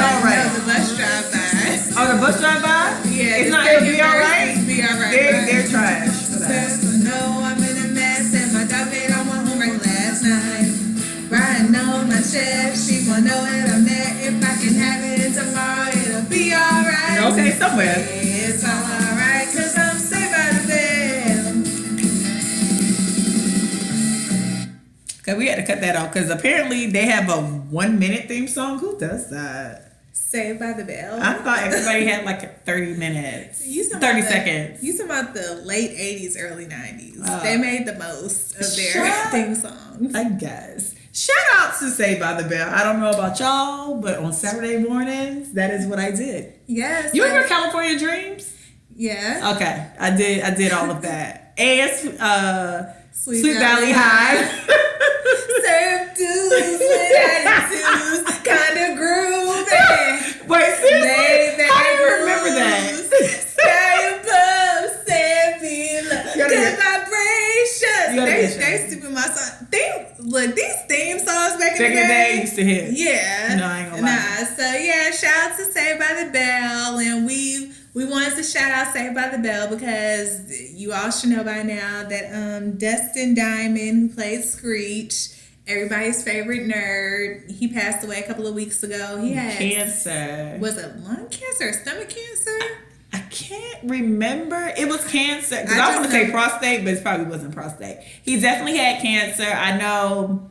all right. No, the bus drive by. Oh, the bus drive by? Yeah. It's not gonna be all right. Be all right. They're trash. No, I'm in a mess and my dog made all my homework last night. Riding on my chef, she won't know it I'm there. If I can have it tomorrow, it'll be alright. Okay, somewhere. It's alright, cause I'm saved by the bell. Cause we had to cut that off because apparently they have a 1 minute theme song. Who does that? Saved by the Bell. I thought everybody had like 30 minutes. 30 seconds. You talking about the late 80s, early 90s. They made the most of their theme songs. I guess. Shout out to Saved by the Bell. I don't know about y'all, but on Saturday mornings, that is what I did. Yes. You remember California Dreams? Yeah. Okay. I did all of that. And Sweet Valley High. Serve dues with attitudes, kind of groovy. Wait, seriously? How do you remember that? Sky above, sand below, good vibrations. They stupid my song. Look, these theme songs back in the day used to hit. Yeah. No, I ain't gonna lie. So yeah, shout out to Saved by the Bell, and we wanted to shout out Saved by the Bell because you all should know by now that Dustin Diamond, who played Screech, everybody's favorite nerd, he passed away a couple of weeks ago. He had cancer. Was it lung cancer or stomach cancer? I can't remember. It was cancer. Because I want to say prostate, but it probably wasn't prostate. He definitely had cancer. I know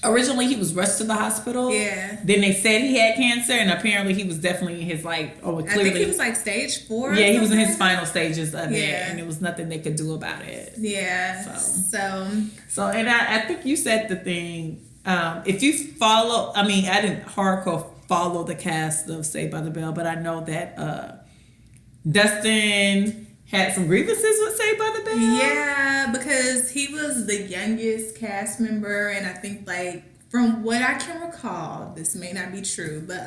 originally he was rushed to the hospital. Yeah. Then they said he had cancer, and apparently he was definitly in his clearly. I think he was like stage 4. Yeah, he was in his final stages of it, and there was nothing they could do about it. Yeah. So and I think you said the thing. If you follow, I didn't hardcore follow the cast of Saved by the Bell, but I know that Dustin had some grievances with Saved by the Bell. Yeah, because he was the youngest cast member, and I think from what I can recall, this may not be true, but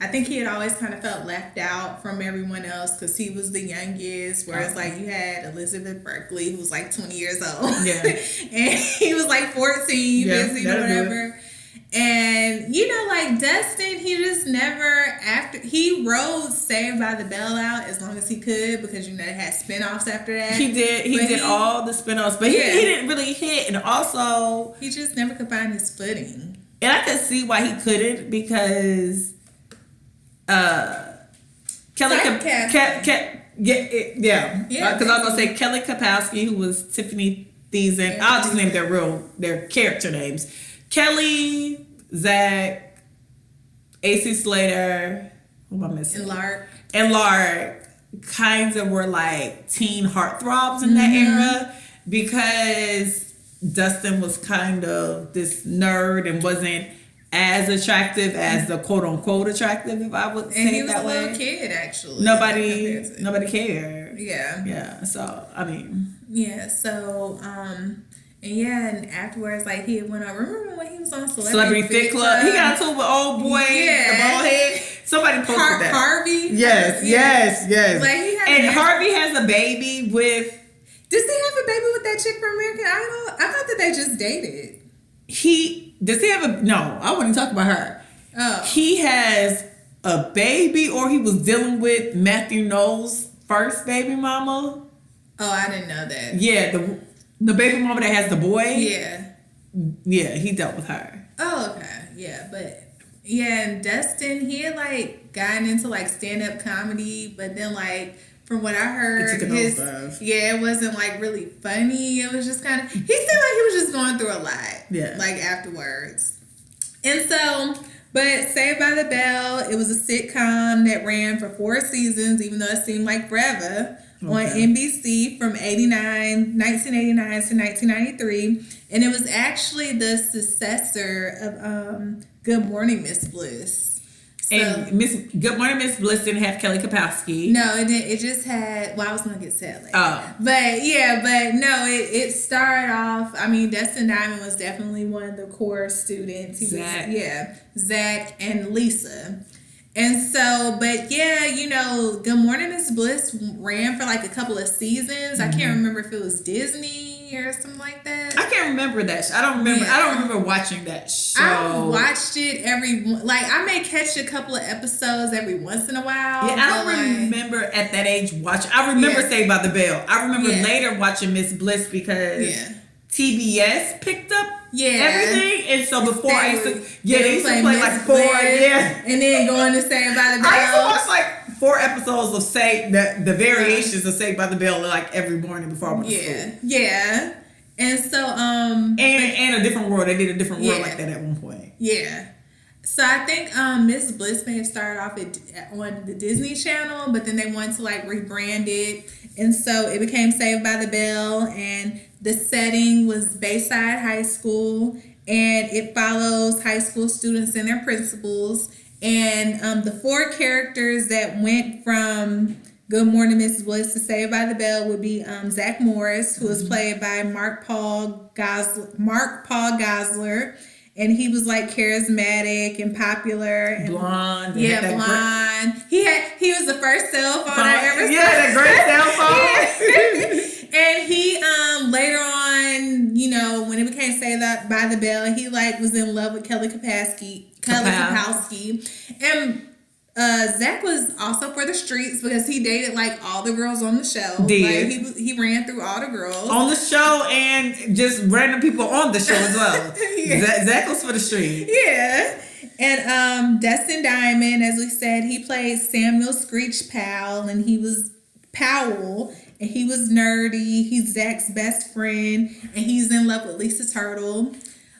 I think he had always kind of felt left out from everyone else because he was the youngest, whereas you had Elizabeth Berkley, who was 20 years old. Yeah. And he was 14, yeah, 15 or whatever. And Dustin, he just never he rode Saved by the Bell out as long as he could because it had spinoffs after that. He did all the spinoffs, but he didn't really hit, and also he just never could find his footing. And I could see why he couldn't because Kelly because I was gonna say Kelly Kapowski, who was Tiffany Thiessen. I'll just name their character names. Kelly, Zach, AC Slater, who am I missing? And Lark kinds of were teen heartthrobs in that era because Dustin was kind of this nerd and wasn't as attractive as the quote unquote attractive, if I would say it that way. And he was a little kid, actually. Nobody cared. Yeah. Yeah. So Yeah. So and afterwards, he went on. Remember when he was on Celebrity Fit Club? He got into it with old boy, the bald head. Somebody posted that. Harvey. Yes. And Harvey Harvey has a baby with. Does he have a baby with that chick from American Idol? I thought that they just dated. Does he have a? No, I wouldn't talk about her. Oh. He has a baby, or he was dealing with Matthew Knowles' first baby mama. Oh, I didn't know that. Yeah, the baby mama that has the boy. Yeah, he dealt with her. Oh, okay. Yeah, and Dustin, he had gotten into stand-up comedy, but then from what I heard, it wasn't really funny. It was just kind of, he seemed like he was just going through a lot. Yeah. Afterwards. And so, but Saved by the Bell, it was a sitcom that ran for 4 seasons, even though it seemed like forever, on NBC from 1989 to 1993. And it was actually the successor of Good Morning, Miss Bliss. And Good Morning, Miss Bliss didn't have Kelly Kapowski. No, it didn't. It just had. Well, I was gonna get sad later. Oh, but no, it started off. Dustin Diamond was definitely one of the core students. Zach and Lisa. And so, but Good Morning, Miss Bliss ran for a couple of seasons. I can't remember if it was Disney me or something like that. I can't remember that. I don't remember. Yeah. I don't remember watching that show. I watched it I may catch a couple of episodes every once in a while. Yeah, I don't remember at that age watching. I remember Saved by the Bell. I remember later watching Miss Bliss because TBS picked up everything, and so before I used to, they used to play like 4, and then going to Saved by the Bell. I used to watch like 4 episodes of the variations of Saved by the Bell like every morning before I went to school. Yeah. And so and a different world. They did a different world like that at one point. Yeah. So I think Miss Bliss may have started off on the Disney Channel, but then they wanted to like rebrand it, and so it became Saved by the Bell, and the setting was Bayside High School, and it follows high school students and their principals, and the 4 characters that went from Good Morning Mrs. Bliss to Saved by the Bell would be Zach Morris, who was played by Mark Paul Gosselaar. And he was like charismatic and popular and blonde. Blonde. He was the first cell phone I ever saw. Yeah, that great cell phone. And he later on, when it became Saved by the Bell, he like was in love with Kelly Kapowski. And Zach was also for the streets because he dated like all the girls on the show. Like, he ran through all the girls on the show and just random people on the show as well. Zach was for the street. Yeah. And Dustin Diamond, as we said, he played Samuel Screech Powell, and he was Powell, and he was nerdy. He's Zach's best friend, and he's in love with Lisa Turtle.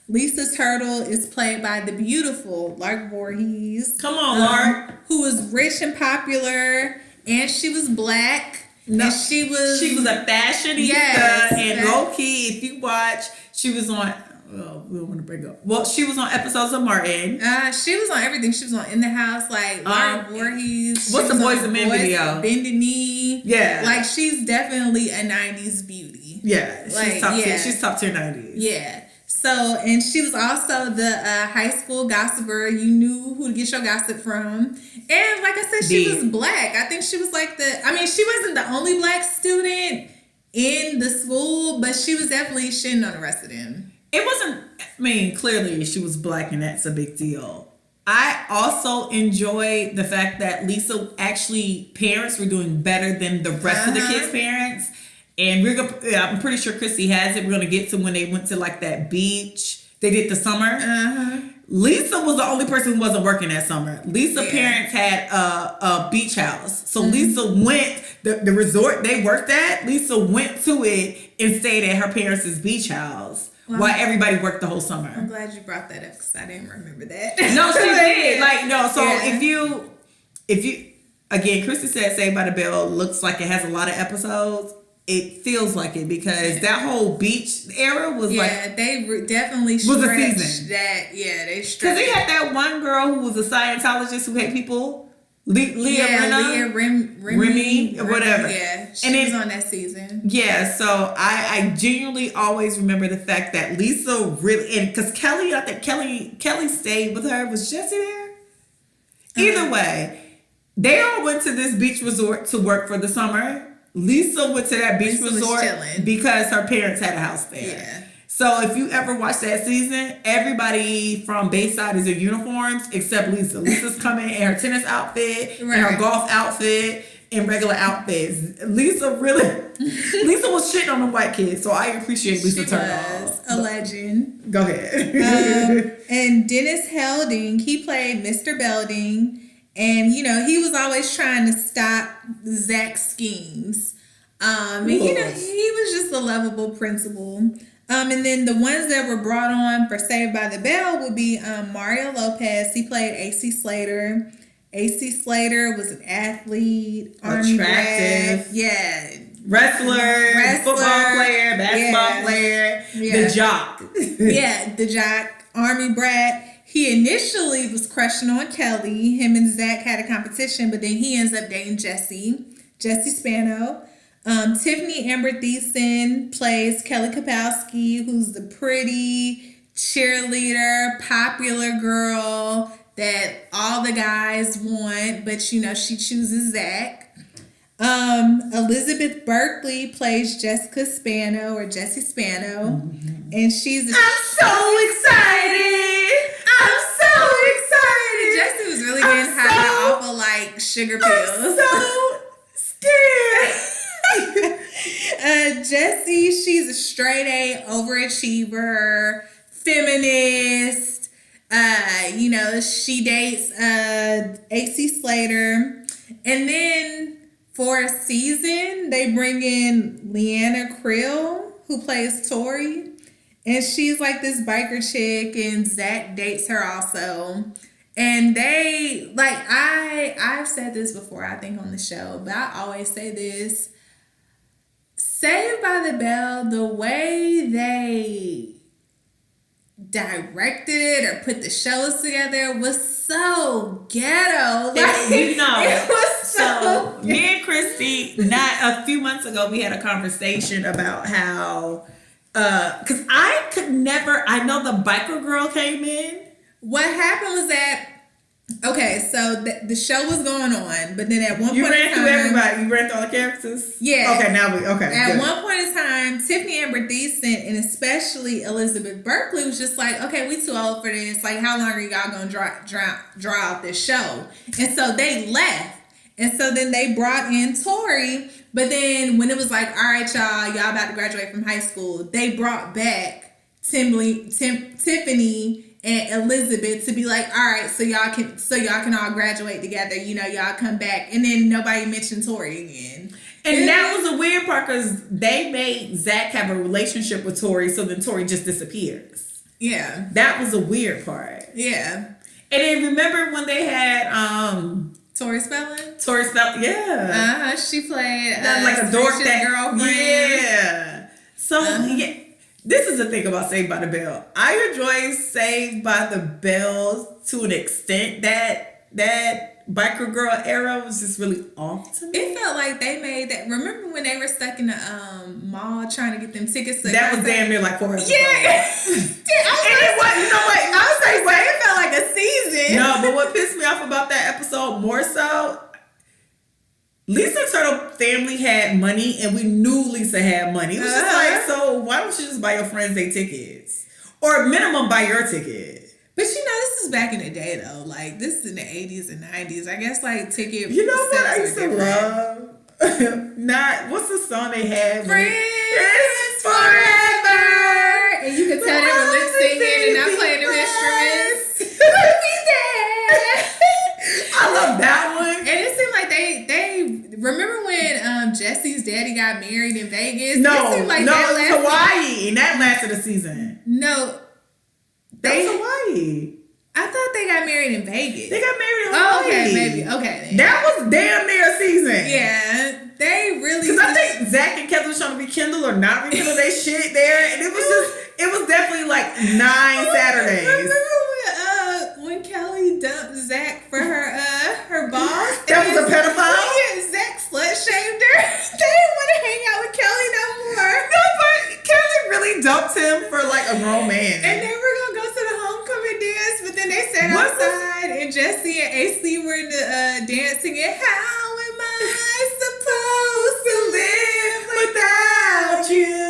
Lisa Turtle is played by the beautiful Lark Voorhees. Come on, Lark. Who was rich and popular, and she was black. No, and she was a fashionista, and low key, if you watch, she was on. Oh, we don't want to break up. Well, she was on episodes of Martin. She was on everything. She was on In the House, like Lark Voorhees. What's the Boys and Men video? Bended Knee. Yeah, like she's definitely a '90s beauty. Yeah, she's top tier. She's top tier '90s. Yeah. So, and she was also the high school gossiper. You knew who to get your gossip from. And like I said, she was black. I think she was like she wasn't the only black student in the school, but she was definitely shitting on the rest of them. It wasn't, clearly she was black, and that's a big deal. I also enjoy the fact that Lisa actually, parents were doing better than the rest of the kids' parents. And I'm pretty sure Chrissy has it. We're going to get to when they went to like that beach. They did the summer. Lisa was the only person who wasn't working that summer. Lisa's parents had a beach house. So Lisa went, the resort they worked at, Lisa went to it and stayed at her parents' beach house while everybody worked the whole summer. I'm glad you brought that up because I didn't remember that. No, she did. If you, again, Chrissy said Saved by the Bell looks like it has a lot of episodes. It feels like it because that whole beach era was they definitely was a season. They stretched. Because they had that one girl who was a Scientologist who hate people, Leah Remy, or whatever. Yeah, she was on that season. Yeah, so I genuinely always remember the fact that Lisa really, and because Kelly, I think Kelly stayed with her. Was Jesse there? Either way, they all went to this beach resort to work for the summer. Lisa went to that beach resort because her parents had a house there. Yeah. So if you ever watch that season, everybody from Bayside is in uniforms except Lisa. Lisa's coming in her tennis outfit and her golf outfit and regular outfits. Lisa was shitting on the white kids, so I appreciate Lisa Turtle. She was a legend. Go ahead. And Dennis Helding, he played Mr. Belding. And, he was always trying to stop Zach's schemes. And, he was just a lovable principal. And then the ones that were brought on for Saved by the Bell would be Mario Lopez. He played A.C. Slater. A.C. Slater was an athlete. Attractive. Wrestler, football player, basketball player. The jock. The jock. Army brat. He initially was crushing on Kelly. Him and Zach had a competition, but then he ends up dating Jesse Spano. Tiffany Amber Thiessen plays Kelly Kapowski, who's the pretty cheerleader, popular girl that all the guys want, but she chooses Zach. Elizabeth Berkley plays Jessica Spano or Jessie Spano, and she's. I'm so excited! I'm so excited! Jessie was really getting high off of like sugar pills. I'm so scared. Jessie, she's a straight A overachiever, feminist. She dates AC Slater, and then for a season they bring in Leanna Krill, who plays Tori, and she's like this biker chick, and Zach dates her also. And they like I've said this before, I think, on the show, but I always say this. Saved by the Bell, the way they directed or put the shows together was so ghetto. Like, it was so me and Christy, not a few months ago, we had a conversation about how because I know the biker girl came in. What happened was that, okay, so the show was going on, but then at one point in time... You ran through everybody. You ran through all the characters? Yeah. Okay, At one point in time, Tiffany Amber Thiessen, and especially Elizabeth Berkley, was just like, okay, we too old for this. Like, how long are y'all going to draw out this show? And so they left. And so then they brought in Tori, but then when it was like, all right, y'all about to graduate from high school, they brought back Tiffany and Elizabeth to be like, all right, so y'all can all graduate together, y'all come back. And then nobody mentioned Tori again. And that was a weird part, because they made Zach have a relationship with Tori, so then Tori just disappears. Yeah. That was a weird part. Yeah. And then remember when they had Tori Spelling? Yeah. She played like a dork girlfriend. Yeah. So yeah. This is the thing about Saved by the Bell. I enjoy Saved by the Bell to an extent. That biker girl era was just really off to me. It felt like they made that. Remember when they were stuck in the mall trying to get them tickets? That was damn near like 4 episodes. Yeah. It felt like a season. No, but what pissed me off about that episode more so, Lisa Turtle family had money, and we knew Lisa had money. It was just like, so why don't you just buy your friends their tickets? Or minimum buy your ticket. But this is back in the day though. Like, this is in the 80s and 90s. I guess like ticket. You know what I used to love? What's the song they had? Friends Forever. And you could tell they were lip singing and not playing the instruments. I love that one. And it seemed like they remember when Jesse's daddy got married in Vegas? No, it seemed like Hawaii, and that lasted a season. No, that was Hawaii. I thought they got married in Vegas. They got married in Hawaii. Oh, okay, maybe. Okay. Then. That was damn near a season. Yeah, they really. Because I think Zach and Kevin were trying to rekindle or not rekindle their shit there, and it was definitely like 9 Saturdays. Remember when Kelly dumped Zach for her boss? That was a pedophile? Yeah, Zach slut shamed her. They didn't want to hang out with Kelly no more. No, but Kelly really dumped him for like a grown man. And they were gonna go to the homecoming dance, but then they sat outside and Jesse and AC were in the dancing. And how am I supposed to live without you?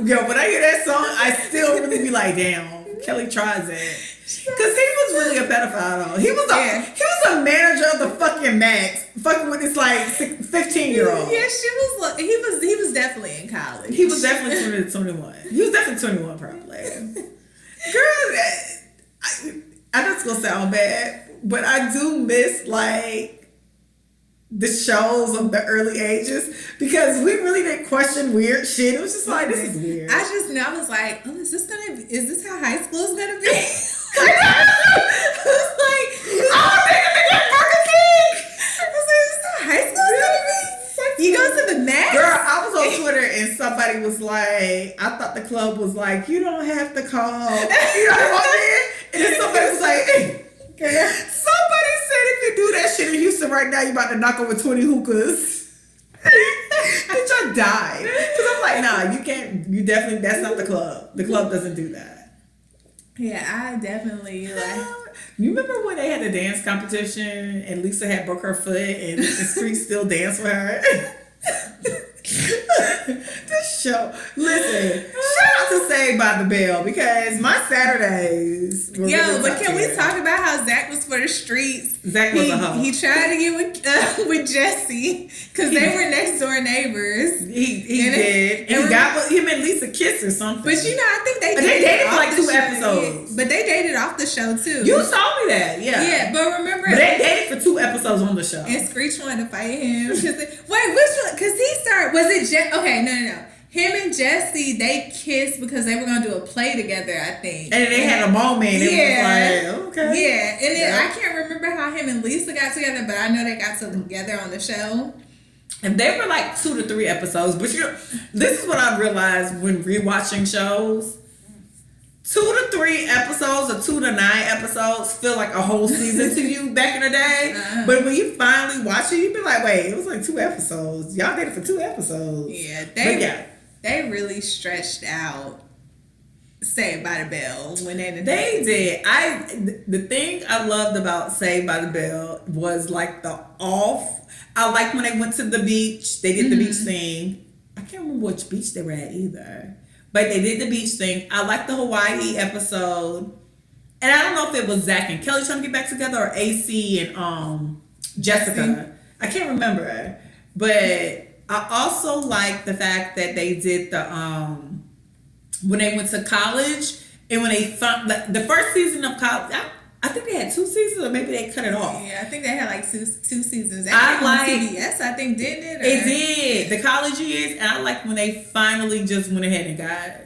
Yo, when I hear that song, I still really be like, damn, Kelly tries it. Because he was really a pedophile, though. He was a manager of the fucking Max, fucking with this like 15-year-old. Yeah, he was definitely in college. He was definitely 21. He was definitely 21, probably. Girl, I just gonna sound bad, but I do miss like the shows of the early ages, because we really didn't question weird shit. It was just like, this is weird. I just know, I was like, oh, is this how high school is gonna be? I was like, oh, they got Burger King. I was like, is this how high school is gonna be? You go to the Max? Girl, I was on Twitter and somebody was like, I thought the club was like, you don't have to call. You know what I mean? And then somebody was like, hey, somebody said if you do that shit in Houston right now, you about to knock over 20 hookahs. Bitch, I died. Because I'm like, nah, you can't, you definitely, that's not the club. The club doesn't do that. Yeah, I definitely like. You remember when they had the dance competition and Lisa had broke her foot and Screech still danced with her? This show. Listen, shout out to Saved by the Bell because my Saturdays were really But can we top-tier. talk about how Zach was for the streets? Zach was a hoe. He tried to get with Jesse because they were next door neighbors. He did. And he got with him and Lisa kissed or something. But I think they dated for off like the 2 show. episodes. But they dated off the show too. You told me that, yeah. Yeah, but remember. But they dated for 2 episodes on the show. And Screech wanted to fight him. Wait, which one? Because he started. Was it okay, no. Him and Jesse, they kissed because they were going to do a play together, I think. And they had a moment. And it was like, okay. Yeah. And then I can't remember how him and Lisa got together, but I know they got together on the show. And they were like 2 to 3 episodes. But this is what I realized when rewatching shows. 2 to 3 episodes or 2 to 9 episodes feel like a whole season to you back in the day. But when you finally watch it, you be like, wait, it was like 2 episodes. Y'all did it for 2 episodes. Yeah, they really stretched out Saved by the Bell when they did. The thing I loved about Saved by the Bell was like the off. I liked when they went to the beach. They did the beach thing. I can't remember which beach they were at either. But they did the beach thing. I liked the Hawaii episode. And I don't know if it was Zach and Kelly trying to get back together or AC and Jessica. I can't remember. But I also like the fact that they did the when they went to college and when they found the first season of college. I think they had 2 seasons, or maybe they cut it off. Yeah, I think they had like two seasons. I like CBS. I think didn't it? It did the college years, and I like when they finally just went ahead and got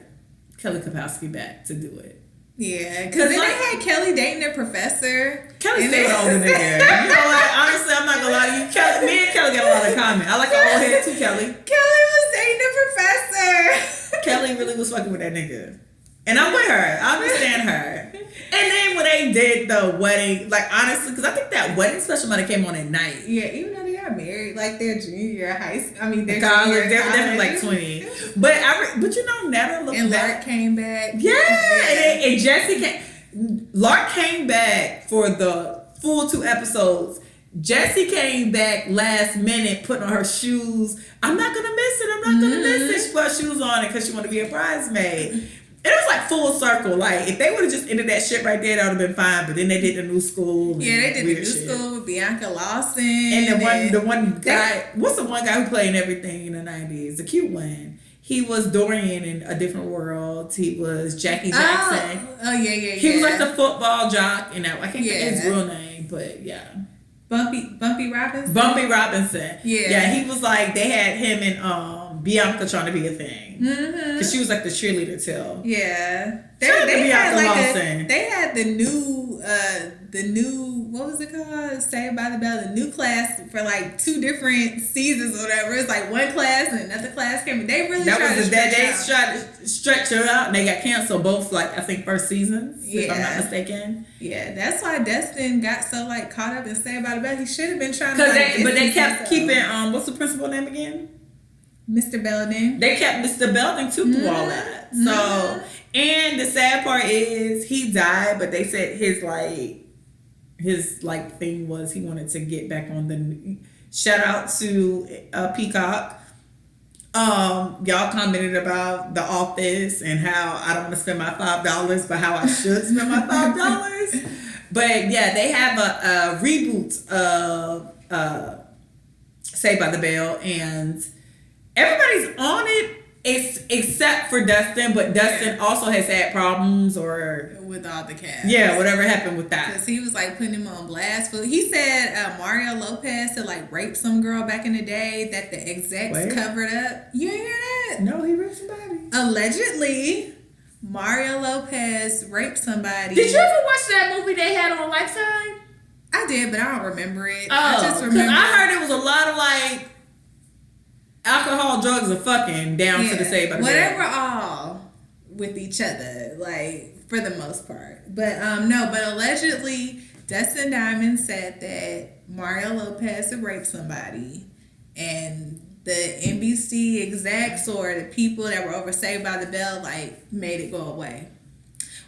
Kelly Kapowski back to do it. Yeah, because then they had Kelly dating their professor. Kelly stayed older than there. You know what? Honestly, I'm not gonna lie to you. Me and Kelly got a lot of comment. I like her old head too, Kelly. Kelly was dating the professor. Kelly really was fucking with that nigga. And I'm with her. I understand her. And then when they did the wedding, like honestly, because I think that wedding special might have came on at night. Yeah, even though they got married, like their junior year of high school. I mean, their college. They were definitely like 20. But you know, Nana looked and back. Lark came back. Yeah, and Jesse came. Lark came back for the full 2 episodes. Jessie came back last minute, putting on her shoes. I'm not gonna miss it. I'm not gonna miss it. She put shoes on it because she wanted to be a bridesmaid. It was like full circle. Like if they would have just ended that shit right there, that would have been fine. But then they did the new school. Yeah, they did the new school with Bianca Lawson. And the one guy, what's the one guy who played in everything in the 90s? The cute one. He was Dorian in A Different World. He was Jackie Jackson. Oh yeah. He was like the football jock. And I can't think of his real name, but yeah. Bumpy Robinson? Bumpy Robinson. Yeah. Yeah, he was like, they had him and Bianca trying to be a thing. Because she was like the cheerleader too. Yeah. They had like they had the new, what was it called? Saved by the Bell, the new class for like 2 different seasons or whatever. It's like one class and another class came. They really tried to stretch it out and they got canceled both like I think first seasons, if I'm not mistaken. Yeah, that's why Destin got so like caught up in Saved by the Bell. He should have been trying to but they kept keeping what's the principal name again? Mr. Belding. They kept Mr. Belding too through all that. So and the sad part is he died, but they said his thing was he wanted to get back on the shout out to Peacock. Y'all commented about The Office and how I don't want to spend my $5, but how I should spend my $5. But yeah, they have a reboot of Saved by the Bell, and everybody's on it except for Dustin, but Dustin also has had problems with all the cast. Yeah, whatever happened with that. Because he was like putting him on blast. He said Mario Lopez had like raped some girl back in the day that the execs covered up. You ain't hear that? No, he raped somebody. Allegedly, Mario Lopez raped somebody. Did you ever watch that movie they had on Lifetime? I did, but I don't remember it. Oh, I just remember. I heard it was a lot of like alcohol, drugs, and fucking down to the Saved by the Bell. They were all with each other, like for the most part. But but allegedly, Dustin Diamond said that Mario Lopez had raped somebody, and the NBC execs or the people that were over Saved by the Bell like made it go away.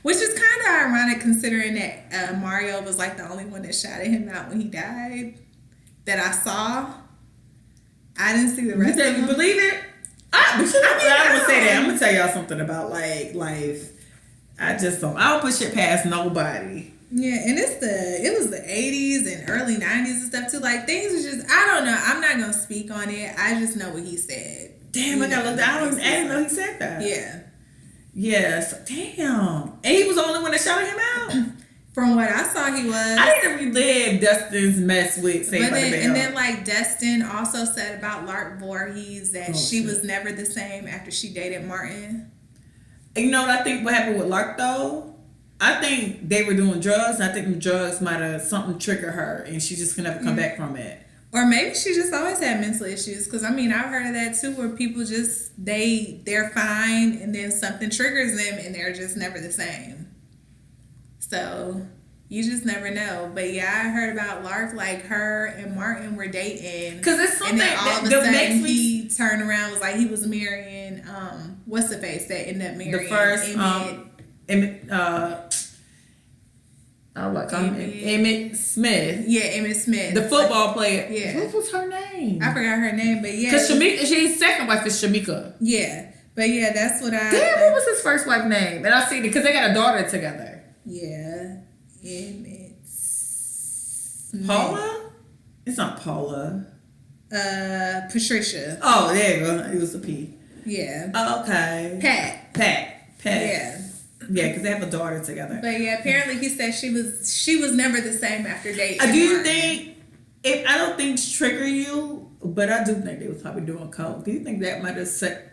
Which is kind of ironic considering that Mario was like the only one that shouted him out when he died that I saw. I didn't see the rest of them. You believe it? I'm gonna say that. I'm gonna tell y'all something about like life. I don't put shit past nobody. Yeah, and it was the 80s and early 90s and stuff too. Like things was just, I don't know. I'm not gonna speak on it. I just know what he said. Damn, I gotta look. I didn't know he said that. Yeah. Yes. Damn. And he was the only one that shouted him out. From what I saw, he was. I didn't relive Dustin's mess with Saved by the Bell. And then, like, Dustin also said about Lark Voorhees that she was never the same after she dated Martin. And you know what I think what happened with Lark, though? I think they were doing drugs. And I think the drugs might have something triggered her, and she just can never come back from it. Or maybe she just always had mental issues. Because, I mean, I've heard of that, too, where people just, they're fine, and then something triggers them, and they're just never the same. So, you just never know. But yeah, I heard about Lark, like her and Martin were dating. Because it's something and then all of a sudden he turned around, was like he was marrying, what's the face that ended up marrying? The first, Emmett Smith. Yeah, Emmett Smith. The football player. Yeah. What was her name? I forgot her name, but yeah. Because she's second wife is Shamika. Yeah. But yeah, that's what I... Damn, what was his first wife name? And I see it because they got a daughter together. Yeah. Emmett Smith. Paula? It's not Paula. Patricia. Oh, there you go. It was a P. Yeah. Oh, okay. Pat. Yeah. Yeah, because they have a daughter together. But yeah, apparently he said she was never the same after dating. Do you think, I don't think trigger you, but I do think they was probably doing coke. Do you think that might have set?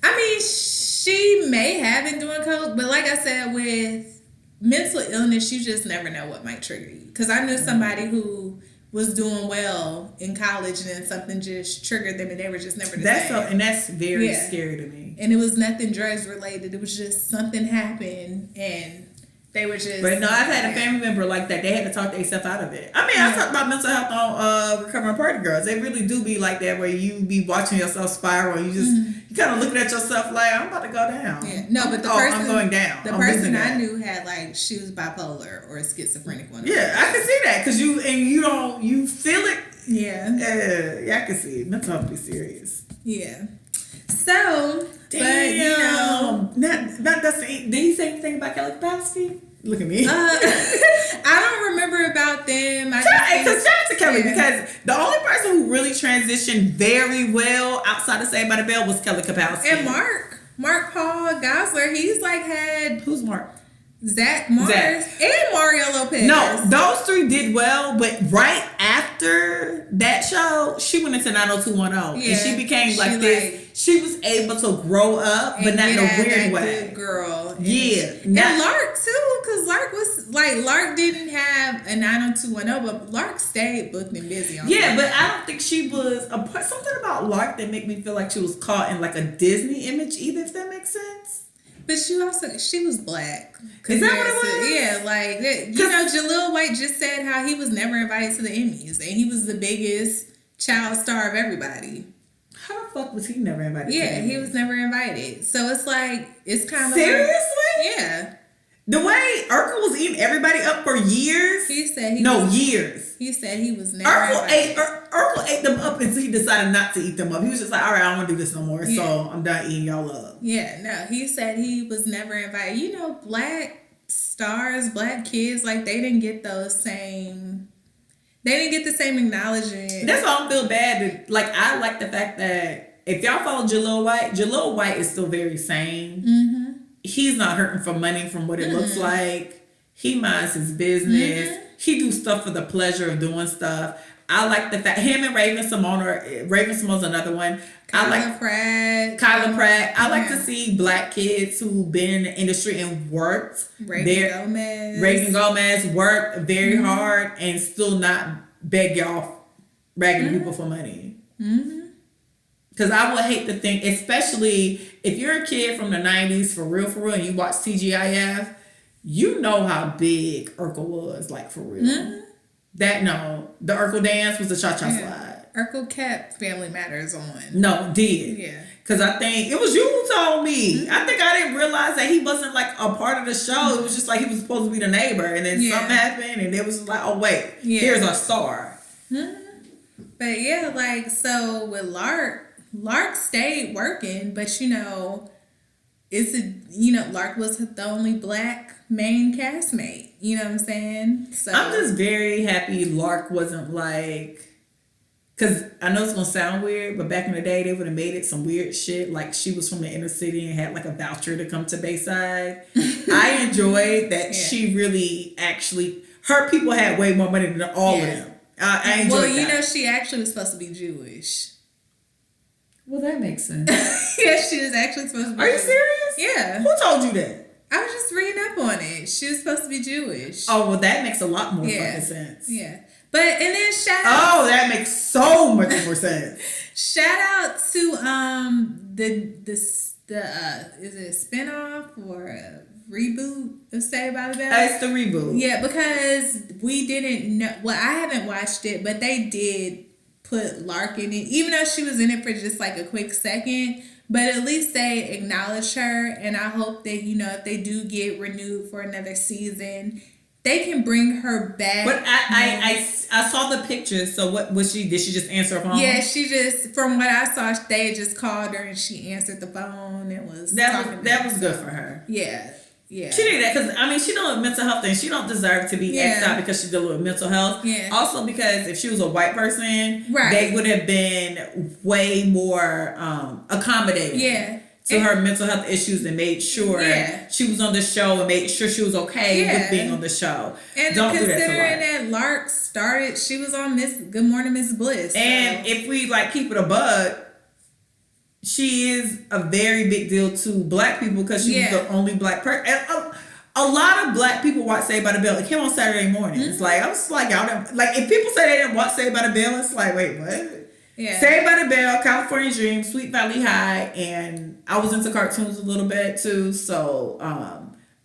I mean, she may have been doing coke, but like I said, with mental illness, you just never know what might trigger you. Because I knew somebody who was doing well in college and then something just triggered them and they were just never the same. And that's very scary to me. And it was nothing drugs related. It was just something happened and they were just... But no, I've had a family member like that. They had to talk themselves out of it. I mean, I talk about mental health on Recovering Party Girls. They really do be like that where you be watching yourself spiral. You just... You kind of looking at yourself like, I'm about to go down. Yeah. No, but the person... I'm going down. The person I knew had like, she was bipolar or schizophrenic. Yeah, I can see that. Because you feel it. Yeah. Yeah, I can see it. Mental health be serious. Yeah. So... Damn. But, you know... Not did he say anything about Kelly Kapowski? Look at me. I don't remember about them. Shout out to Kelly because the only person who really transitioned very well outside of Saved by the Bell was Kelly Kapowski. And Mark Paul Gosselaar, he's like had... Who's Mark? Zach Morris and Mario Lopez. No, those three did well, but right after that show, she went into 90210 and she became like this. She was able to grow up, but not in a weird way. Good girl. And and Lark too, because Lark was like Lark didn't have a 90210, but Lark stayed booked and busy on. Yeah, but I don't think she was something about Lark that made me feel like she was caught in like a Disney image either, if that makes sense. But she was black. Is that what it was? Yeah, like, Jaleel White just said how he was never invited to the Emmys. And he was the biggest child star of everybody. How the fuck was he never invited to the Emmys? Yeah, he was never invited. So it's like, it's kind of seriously? like... Yeah. The way Urkel was eating everybody up for years? He said years. He said he was never Urkel ate them up until he decided not to eat them up. He was just like, all right, I don't want to do this no more, so I'm done eating y'all up. Yeah, no, he said he was never invited. You know, black stars, black kids, like, they didn't get the same acknowledgement. That's why I feel bad. Like, I like the fact that if y'all follow Jaleel White is still very sane. Mm-hmm. He's not hurting for money from what it looks like. He minds his business. Mm-hmm. He do stuff for the pleasure of doing stuff. I like the fact him and Raven Simone's another one. Kyla Pratt. I like to see black kids who've been in the industry and worked. Reagan Gomez worked very hard and still not beg y'all ragging people for money. Mm-hmm. Because I would hate to think, especially if you're a kid from the 90s, for real, and you watch TGIF, you know how big Urkel was, like, for real. Mm-hmm. The Urkel dance was the cha-cha slide. Urkel kept Family Matters on. No, did. Yeah. Because I think it was you who told me. I think I didn't realize that he wasn't like a part of the show. It was just like he was supposed to be the neighbor. And then something happened and it was like, oh, wait, here's our star. But yeah, like, so with Lark stayed working, but Lark was the only black main castmate. You know what I'm saying? So I'm just very happy Lark wasn't like, because I know it's going to sound weird, but back in the day, they would have made it some weird shit. Like she was from the inner city and had like a voucher to come to Bayside. I enjoyed that she really actually, her people had way more money than all of them. I enjoyed that. She actually was supposed to be Jewish. Well, that makes sense. Yes, she was actually supposed to be Are you serious? Yeah. Who told you that? I was just reading up on it. She was supposed to be Jewish. Oh, well, that makes a lot more fucking sense. Yeah. But, and then shout out. Oh, that makes so much more sense. Shout out to is it a spinoff or a reboot of Saved by the Bell? It's the reboot. Yeah, because we didn't know. Well, I haven't watched it, but they did put Lark in it, even though she was in it for just like a quick second. But at least they acknowledged her, and I hope that if they do get renewed for another season, they can bring her back. But I saw the pictures. So what was she? Did she just answer her phone? Yeah, she just, from what I saw, they just called her and she answered the phone and was that was good for her. Yeah. Yeah. She did that because she dealing with mental health things. She don't deserve to be X'd out because she's dealing with mental health. Yeah. Also because if she was a white person, right, they would have been way more accommodating. Yeah. To her mental health issues and made sure she was on the show and made sure she was okay with being on the show. And don't considering do that to that Lark started, she was on Good Morning Miss Bliss. And if we keep it a bug, she is a very big deal to black people because she's the only black person. And a lot of black people watch Saved by the Bell. It came on Saturday mornings. Like I was like, y'all didn't, like if people say they didn't watch Saved by the Bell, it's like, wait, what? Yeah. Saved by the Bell, California Dream, Sweet Valley High, and I was into cartoons a little bit too. So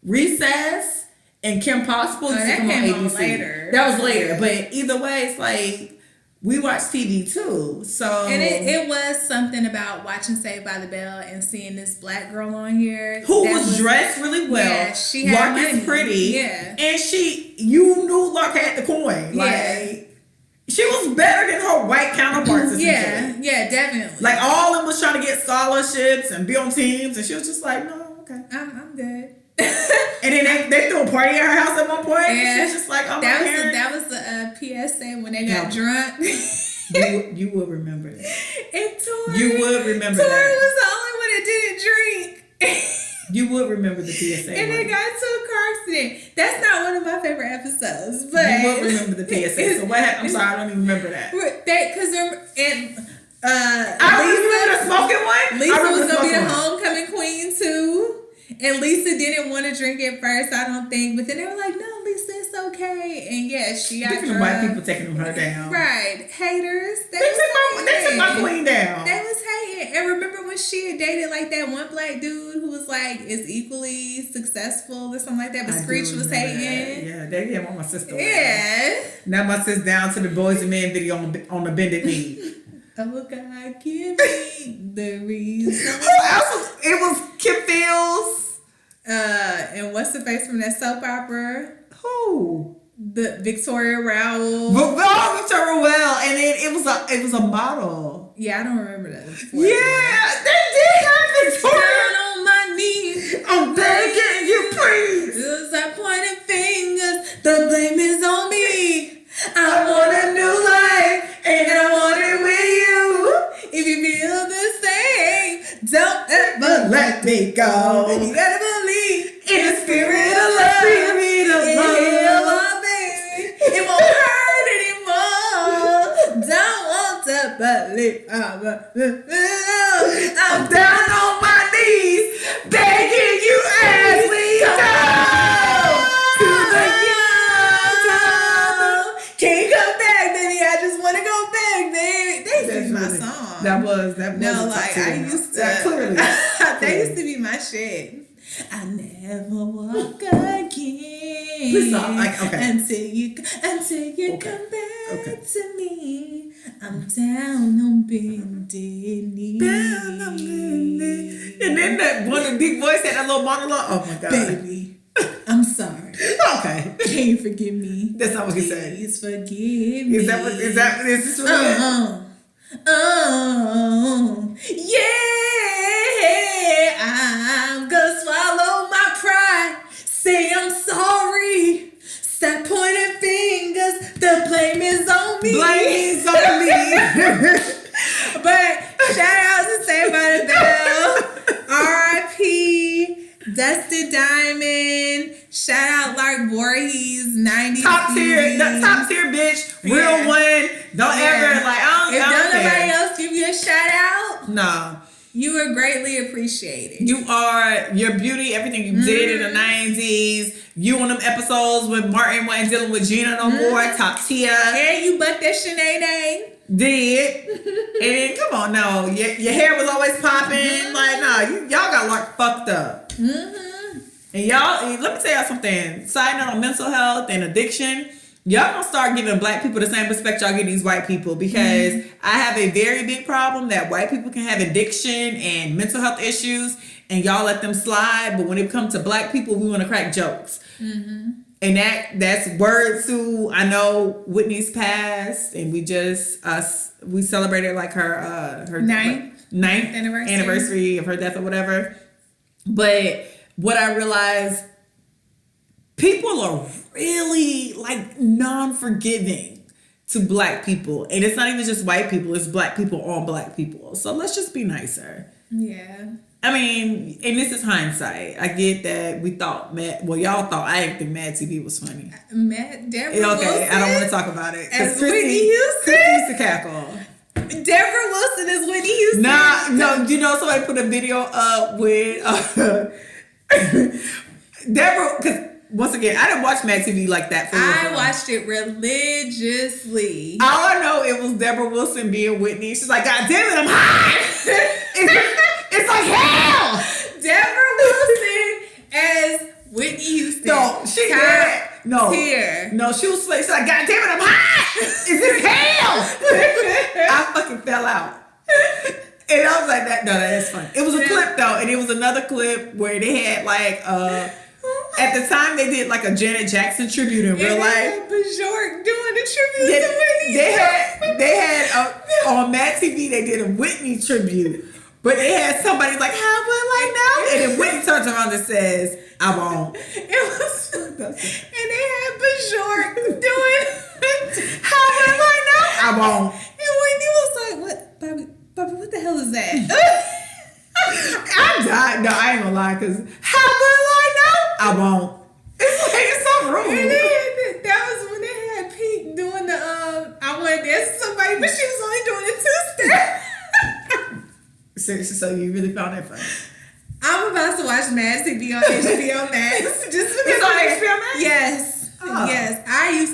Recess and Kim Possible that came on ABC. Later. That was later, but either way, it's like we watch TV too. So and it was something about watching Saved by the Bell and seeing this black girl on here who was dressed really well. Yeah, she had Lark is pretty. Yeah, and you knew Lark had the coin. Like. She was better than her white counterparts. Yeah, definitely. Like all of them was trying to get scholarships and be on teams, and she was just like, no, okay, I'm good. And then they threw a party at her house at one point. Yeah. She was just like, oh, that was the PSA when they got drunk. you will remember that. And Tori, you would remember Tori that. was the only one that didn't drink. You would remember the PSA. And they got to a car accident. That's not one of my favorite episodes. But you would remember the PSA. So what happened? I'm sorry, I don't even remember that. Because I remember the smoking one. Lisa was going to be the homecoming queen too. And Lisa didn't want to drink at first, I don't think. But then they were like, no, Lisa, it's okay. And yeah, she got drunk. White people taking her down. Right. Haters. They took my queen down. They was hating. And remember when she had dated like that one black dude who was like, is equally successful or something like that, but Screech was hating. Yeah, they didn't want my sister. Yeah. Now my sister's down to the Boys and Men video on the bended knee. Oh God, give me the reason. Who else? It was Kim Fields. And what's the face from that soap opera? Who? The Victoria Rowell. Victoria Rowell, and then it was a model. Yeah, I don't remember that. Yeah, they did have Victoria. Down on my knees, I'm begging you, please. As I pointing fingers, the blame is on me. I want a new life, and I want it with you. If you feel the same, don't ever let me go. And you gotta believe in the spirit of love. Baby. It won't hurt anymore. Don't want to believe. I'm down on my knees, begging you as we go to the can't come back, baby. I just want to go back, baby. That used to be my song. That was. No, like I used to. Clearly. That used to be my shit. I never walk again. Please stop. Okay. Until you come back to me. I'm down on bended knee. Down on bended knee. And then that one deep voice had that little monologue. Oh my God. Baby, I'm sorry. Okay. Can you forgive me? That's not what he said. Please forgive me. Is this what it is? Yeah, I'm gonna swallow my pride. Say I'm sorry. Stop pointing fingers. The blame is on me. Blame is on me. But shout out to Saved by the Bell. R.I.P. Dusty Diamond. Shout out Lark Voorhees. 90s. Top tier bitch. Real one. Don't ever If don't nobody else give you a shout out, no. you are greatly appreciated. You are your beauty, everything you did in the 90s. You on them episodes when Martin wasn't dealing with Gina no more. Top tier. And you bucked that Sinead. Did. And come on, no. Your hair was always popping. Like, no, y'all got like fucked up. And y'all, let me tell y'all something. Side note on mental health and addiction. Y'all gonna start giving black people the same respect y'all give these white people, because I have a very big problem that white people can have addiction and mental health issues and y'all let them slide, but when it comes to black people, we want to crack jokes. And that's word to, I know Whitney's passed, and we celebrated like her ninth anniversary of her death or whatever. But what I realized, people are really like non-forgiving to black people. And it's not even just white people, it's black people on black people. So let's just be nicer. Yeah. I mean, and this is hindsight. I get that we thought y'all thought, I didn't think Mad TV was funny. Deborah Okay, Wilson, I don't want to talk about it. as Christy, Whitney Houston. Christy used to cackle. Deborah Wilson is Whitney Houston. No, you know somebody put a video up with Deborah, because once again, I didn't watch Mad TV like that. I watched it religiously. All I know, it was Deborah Wilson being Whitney. She's like, God damn it, I'm high. It's like hell. Deborah Wilson as Whitney Houston. No, she did. No. Here. No, she was like, God damn it, I'm high. Is this hell? I fucking fell out. And I was like, that is funny. It was a clip though, and it was another clip where they had like at the time they did like a Janet Jackson tribute in real life. Bajork doing the tribute to Whitney. They had on Mad TV they did a Whitney tribute, but they had somebody like, how will I know? And then Whitney turns around and says, I won't. It was, and they had Bajork doing, how will I know? I won't. And Whitney was like, what, Bobby, what the hell is that? I died. No, I ain't gonna lie, because how will I know? I won't. It's so rude. And that was when they had Pete doing the I want to dance with somebody, but she was only doing the 2-step. Seriously, so you really found that funny? I'm about to watch Mad TV on HBO Max. Just because it's on HBO Max? Yes. Oh. Yes.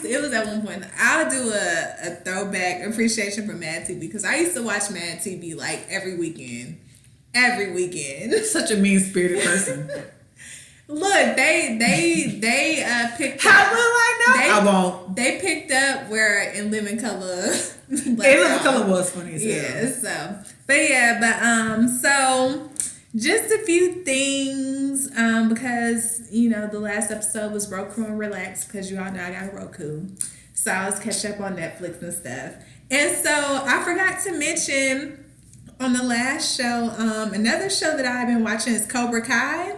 It was at one point. I'll do a throwback appreciation for Mad TV, because I used to watch Mad TV like every weekend. Such a mean-spirited person. Look, they picked How up. will I know? I won't. They picked up where In Living Color. In Living Color was funny as hell. Yeah, so just a few things, because the last episode was Roku and Relax, because you all know I got a Roku, so I was catching up on Netflix and stuff. And so I forgot to mention on the last show, another show that I've been watching is Cobra Kai.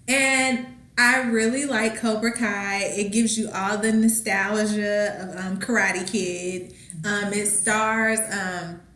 And I really like Cobra Kai. It gives you all the nostalgia of Karate Kid. It stars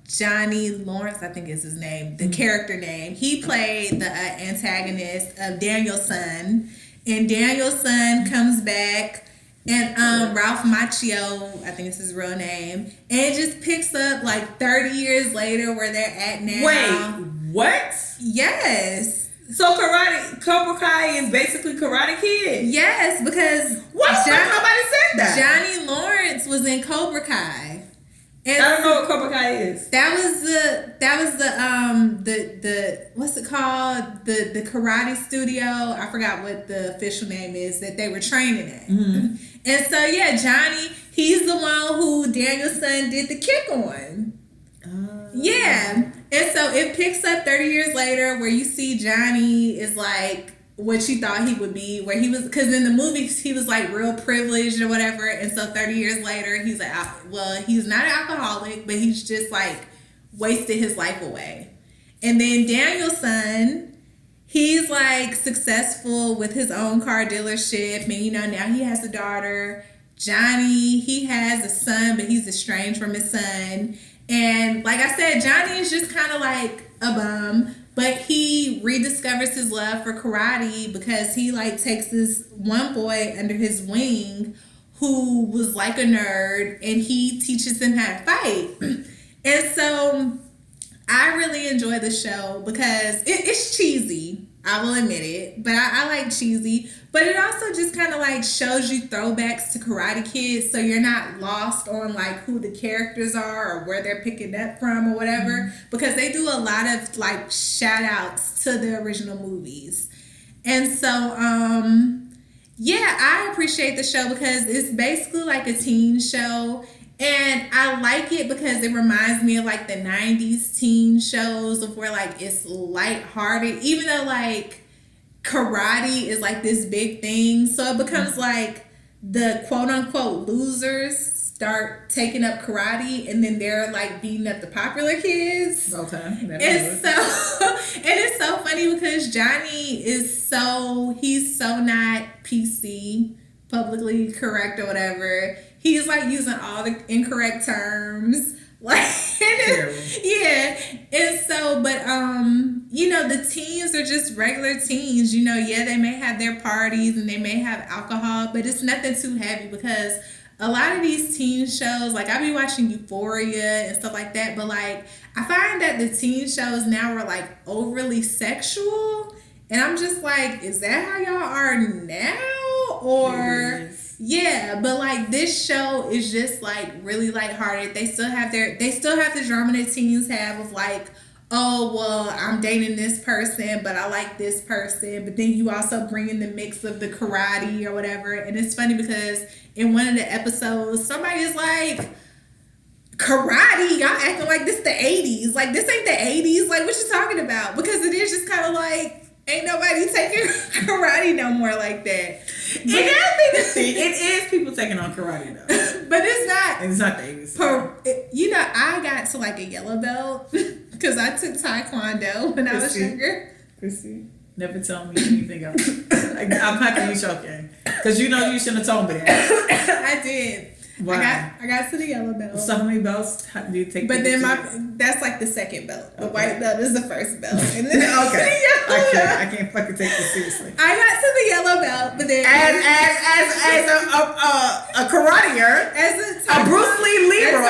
Johnny Lawrence, I think is his name, the character name. He played the antagonist of Daniel's son. And Daniel's son comes back, and Ralph Macchio, I think it's his real name. And it just picks up like 30 years later where they're at now. Wait, what? Yes. So Cobra Kai is basically Karate Kid? Yes, because nobody said that? Johnny Lawrence was in Cobra Kai. And I don't know what Cobra Kai is. That was the what's it called? The karate studio. I forgot what the official name is that they were training at. Mm-hmm. And so Johnny, he's the one who Daniel's son did the kick on. Yeah. And so it picks up 30 years later where you see Johnny is like what you thought he would be, where he was, because in the movies he was like real privileged or whatever. And so 30 years later, he's like, well, he's not an alcoholic, but he's just like wasted his life away. And then Daniel's son, he's like successful with his own car dealership. And, you know, now he has a daughter. Johnny, he has a son, but he's estranged from his son. And like I said, Johnny is just kind of like a bum, but he rediscovers his love for karate because he like takes this one boy under his wing who was like a nerd, and he teaches him how to fight. And so I really enjoy the show because it's cheesy. I will admit it, but I like cheesy. But it also just kind of like shows you throwbacks to Karate Kid, so you're not lost on like who the characters are or where they're picking up from or whatever, because they do a lot of like shout outs to the original movies. And so, yeah, I appreciate the show because it's basically like a teen show. And I like it because it reminds me of like the 90s teen shows of where like it's lighthearted, even though like karate is like this big thing. So it becomes like the quote unquote losers start taking up karate, and then they're like beating up the popular kids. Okay. And so, and it's so funny because Johnny is he's so not PC, publicly correct or whatever. He's like using all the incorrect terms. Like, yeah. And so, but, you know, the teens are just regular teens. You know, yeah, they may have their parties and they may have alcohol, but it's nothing too heavy because a lot of these teen shows, like I be watching Euphoria and stuff like that, but like I find that the teen shows now are like overly sexual. And I'm just like, is that how y'all are now? Or... yeah, but like this show is just like really lighthearted. They still have the drama that teens have of like, oh well, I'm dating this person, but I like this person. But then you also bring in the mix of the karate or whatever. And it's funny because in one of the episodes, somebody is like, karate? Y'all acting like this the 80s. Like this ain't the 80s. Like what you talking about? Because it is just kind of like, ain't nobody taking karate no more like that. But that'll be the thing. It is people taking on karate though. But it's not. It's not the 80s. You know, I got to like a yellow belt because I took Taekwondo when I was younger. Chrissy, never tell me anything else. I'm not going to be joking. Because you know you shouldn't have told me that. I did. Wow. I got to the yellow belt. So how many belts do you take? But then that's like the second belt. The white belt is the first belt. And then okay. I can't fucking take this seriously. I got to the yellow belt, but then as a karate-er, as a Bruce Lee Leroy,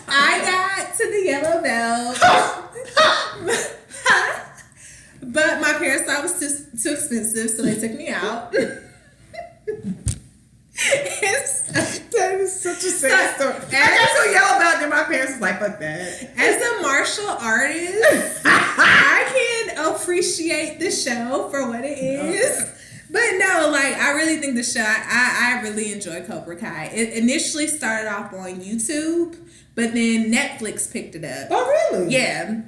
I got to the yellow belt. But my parents thought it was too expensive, so they took me out. That is such a sad story. I got so yellow belt, and my parents was like, fuck that. As a martial artist, I can appreciate the show for what it is. Okay. But no, like, I really think the show, I really enjoy Cobra Kai. It initially started off on YouTube, but then Netflix picked it up. Oh, really? Yeah.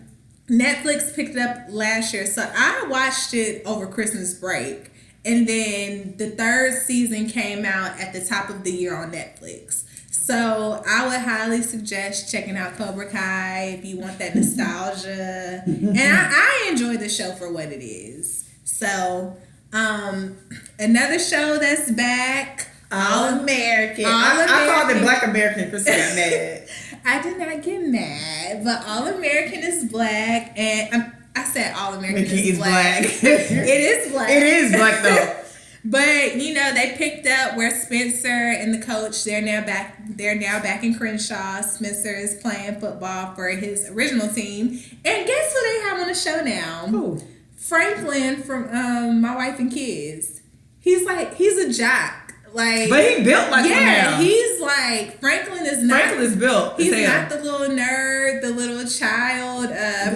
Netflix picked it up last year. So I watched it over Christmas break. And then the third season came out at the top of the year on Netflix. So I would highly suggest checking out Cobra Kai if you want that nostalgia. And I enjoy the show for what it is. So another show that's back, All American. I called it Black American for saying mad. I did not get mad, but All American is black, and I said All American is black. It is black. It is black though. But you know, they picked up where Spencer and the coach, they're now back in Crenshaw. Spencer is playing football for his original team. And guess who they have on the show now? Who? Franklin from My Wife and Kids. He's a jock. Like, but he built like one now. He's like, Franklin is built. He's not the little nerd, the little child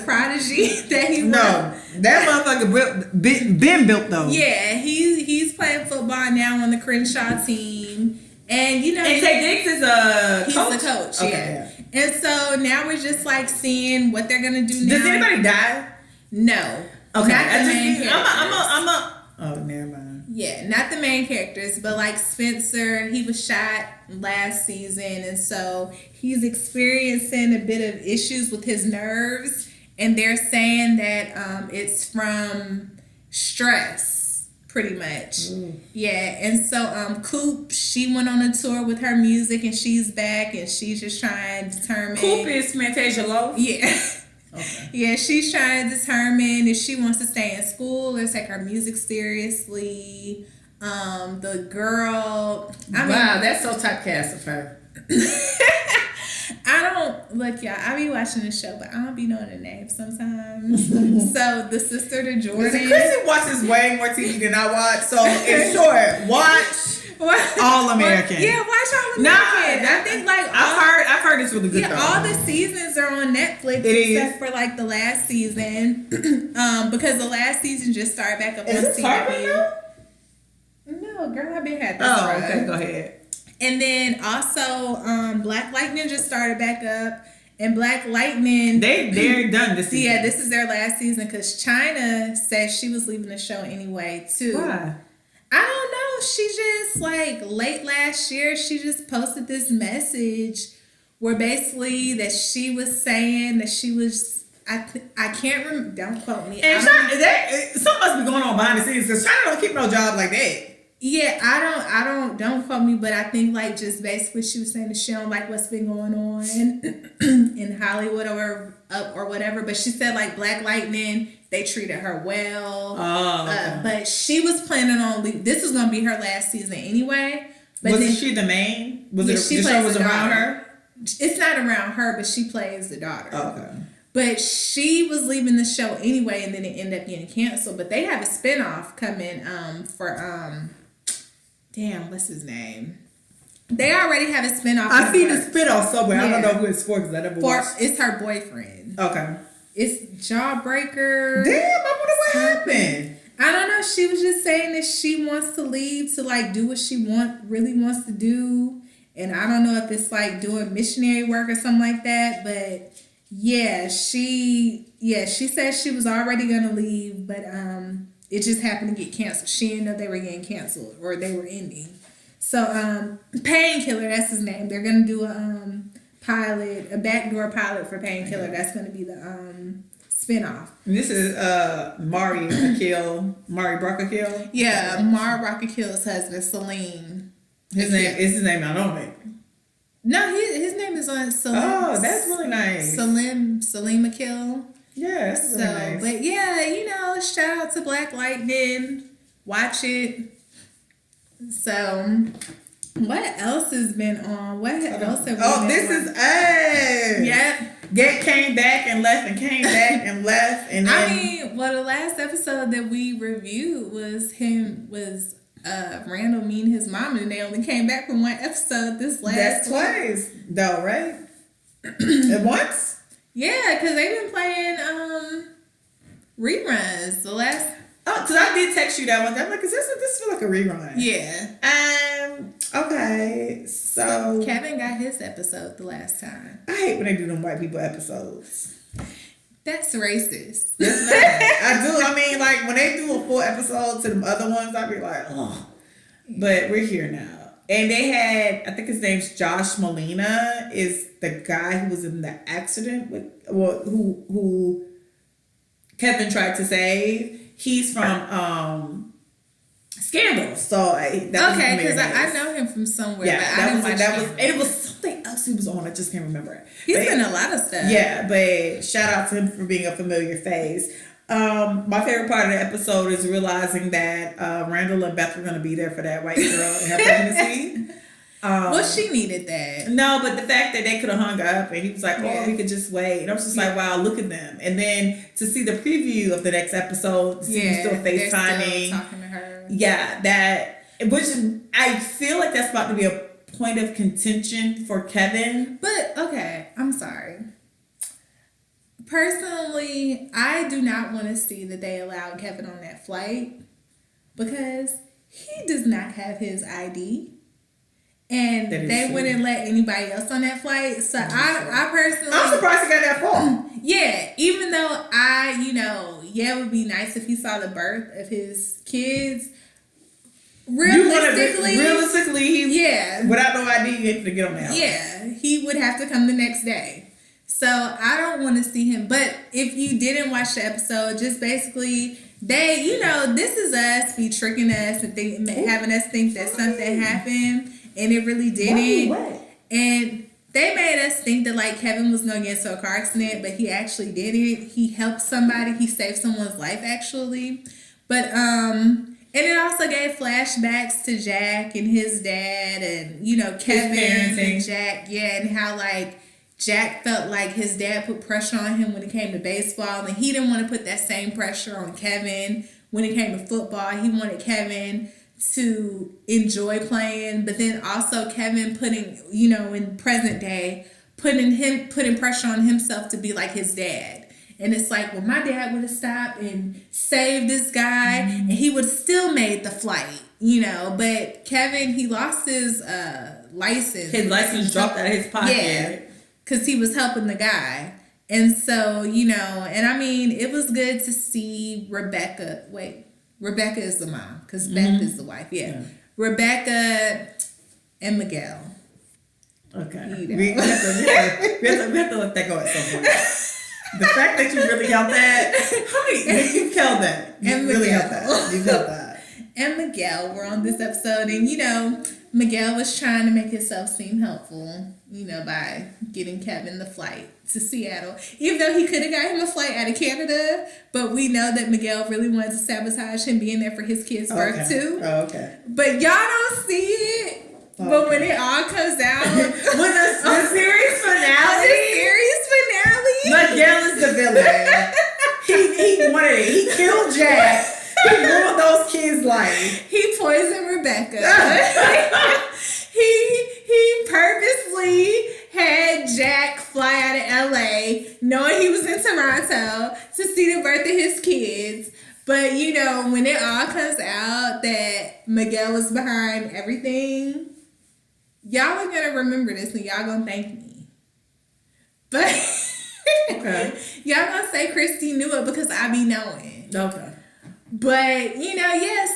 prodigy that he was. No, that motherfucker been built though. Yeah, he's playing football now on the Crenshaw team. And you know, and Tay Diggs is a he's coach? the coach. Okay, yeah. And so now we're just like seeing what they're gonna do now. Does anybody die? No. Okay, Not the main characters. Oh, never mind. Yeah, not the main characters, but like Spencer, he was shot last season, and so he's experiencing a bit of issues with his nerves, and they're saying that it's from stress, pretty much. Yeah, and so Coop, she went on a tour with her music, and she's back, and she's just trying to determine. Coop is Fantasia Loaf? Yeah. Okay. Yeah, she's trying to determine if she wants to stay in school or take her music seriously. The girl. Wow, that's so typecast of her. I don't look, y'all. I be watching the show, but I don't be knowing the name sometimes. So the sister to Jordan. Chrissy watches way more TV than I watch. So in short, watch All American. Yeah, watch All American. I think like I've heard it's really good. Yeah, all the seasons are on Netflix except for like the last season, because the last season just started back up on CW. No, girl, I've been had this. Oh, okay, go ahead. And then also, Black Lightning just started back up, and Black Lightning they're done this season. Yeah, this is their last season because China said she was leaving the show anyway too. Why? I don't know. She just like late last year, she just posted this message where basically that she was saying that she was. I can't remember. Don't quote me. And something must be going on behind the scenes because China don't keep no job like that. Yeah, don't quote me, but I think like just basically she was saying that she don't like what's been going on in Hollywood or whatever. But she said like Black Lightning, they treated her well. Oh, okay. But she was planning on this was gonna be her last season anyway. But Wasn't she the main? Was yeah, it the show was around her? It's not around her, but she plays the daughter. Oh, okay. But she was leaving the show anyway, and then it ended up getting canceled. But they have a spinoff coming for damn, what's his name? They already have a spinoff. I seen the spinoff somewhere. Yeah. I don't know who it's for because I never watched. It's her boyfriend. Okay. It's Jawbreaker. Damn, I wonder what happened. I don't know. She was just saying that she wants to leave to like do what she really wants to do. And I don't know if it's like doing missionary work or something like that. But yeah, she said she was already gonna leave, but it just happened to get canceled. She didn't know they were getting canceled or they were ending. So Painkiller, that's his name. They're gonna do a backdoor pilot for Painkiller. That's gonna be the spinoff. And this is Mari Brockakil. Yeah, Mari Brockakil's husband, Salim. His name I don't know. No, his name is on Salim. Oh, that's really nice. Salim Akil. Yeah, that's really nice. But yeah, shout out to Black Lightning. Watch it. So, what else has been on? What else have we been on? This is us. Yep. Came back and left and came back and left. And then, the last episode that we reviewed was Randall meeting his mom, and they only came back from one episode this last That's twice, though, right? At once? Yeah, because they've been playing reruns. The last... Oh, because I did text you that one. I'm like, this feel like a rerun? Yeah. Okay, so... Kevin got his episode the last time. I hate when they do them white people episodes. That's racist. That's not. I do. I mean, like, when they do a full episode to them other ones, I'd be like, oh. But we're here now. And they had, I think his name's Josh Molina, is the guy who was in the accident who Kevin tried to save. He's from Scandal. So okay, because I know him from somewhere. Yeah, but and it was something else he was on. I just can't remember it. He's been in a lot of stuff. Yeah, but shout out to him for being a familiar face. My favorite part of the episode is realizing that Randall and Beth were going to be there for that white girl in her pregnancy. Well, she needed that. No, but the fact that they could have hung up and he was like, we could just wait. And I was just like, wow, look at them. And then to see the preview of the next episode, to see them still FaceTiming. Still talking to her. Yeah, which I feel like that's about to be a point of contention for Kevin. But, okay, I'm sorry. Personally, I do not want to see that they allowed Kevin on that flight because he does not have his ID. And they wouldn't let anybody else on that flight. So I personally... I'm surprised he got that far. Yeah, even though it would be nice if he saw the birth of his kids. Realistically, without no ID, you have to get on that. Yeah, he would have to come the next day. So I don't want to see him. But if you didn't watch the episode, just basically... this is us be tricking us and having us think that something happened and it really didn't. And they made us think that like Kevin was going to get into a car accident, but he actually didn't. He helped somebody. He saved someone's life actually. But and it also gave flashbacks to Jack and his dad and Kevin and Jack. Yeah, and how like Jack felt like his dad put pressure on him when it came to baseball, and he didn't want to put that same pressure on Kevin when it came to football. He wanted Kevin to enjoy playing, but then also Kevin putting, in present day, putting pressure on himself to be like his dad. And it's like, well, my dad would have stopped and saved this guy, and he would have still made the flight, But Kevin, he lost his license. His license dropped out of his pocket. Yeah. Because he was helping the guy. And so, and I mean, it was good to see Rebecca. Wait, Rebecca is the mom because Beth is the wife. Yeah. Rebecca and Miguel. Okay. We have to let that go at some point. The fact that you really held that. You've held that. You really held that. You've held that. And Miguel were on this episode. And, Miguel was trying to make himself seem helpful, by getting Kevin the flight to Seattle. Even though he could have got him a flight out of Canada, but we know that Miguel really wanted to sabotage him being there for his kid's birth too. Oh, okay. But y'all don't see it. Okay. But when it all comes out, when the series finale, Miguel is the villain. he wanted it. He killed Jack. He ruined those kids' life. He poisoned Rebecca. He purposely had Jack fly out of LA, knowing he was in Toronto to see the birth of his kids. But when it all comes out that Miguel was behind everything, y'all are gonna remember this and y'all gonna thank me. But okay. Y'all gonna say Christy knew it because I be knowing. Okay. But,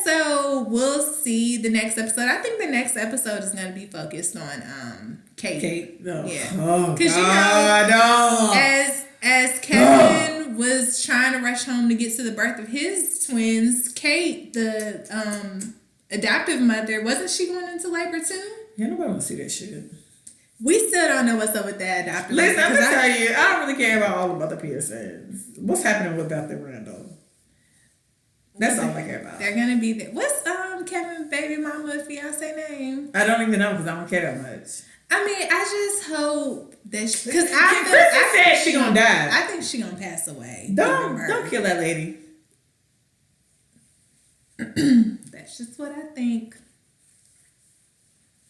so we'll see the next episode. I think the next episode is going to be focused on Kate. No. Yeah. Oh, God, as Kevin was trying to rush home to get to the birth of his twins, Kate, the adoptive mother, wasn't she going into labor too? Yeah, nobody wants to see that shit. We still don't know what's up with that adoptive mother. Listen, I'm going to tell you, I don't really care about all the mother Pearsons. What's happening with Beth and Randall? That's all I care about. They're gonna be there. What's Kevin's baby mama fiance name? I don't even know because I don't care that much. I mean, I just hope that because I said she gonna die. I think she gonna pass away. Don't kill that lady. That's just what I think.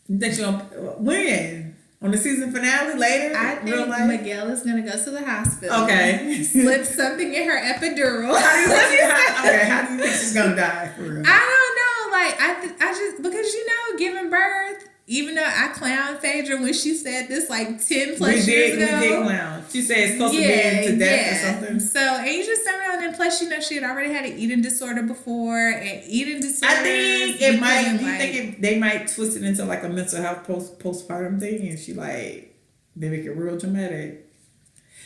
That she gonna when? On the season finale later? I think Miguel is going to go to the hospital. Okay. Slip something in her epidural. How do you think she's going to die for real? I don't know. I just, because, giving birth, even though I clown Phaedra when she said this 10 plus years ago. We did clown. She said it's supposed to be to death or something. So, and you just never know. And plus, she had already had an eating disorder before. And eating disorders. I think it might, do you think they might twist it into a mental health postpartum thing? And she they make it real dramatic.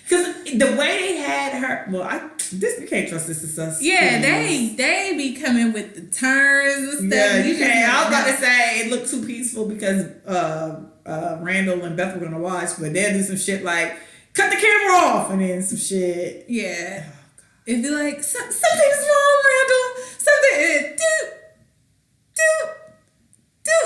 Because the way they had her, you can't trust this is us. Yeah, they be coming with the turns and stuff. Yeah, you can't. I was about to say it looked too peaceful because Randall and Beth were gonna watch, but they'll do some shit like cut the camera off and then some shit. Yeah, it'd be like something's wrong, Randall. Something do.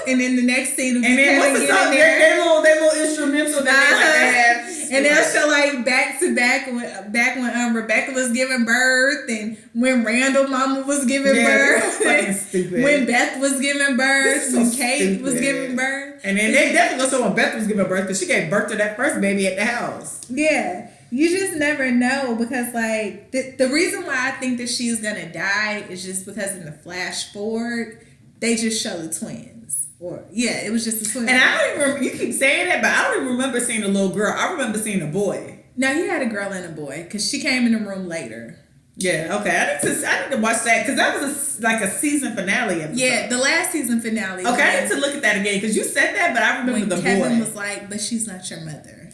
And then the next scene would be Kevin getting there. They little instrumental that they have. And they'll show back to back when Rebecca was giving birth and when Randall mama was giving birth. Fucking stupid. When Beth was giving birth. When Kate was giving birth. And then they definitely go when Beth was giving birth because she gave birth to that first baby at the house. Yeah. You just never know because the reason why I think that she's gonna die is just because in the flash forward they just show the twins. It was just a twin. And I don't even remember, you keep saying that, but I don't even remember seeing a little girl. I remember seeing a boy. No, he had a girl and a boy because she came in the room later. Yeah, okay. I need to watch that because that was like a season finale episode. Yeah, the last season finale. Okay, I need to look at that again because you said that, but I remember when the Kevin boy was like, "But she's not your mother."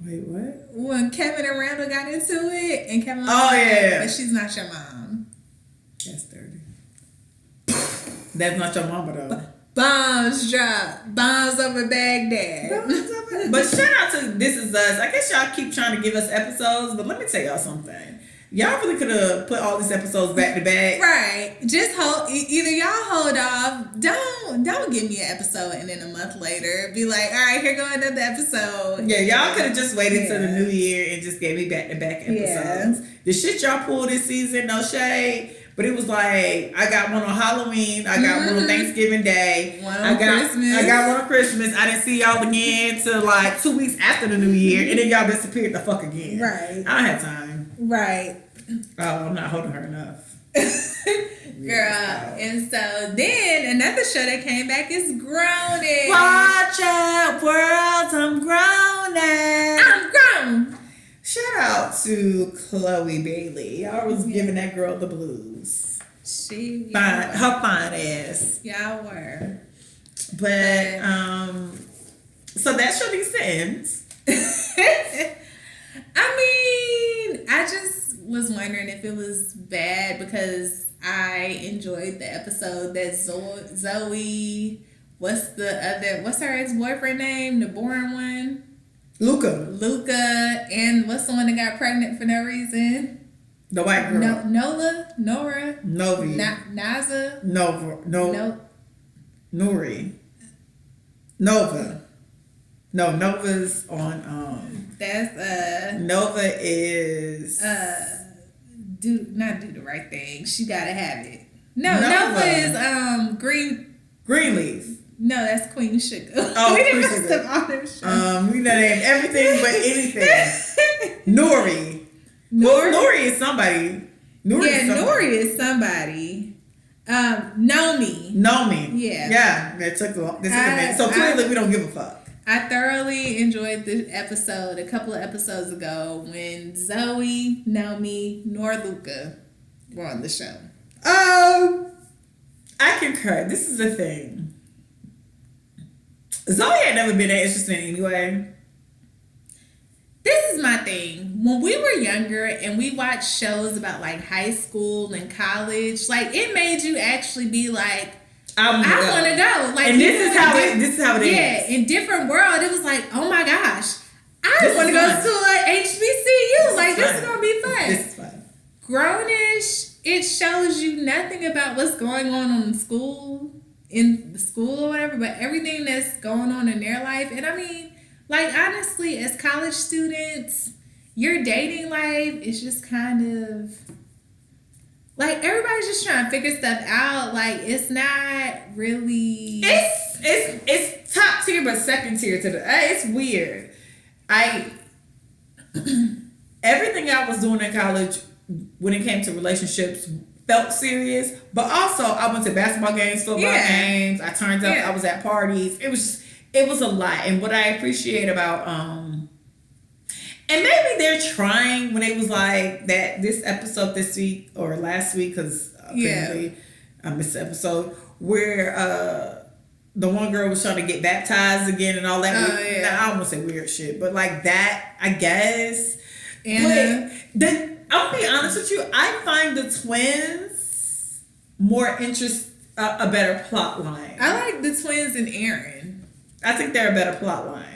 Wait, what? When Kevin and Randall got into it, and Kevin was "But she's not your mom." That's dirty. That's not your mama though. Bombs drop. Bombs over Baghdad. But shout out to This Is Us. I guess y'all keep trying to give us episodes, but let me tell y'all something. Y'all really could have put all these episodes back to back. Right. Just hold. Either y'all hold off. Don't give me an episode and then a month later be like, all right, here go another episode. Yeah, y'all could have just waited till the new year and just gave me back to back episodes. Yeah. The shit y'all pulled this season, no shade. But it was like, I got one on Halloween. I got one on Thanksgiving Day. Christmas. I got one on Christmas. I didn't see y'all again till like 2 weeks after the new year. And then y'all disappeared the fuck again. Right. I don't have time. Right. Oh, I'm not holding her enough. Girl. And so then another show that came back is Grownish. Watch out, world. I'm Grownish. I'm grown. Shout out to Chloe Bailey. I was giving that girl the blues. Her fine ass. Y'all were. But so that's your descent. I mean, I just was wondering if it was bad because I enjoyed the episode that Zoe, what's her ex-boyfriend name? The boring one? Luca, and what's the one that got pregnant for no reason? The white girl. Nora, Novi, Naza, Nuri, Nova. No, Nova's on. That's Nova is do the right thing. She gotta have it. No, Nova is Greenleaf. No, that's Queen Sugar. Oh, we Queen didn't Sugar. on this show. We done named everything but anything. Nori is somebody. Nori is somebody. Nomi. Yeah. That took a minute. So clearly we don't give a fuck. I thoroughly enjoyed the episode a couple of episodes ago when Zoe, Nomi, nor Luca were on the show. I concur. This is the thing. Zoe had never been that interesting anyway. This is my thing. When we were younger and we watched shows about like high school and college, like it made you actually be like, I want to go. Like, and this is how it is. Yeah, in Different World, it was like, oh my gosh, I want to go to an HBCU. Like, this is gonna be fun. This is fun. Grownish, it shows you nothing about what's going on in the school or whatever, but everything that's going on in their life. And I mean, like, honestly, as college students, your dating life is just kind of like everybody's just trying to figure stuff out. Like, it's not really. It's top tier, but second tier to the. It's weird. Everything I was doing in college when it came to relationships felt serious, but also I went to basketball games, football games. I turned up. I was at parties. It was a lot. And what I appreciate about and maybe they're trying when it was like that this episode this week or last week, because apparently I missed the episode where the one girl was trying to get baptized again and all that. Now, I don't want to say weird shit, but like that, I guess. And I'm gonna be honest with you, I find the twins more a better plot line. I like the twins and Aaron. I think they're a better plot line.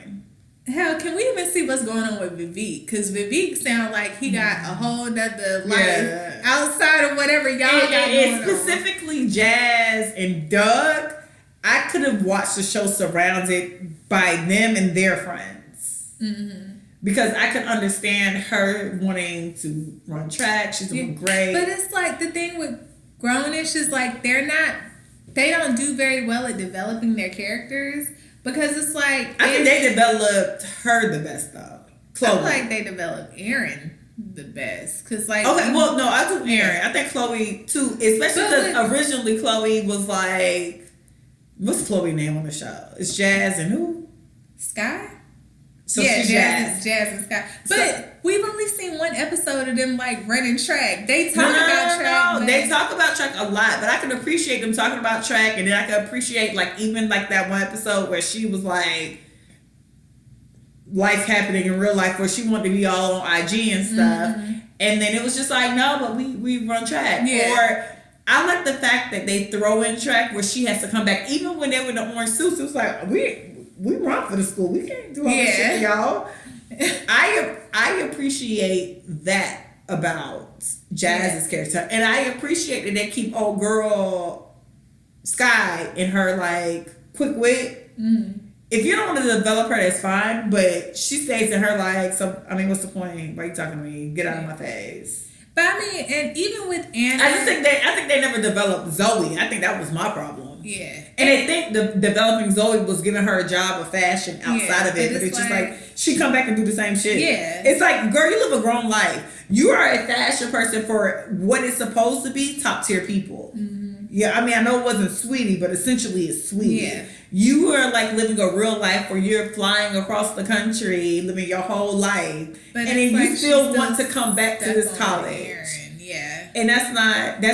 Hell, can we even see what's going on with Vivek? Because Vivek sounds like he got a whole nother life outside of whatever y'all got going on. Specifically Jazz and Doug, I could have watched the show surrounded by them and their friends. Mm-hmm. Because I could understand her wanting to run track. She's doing great. But it's like the thing with Grownish is like they don't do very well at developing their characters. Because it's like... I think they developed her the best, though. Chloe. I feel like they developed Aaron the best. Because, like... Okay, well, no, I do Aaron. I think Chloe, too. Especially because originally Chloe was like... What's Chloe's name on the show? It's Jazz and who? Sky? So yeah, she's Jazz and Sky. But we've only seen one episode of them like running track. They talk about track. No, they talk about track a lot, but I can appreciate them talking about track, and then I can appreciate like even like that one episode where she was like life happening in real life where she wanted to be all on IG and stuff. And then it was just like, no, but we run track. Yeah. Or I like the fact that they throw in track where she has to come back. Even when they were in the orange suits, it was like, we run for the school. We can't do all this shit, y'all. I appreciate that about Jazz's character. And I appreciate that they keep old girl Sky in her like quick wit. If you don't want to develop her, that's fine. But she stays in her like, so I mean, what's the point? Why are you talking to me? Get out of my face. But I mean, and even with Anna, I think they never developed Zoe. I think that was my problem. Yeah. And I think the developing Zoe was giving her a job of fashion outside of it, but it's just like she come back and do the same shit. Yeah. It's like, girl, you live a grown life. You are a fashion person for what it's supposed to be, top tier people. Yeah, I mean, I know it wasn't Sweetie, but essentially it's Sweetie. Yeah. You are like living a real life where you're flying across the country, living your whole life, but and then like you still want to come back to this college. Yeah. And that's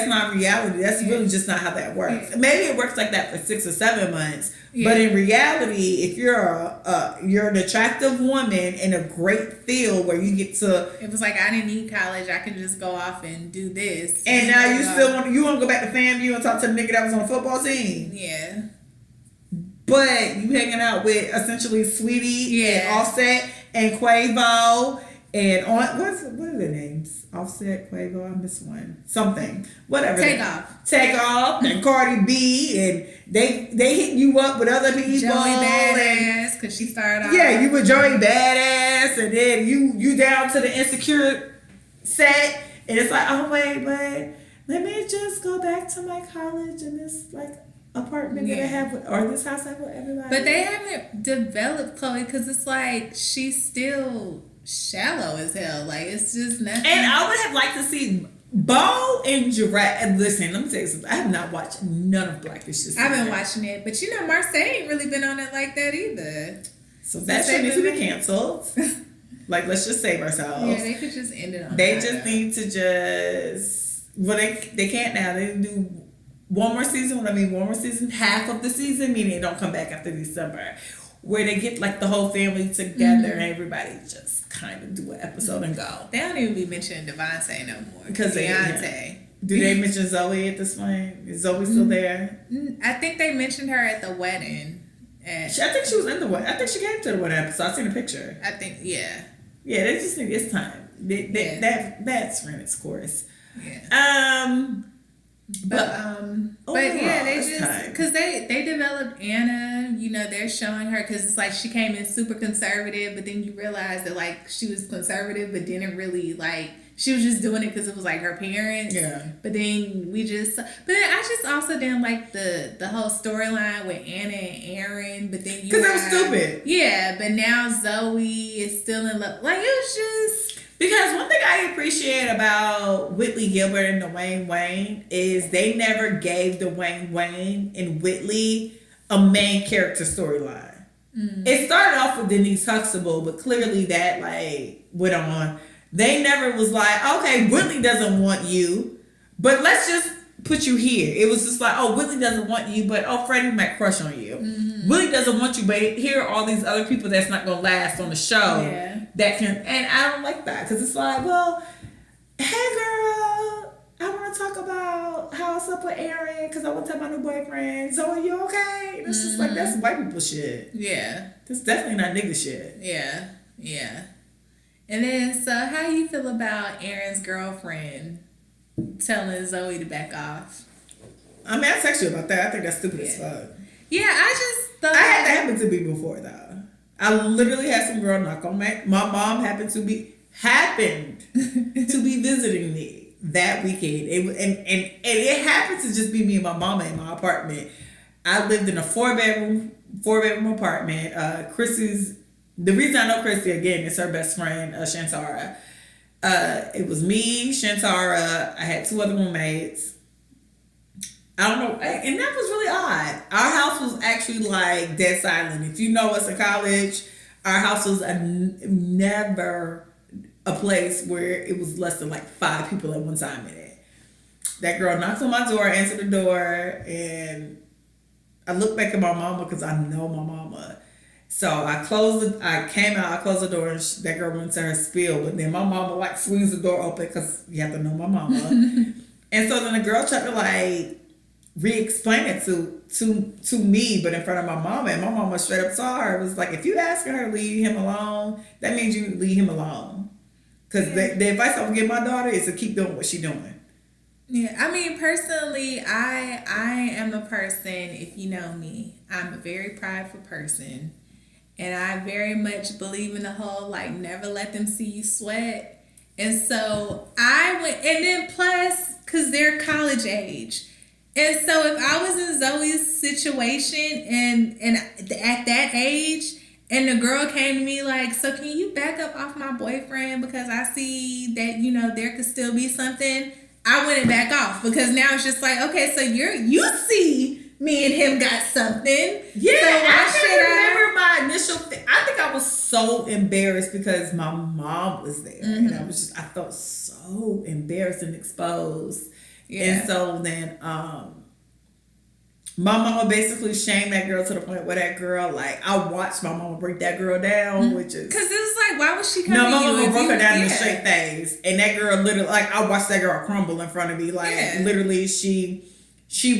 not reality. That's really just not how that works. Yeah. Maybe it works like that for 6 or 7 months, but in reality, if you're an attractive woman in a great field where you get to, it was like I didn't need college. I can just go off and do this. And now you still want to go back to FAMU and talk to the nigga that was on the football team. Yeah. But you hanging out with essentially Sweetie and Offset and Quavo and what are their names? Offset, Quavo, I missed one. Something. Whatever. Takeoff and Cardi B, and they hit you up with other people. Joey Badass, because she started off. Yeah, you were Joey Badass, and then you down to the Insecure set, and it's like, oh wait, but let me just go back to my college and this like apartment that I have with, or this house I have with everybody. But they haven't developed Chloe because it's like she's still shallow as hell. Like it's just nothing. And I would have liked to see Bo and Giraffe. And listen, let me tell you something. I have not watched none of Blackfish this I've been watching it, but you know Marseille ain't really been on it like that either. So that shit needs to be canceled. Like, let's just save ourselves. Yeah, they could just end it on. They just need to just. Well, they can't now. They do one more season. What I mean, one more season, half of the season, meaning they don't come back after December, where they get like the whole family together and everybody just kind of do an episode and go. They don't even be mentioning Devontae no more. Because Beyonce. Do they mention Zoe at this point? Is Zoe still there? I think they mentioned her at the wedding. I think she was in the wedding. I think she came to the wedding episode. I seen a picture. I think, yeah. Yeah, they just think it's time. That's ran its course. Yeah. But yeah, they just because they developed Anna. You know, they're showing her because it's like she came in super conservative, but then you realize that like she was conservative, but didn't really like. She was just doing it because it was like her parents. Yeah. But then I just also didn't like the whole storyline with Anna and Aaron. But then because that was stupid. Yeah, but now Zoe is still in love. Like it was just. Because one thing I appreciate about Whitley Gilbert and Dwayne Wayne is they never gave Dwayne Wayne and Whitley a main character storyline. It started off with Denise Huxtable, but clearly that like went on. They never was like, okay, Whitley doesn't want you, but let's just put you here. It was just like, oh, Whitley doesn't want you, but oh, Freddie might crush on you. Whitley doesn't want you, but here are all these other people that's not going to last on the show. Yeah. That can, and I don't like that because it's like, well, hey girl, I want to talk about how it's up with Aaron because I want to tell my new boyfriend. Zoe, you okay? And it's just like, that's white people shit. Yeah. That's definitely not nigga shit. Yeah. Yeah. And then, so how you feel about Aaron's girlfriend telling Zoe to back off? I mean, I text you about that. I think that's stupid as fuck. Yeah, I just thought... I had that happen to me before, though. I literally had some girl knock on my mom happened to be visiting me that weekend. And it happened to just be me and my mama in my apartment. I lived in a four bedroom apartment. Chrissy's, the reason I know Chrissy again is her best friend, Shantara. It was me, Shantara. I had 2 other roommates. I don't know, and that was really odd. Our house was actually like dead silent. If you know us in college, our house was never a place where it was less than like 5 people at one time in it. That girl knocked on my door, answered the door, and I looked back at my mama because I know my mama. So I came out, I closed the door, and that girl went to her spiel. But then my mama like swings the door open because you have to know my mama. And so then the girl tried to like re-explain it to me, but in front of my mama. And my mama straight up saw her. It was like, if you asking her to leave him alone, that means you leave him alone. Because the advice I would give my daughter is to keep doing what she's doing. Yeah, I mean, personally, I am a person, if you know me, I'm a very prideful person. And I very much believe in the whole, like, never let them see you sweat. And so I went, and then plus, because they're college age. And so if I was in Zoe's situation and at that age, and the girl came to me like, so can you back up off my boyfriend because I see that, you know, there could still be something, I wouldn't back off because now it's just like, okay, so you see me and him got something. Yeah, so I remember my initial I think I was so embarrassed because my mom was there. Mm-hmm. And I felt so embarrassed and exposed. Yeah. And so then my mama basically shamed that girl to the point where that girl, like, I watched my mama break that girl down, which is... Because it was like, why was she coming to you? No, my mama you broke her down in a yeah. straight face. And that girl literally, like, I watched that girl crumble in front of me. Like, literally, she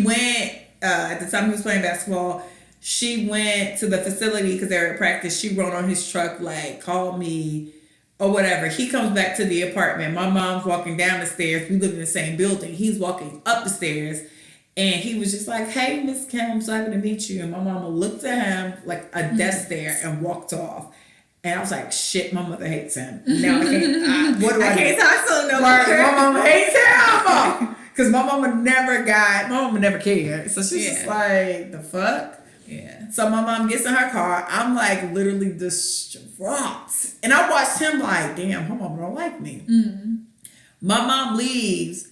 went, at the time he was playing basketball, she went to the facility because they were at practice. She rode on his truck, like, called me or whatever. He comes back to the apartment. My mom's walking down the stairs. We live in the same building. He's walking up the stairs. And he was just like, hey, Miss Kim, I'm so happy to meet you. And my mama looked at him like a death stare and walked off. And I was like, shit, my mother hates him. Now I can't, what do I can't talk to him no more. My mama hates him. Because my mama never cared. So she's just like, the fuck? Yeah. So my mom gets in her car. I'm like literally distraught. And I watched him like, damn, my mama don't like me. Mm-hmm. My mom leaves.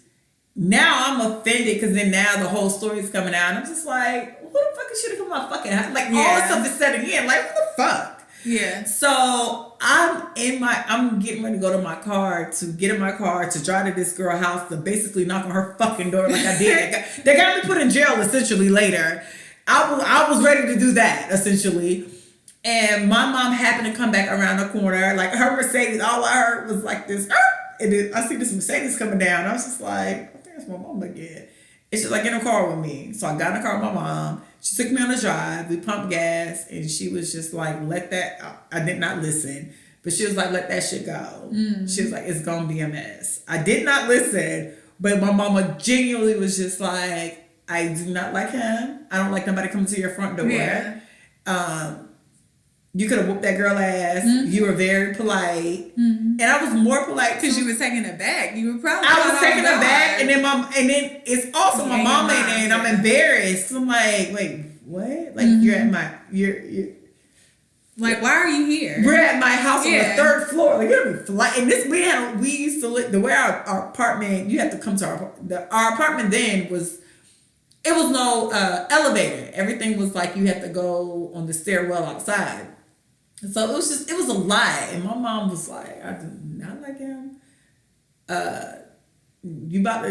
Now I'm offended because then now the whole story's coming out. And I'm just like, who the fuck is shit come my fucking house? Like all this stuff is setting in. Like, what the fuck? Yeah. So I'm getting ready to go to my car to get in my car to drive to this girl's house to basically knock on her fucking door like I did. They got me put in jail essentially later. I was ready to do that essentially. And my mom happened to come back around the corner. Like her Mercedes, all I heard was like this. And then I see this Mercedes coming down. I was just like, that's my mom again. And she's like, in a car with me. So I got in the car with my mom. She took me on a drive. We pumped gas. And she was just like, let that... I did not listen. But she was like, let that shit go. She was like, it's going to be a mess. I did not listen. But my mama genuinely was just like, I do not like him. I don't like nobody coming to your front door. Yeah. You could have whooped that girl ass. Mm-hmm. You were very polite. Mm-hmm. And I was more polite because you were taking it back. You were probably I was taking it back. And then it's also my mom in there and I'm embarrassed. So I'm like, wait, what? Like you're at my you're like, why are you here? We're at my house on the 3rd floor. Like you're gonna be fly. And this we used to live the way our apartment, you have to come to our apartment then was it was no elevator. Everything was like you had to go on the stairwell outside. So it was a lie. And my mom was like, I do not like him. You about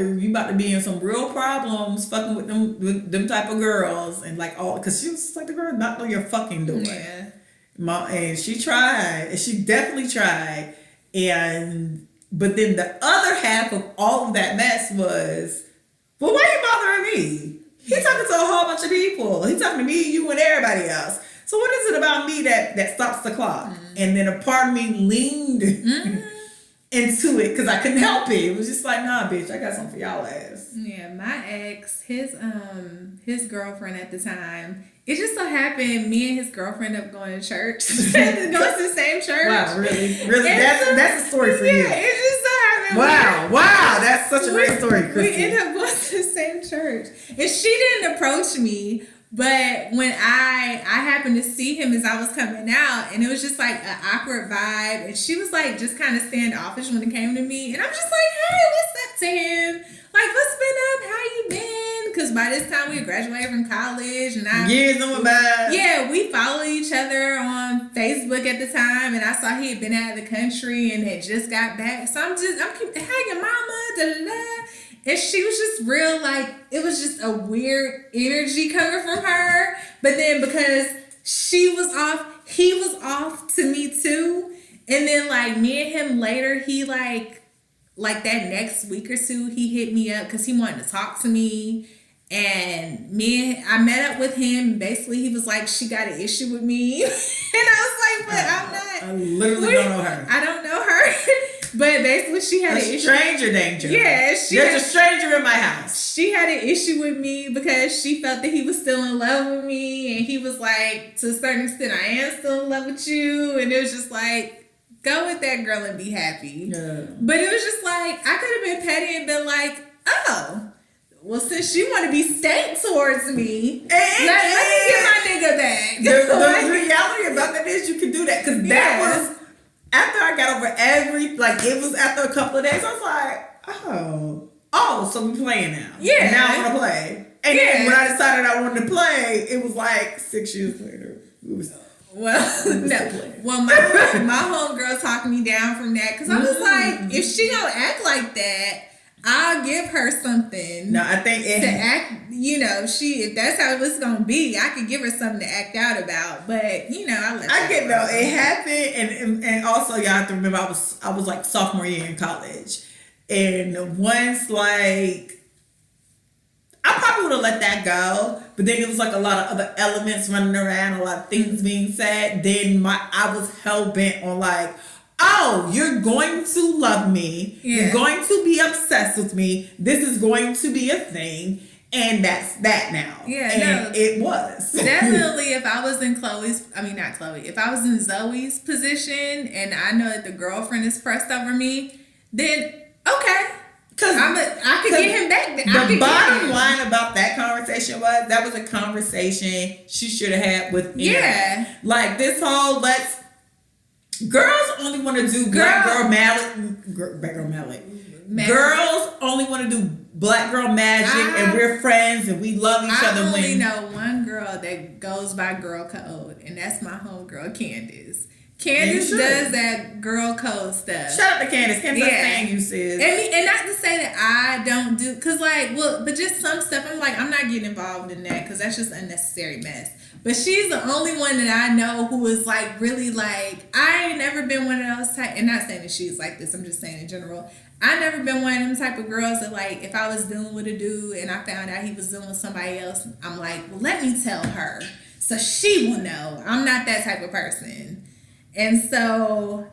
to be in some real problems fucking with them type of girls. And like all, cause she was just like the girl knocked on your fucking door. Yeah. And she tried, and she definitely tried. But then the other half of all of that mess was, well, why are you bothering me? He's talking to a whole bunch of people. He's talking to me, you, and everybody else. So what is it about me that stops the clock? Mm-hmm. And then a part of me leaned into it because I couldn't help it. It was just like, nah, bitch, I got something for y'all ass. Yeah, my ex, his girlfriend at the time, it just so happened me and his girlfriend up going to church. Going to the same church. Wow, really? That's a story for you. Yeah, it just so happened. Wow, that's such a great story, Christy. We ended up going to the same church. And she didn't approach me. But when I happened to see him as I was coming out, and it was just like an awkward vibe, and she was like just kind of standoffish when it came to me, and I'm just like, hey, what's up to him? Like, what's been up? How you been? because by this time we graduated from college and years went by. Yeah, we followed each other on Facebook at the time, and I saw he had been out of the country and had just got back. So I'm keep, hey, your mama, da da da. And she was just real, like, it was just a weird energy coming from her. But then because she was off, he was off to me too. And then like me and him later, he like that next week or two, he hit me up because he wanted to talk to me. And I met up with him. Basically, he was like, she got an issue with me. And I was like, but I'm not. I literally don't know her. I don't know her. But basically, she had an issue. Stranger danger. Yeah. There's a stranger in my house. She had an issue with me because she felt that he was still in love with me. And he was like, to a certain extent, I am still in love with you. And it was just like, go with that girl and be happy. Yeah. But it was just like, I could have been petty and been like, oh, well, since you want to be stank towards me, let me get my nigga back. The reality about that is you can do that. Because that was, after I got over it was after a couple of days, I was like, oh, so we playing now. Yeah. Now I want to play. And then when I decided I wanted to play, it was like 6 years later. Well, my homegirl talked me down from that because I was like, if she don't act like that, I'll give her something. No, I think to act. If that's how it's gonna be, I could give her something to act out about. But I get though it happened, and also y'all have to remember I was like sophomore year in college, and once like I probably would have let that go, but then it was like a lot of other elements running around, a lot of things being said. Then I was hell bent on like, oh, you're going to love me. Yeah. You're going to be obsessed with me. This is going to be a thing. And that's that now. Yeah, and it was. Definitely if I was in if I was in Zoe's position and I know that the girlfriend is pressed over me, then okay. Because I could get him back. The bottom line about that conversation was that was a conversation she should have had with me. Yeah. Like this whole girls only want to do black girl mallet. Girls only want to do black girl magic, and we're friends and we love each other. I only know one girl that goes by girl code, and that's my homegirl Candace. Candace does that girl code stuff. Shout out to Candace. Candace, saying you sis. And not to say that I don't do, but just some stuff I'm like, I'm not getting involved in that because that's just unnecessary mess. But she's the only one that I know who is like really like, I ain't never been one of those type, and not saying that she's like this, I'm just saying in general. I never been one of them type of girls that like, if I was dealing with a dude and I found out he was dealing with somebody else, I'm like, well, let me tell her so she will know. I'm not that type of person. And so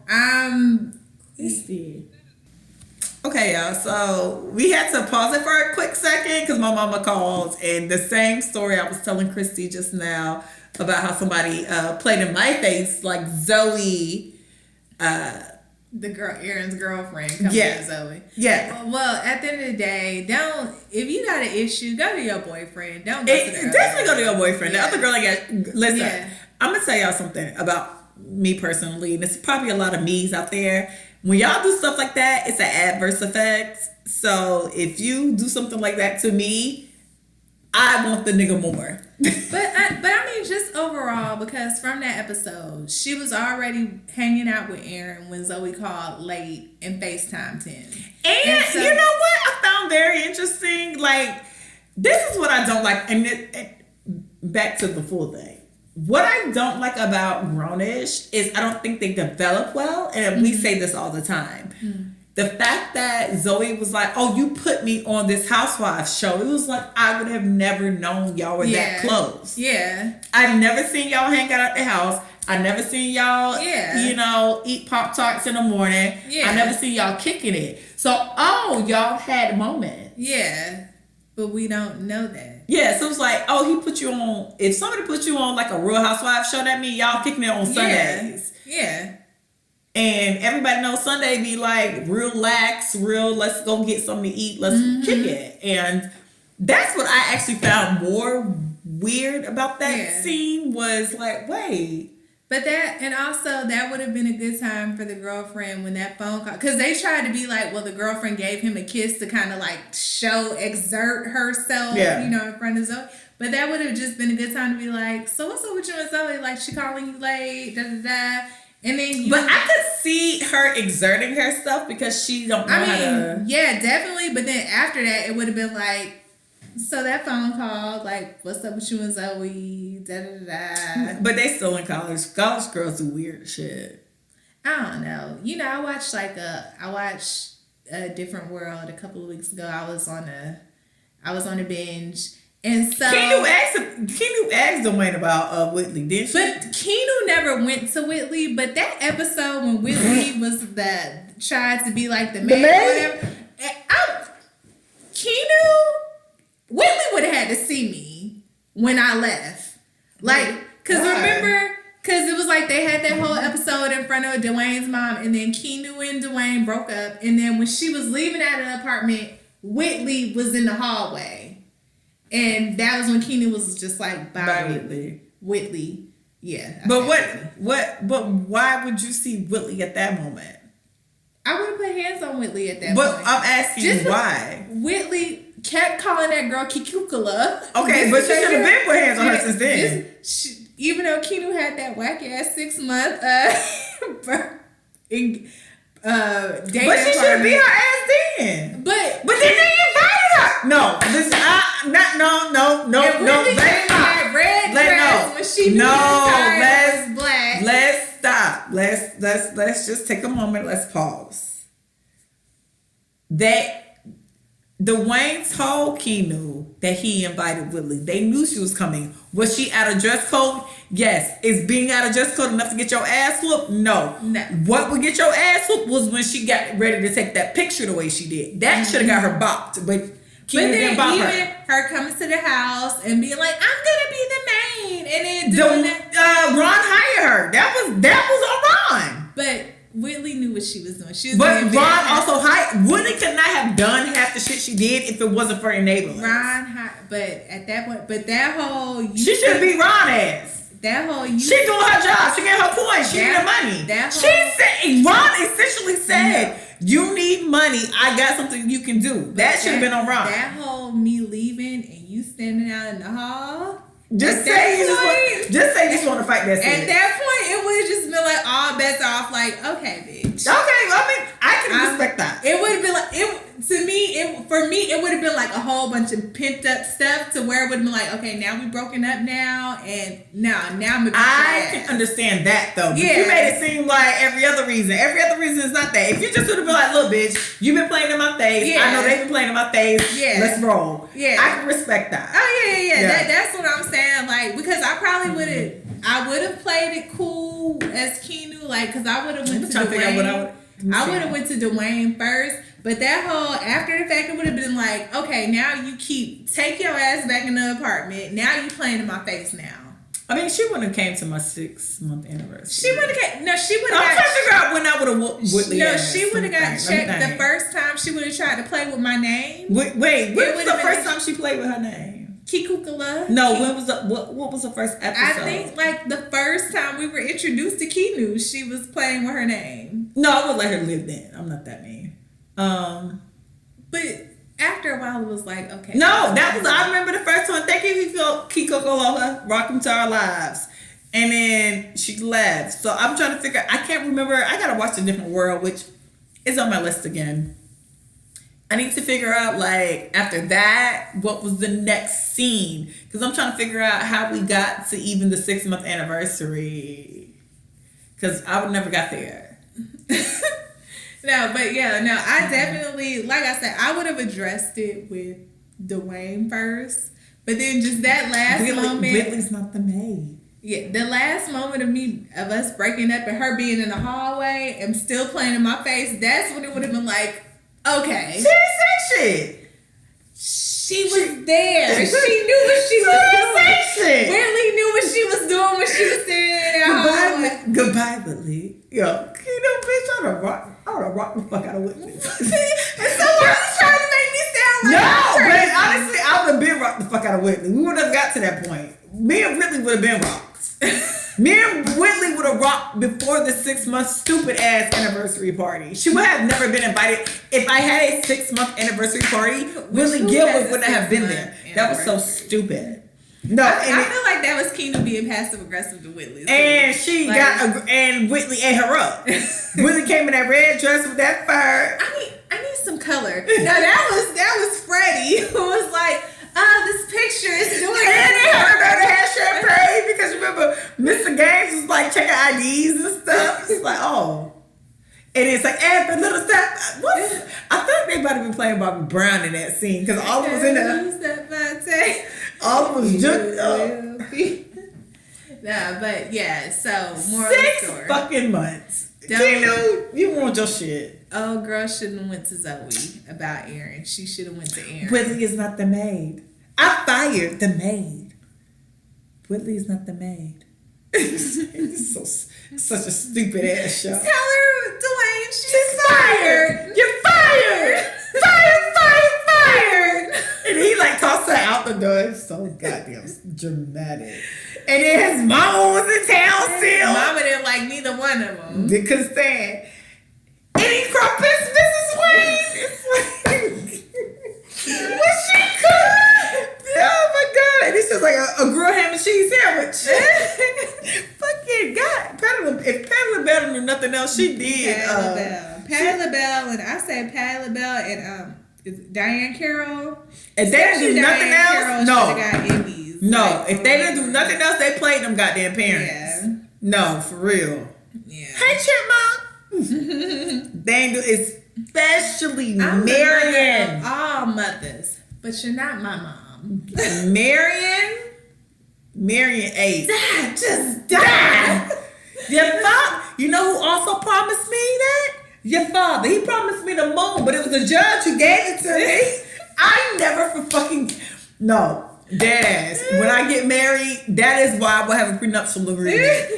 okay, y'all. So we had to pause it for a quick second because my mama called, and the same story I was telling Christy just now about how somebody played in my face, like Zoe. The girl, Aaron's girlfriend, coming to Zoe. Yeah. Well, at the end of the day, if you got an issue, go to your boyfriend. Don't definitely go to your boyfriend. Yeah. The other girl, listen, I'm gonna tell y'all something about me personally, and there's probably a lot of me's out there. When y'all do stuff like that, it's an adverse effect. So if you do something like that to me, I want the nigga more. but I mean, just overall, because from that episode, she was already hanging out with Aaron when Zoe called late and FaceTimed him. And so, you know what I found very interesting? Like, this is what I don't like. And back to the full thing. What I don't like about Grownish is I don't think they develop well. And we say this all the time. Mm-hmm. The fact that Zoe was like, oh, you put me on this Housewives show. It was like, I would have never known y'all were that close. Yeah. I've never seen y'all hang out at the house. I never seen y'all, eat Pop-Tarts in the morning. Yeah. I never seen y'all kicking it. So, y'all had a moment. Yeah. But we don't know that. Yeah, so it's like, he put you on. If somebody put you on like a Real Housewives show, that means y'all kicking it on Sundays. Yeah. And everybody knows Sunday be like real lax, real let's go get something to eat, let's kick it. And that's what I actually found more weird about that scene was like, wait, But and also that would have been a good time for the girlfriend when that phone call, because they tried to be like, well, the girlfriend gave him a kiss to kind of like exert herself, in front of Zoe. But that would have just been a good time to be like, so what's up with you and Zoe? Like, she calling you late, da da da. And then But I could see her exerting herself because she don't know how to. Yeah, definitely. But then after that, it would have been like, so that phone call, like, what's up with you and Zoe? Da da da. But they still in college. College girls do weird shit. I don't know. I watched A Different World a couple of weeks ago. I was on a binge, and so Kenu asked Dwayne about Whitley, didn't she? But Kenu never went to Whitley. But that episode when Whitley was tried to be like the man, or whatever. Whitley would have had to see me when I left. Like, because remember, because it was like they had that whole episode in front of Dwayne's mom, and then Kenu and Dwayne broke up. And then when she was leaving out of the apartment, Whitley was in the hallway. And that was when Kenu was just like, bye Whitley. Yeah. But but why would you see Whitley at that moment? I would have put hands on Whitley at that moment. But I'm asking you why. Whitley kept calling that girl Kikukula. Okay, but she should have been put hands on her since then. Even though Kenu had that whack ass 6 month dating. But she should have beat her ass then. But then they invited her. No, this no. Red dress when she knew was black. Let's stop. Let's just take a moment. Let's pause. Dwayne told Kenu that he invited Whitley. They knew she was coming. Was she out of dress code? Yes. Is being out of dress code enough to get your ass whooped? No. What would get your ass whooped was when she got ready to take that picture the way she did. That should have got her bopped. But Kenu didn't bop her coming to the house and being like, I'm gonna be the maid, and then doing that. Ron hired her. That was on Ron. But Whitley knew what she was doing. But Ron also hired. Whitley could not have done half the shit she did if it wasn't for enabling. But at that point, that whole she should be Ron ass. That whole she doing her job. She getting her points. She getting money. Ron essentially said, "You need money. I got something you can do." That should have been on Ron. That whole me leaving and you standing out in the hall. Just say you just want to fight that. At that point, it would have just been like all bets off. Like, okay, bitch. Okay, I mean, I can respect that. It would have been like for me, it would have been like a whole bunch of pent up stuff to where it would have been like, okay, now we broken up now, and now I'm. I can understand that though. But you made it seem like every other reason. Every other reason is not that. If you just would have been like, look, bitch, you've been playing in my face. I know they've been playing in my face. Yeah, let's roll. Yeah, I can respect that. Oh yeah. That's what I'm saying. Like, because I probably would have. I would have played it cool as Kenu, like, because I would have went to Dwayne. I would have went to Dwayne first, but that whole after the fact, it would have been like, okay, now you take your ass back in the apartment. Now you playing in my face now. I mean, she wouldn't have came to my 6 month anniversary. She would have came. No, she would have. I'm trying to figure out when I would have Whitley. No, she would have got checked the first time. She would have tried to play with my name. Wait, when was the first time she played with her name? Kikukala. No, when was what was the first episode? I think like the first time we were introduced to Kenu, she was playing with her name. No, I would let her live then. I'm not that mean. But after a while, it was like, okay. No, I remember the first one. Thank you, Kikukala. Welcome to our lives. And then she left. So I'm trying to figure. I can't remember. I gotta watch A Different World, which is on my list again. I need to figure out, like, after that, what was the next scene? Because I'm trying to figure out how we got to even the 6 month anniversary. Because I would never got there. I definitely, like I said, I would have addressed it with Dwayne first. But then just that last moment. Whitley's not the maid. Yeah, the last moment of us breaking up and her being in the hallway and still playing in my face, that's when it would have been like, okay. She didn't say shit. She was there. She knew what she was doing. Whitley knew what she was doing when she was sitting there. Goodbye, Whitley. Yo, bitch, I would have rocked the fuck out of Whitley. And so why are you trying to make me sound like but honestly, I would have been rocked the fuck out of Whitley. We would have got to that point. Me and Whitley would have been rocked. Me and Whitley would have rocked before the 6-month stupid ass anniversary party. She would have never been invited. If I had a 6-month anniversary party, Whitley Gilbert wouldn't have been there. That was so stupid. No, I feel like that was Kenu being passive aggressive to Whitley. And she and Whitley ate her up. Whitley came in that red dress with that fur. I need some color. No, that was Freddie who was like, this picture is doing it. And they heard her had champagne because remember Mr. Gaines was like checking IDs and stuff. It's like, oh. And it's like, every little step. What? I think they might have been playing Bobby Brown in that scene because all of was in there. All of was just Nah, but yeah, so more 6 fucking months. Kenu, you want your shit. Oh, girl shouldn't have went to Zoe about Aaron. She should have went to Aaron. Whitley is not the maid. I fired the maid. Whitley is not the maid. It's such a stupid ass show. Tell her, Dwayne, she's fired. You're fired. Fired. And he like tossed her out the door. It's so goddamn dramatic. And then his mama was in town still. Mama didn't like neither one of them. They couldn't stand. Any crumpets, Mrs. Wayne? It's like, what she cooked? Oh my God. And it's just like a grilled ham and cheese sandwich. Fucking God. If Patti LaBelle knew nothing else, she did. Patti LaBelle, and I say Patti LaBelle and is Diane Carroll. If they didn't do nothing else, no. Got Emmys. No. Like, if they didn't do nothing else, they played them goddamn parents. Yeah. No, for real. Yeah. Hey, Chipmunk. They ain't do, especially I'm Marion. All mothers, but you're not my mom. Marion 8. Dad, just die. Your father, you know who also promised me that? Your father. He promised me the moon, but it was the judge who gave it to me. I never for fucking no. Dead ass. When I get married, that is why I will have a prenuptial agreement.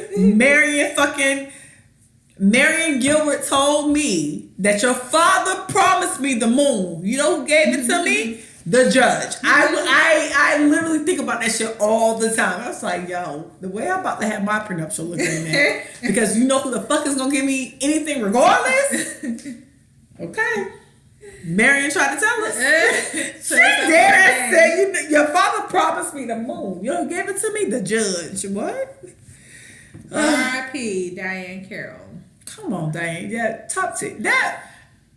Marion Gilbert told me that your father promised me the moon. You know who gave it to me? The judge. I literally think about that shit all the time. I was like, yo, the way I'm about to have my prenuptial agreement, because you know who the fuck is gonna give me anything regardless? Okay. Marion tried to tell us. She dead said, your father promised me the moon. You know who gave it to me? The judge. What? R.I.P. Diane Carroll. Come on, Diane. Yeah, top tip. That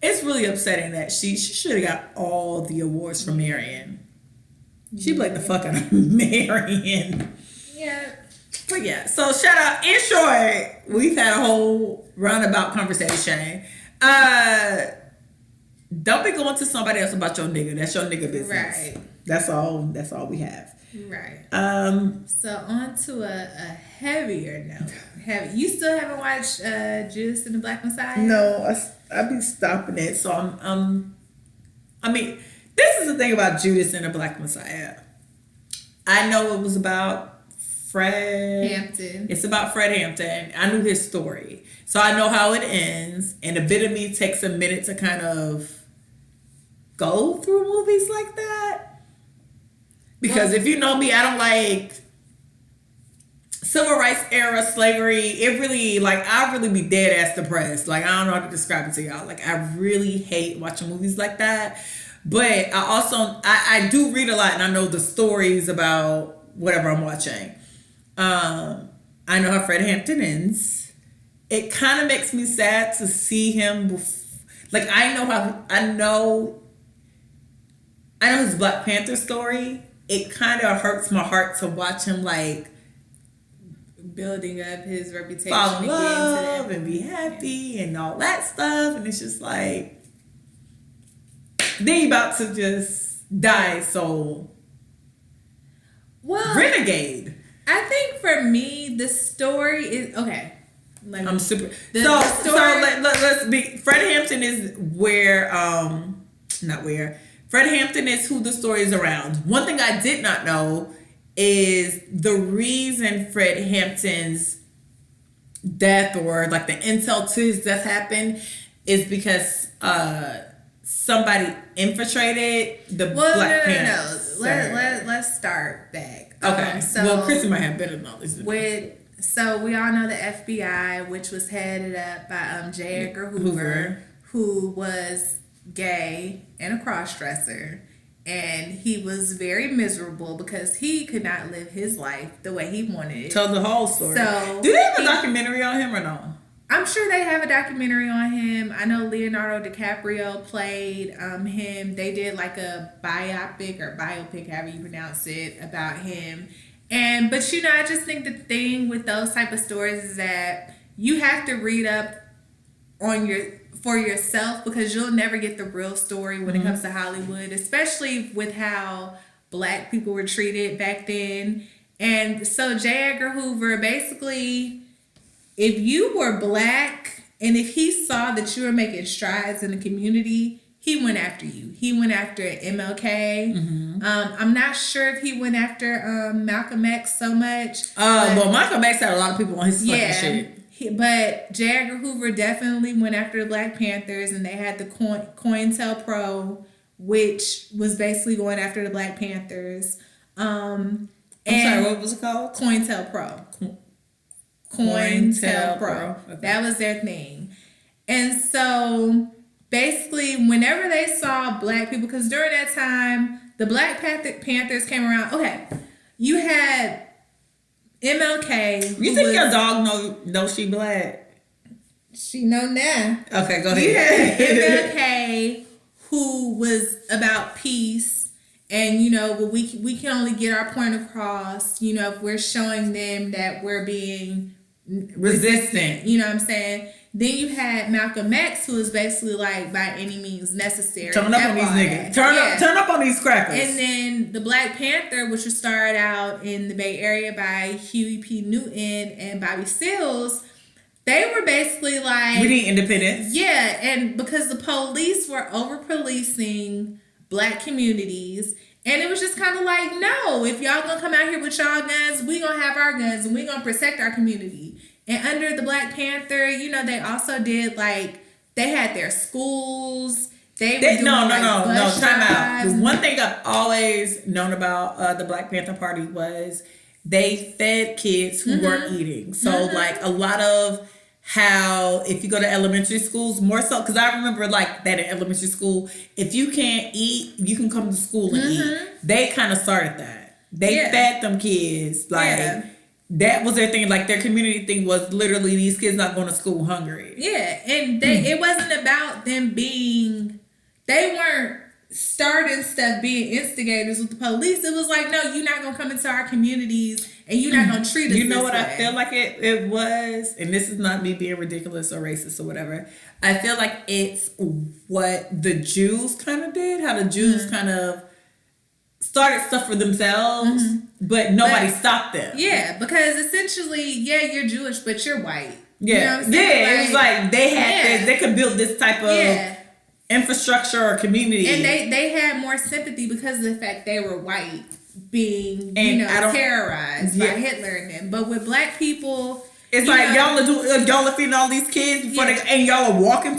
it's really upsetting that she should have got all the awards for Marion. She played the fuck out of Marion. Yeah. But yeah, so shout out. In short, we've had a whole roundabout conversation. Don't be going to somebody else about your nigga. That's your nigga business. Right. That's all we have. Right. So on to a heavier note. You still haven't watched Judas and the Black Messiah? No, I be stopping it. So I mean, this is the thing about Judas and the Black Messiah. I know it was about Fred Hampton. It's about Fred Hampton. I knew his story. So I know how it ends. And a bit of me takes a minute to kind of go through movies like that. Because if you know me, I don't like civil rights era slavery. It really, I really be dead ass depressed. I don't know how to describe it to y'all. I really hate watching movies like that. But I also, I do read a lot and I know the stories about whatever I'm watching. I know how Fred Hampton ends. It kind of makes me sad to see him. I know his Black Panther story. It kind of hurts my heart to watch him building up his reputation, fall in love and be happy and all that stuff, and it's just then he about to just die. So, renegade. I think for me, the story is okay. I'm super. Let's be. Fred Hampton is where, not where. Fred Hampton is who the story is around. One thing I did not know is the reason Fred Hampton's death, or the intel to his death happened, is because somebody infiltrated the Black Panthers. No. Let's start back. Okay. Chrissy might have better knowledge than me. So we all know the FBI, which was headed up by J. Edgar Hoover, who was gay and a cross-dresser. And he was very miserable because he could not live his life the way he wanted it. Tell the whole story. So do they have a documentary on him or no? I'm sure they have a documentary on him. I know Leonardo DiCaprio played him. They did like a biopic, however you pronounce it, about him. But you know, I just think the thing with those type of stories is that you have to read up for yourself, because you'll never get the real story when it comes to Hollywood, especially with how Black people were treated back then. And so J. Edgar Hoover, basically, if you were Black and if he saw that you were making strides in the community, he went after you. He went after MLK. I'm not sure if he went after Malcolm X so much. Well, Malcolm X had a lot of people on his fucking shit. But J. Edgar Hoover definitely went after the Black Panthers, and they had the COINTELPRO, which was basically going after the Black Panthers. I'm sorry, what was it called? COINTELPRO. COINTELPRO. Okay. That was their thing. And so basically, whenever they saw Black people, because during that time, the Black Panthers came around. Okay, you had MLK. You think your dog know she Black? She know now. Okay, go ahead. You had MLK, who was about peace, and you know, but we can only get our point across, you know, if we're showing them that we're being resistant. You know what I'm saying? Then you had Malcolm X, who was basically like, by any means necessary. Turn up on these niggas. Turn up on these crackers. And then the Black Panther, which was started out in the Bay Area by Huey P. Newton and Bobby Seals, they were basically like, we need independence. Yeah, and because the police were over-policing Black communities, and it was just kind of like, no, if y'all gonna come out here with y'all guns, we gonna have our guns, and we gonna protect our community. And under the Black Panther, you know, they also did, like, they had their schools. Time out. The one thing I've always known about the Black Panther Party was they fed kids who weren't eating. So, like, a lot of how, if you go to elementary schools, more so, because I remember, like, that in elementary school, if you can't eat, you can come to school and eat. They kind of started that. They fed them kids, like... That was their thing. Like, their community thing was literally these kids not going to school hungry. Yeah, and it wasn't about them being... They weren't starting stuff being instigators with the police. It was like, no, you're not going to come into our communities and you're not going to treat us You know this what way. I feel like it was? And this is not me being ridiculous or racist or whatever. I feel like it's what the Jews kind of did. How the Jews kind of started stuff for themselves, but nobody stopped them. Yeah, because essentially, you're Jewish, but you're white. Yeah, you know what I'm saying? It was like they had this, they could build this type of infrastructure or community. And they had more sympathy because of the fact they were white, being, terrorized by Hitler and them. But with Black people... It's like y'all are feeding all these kids before and y'all are walking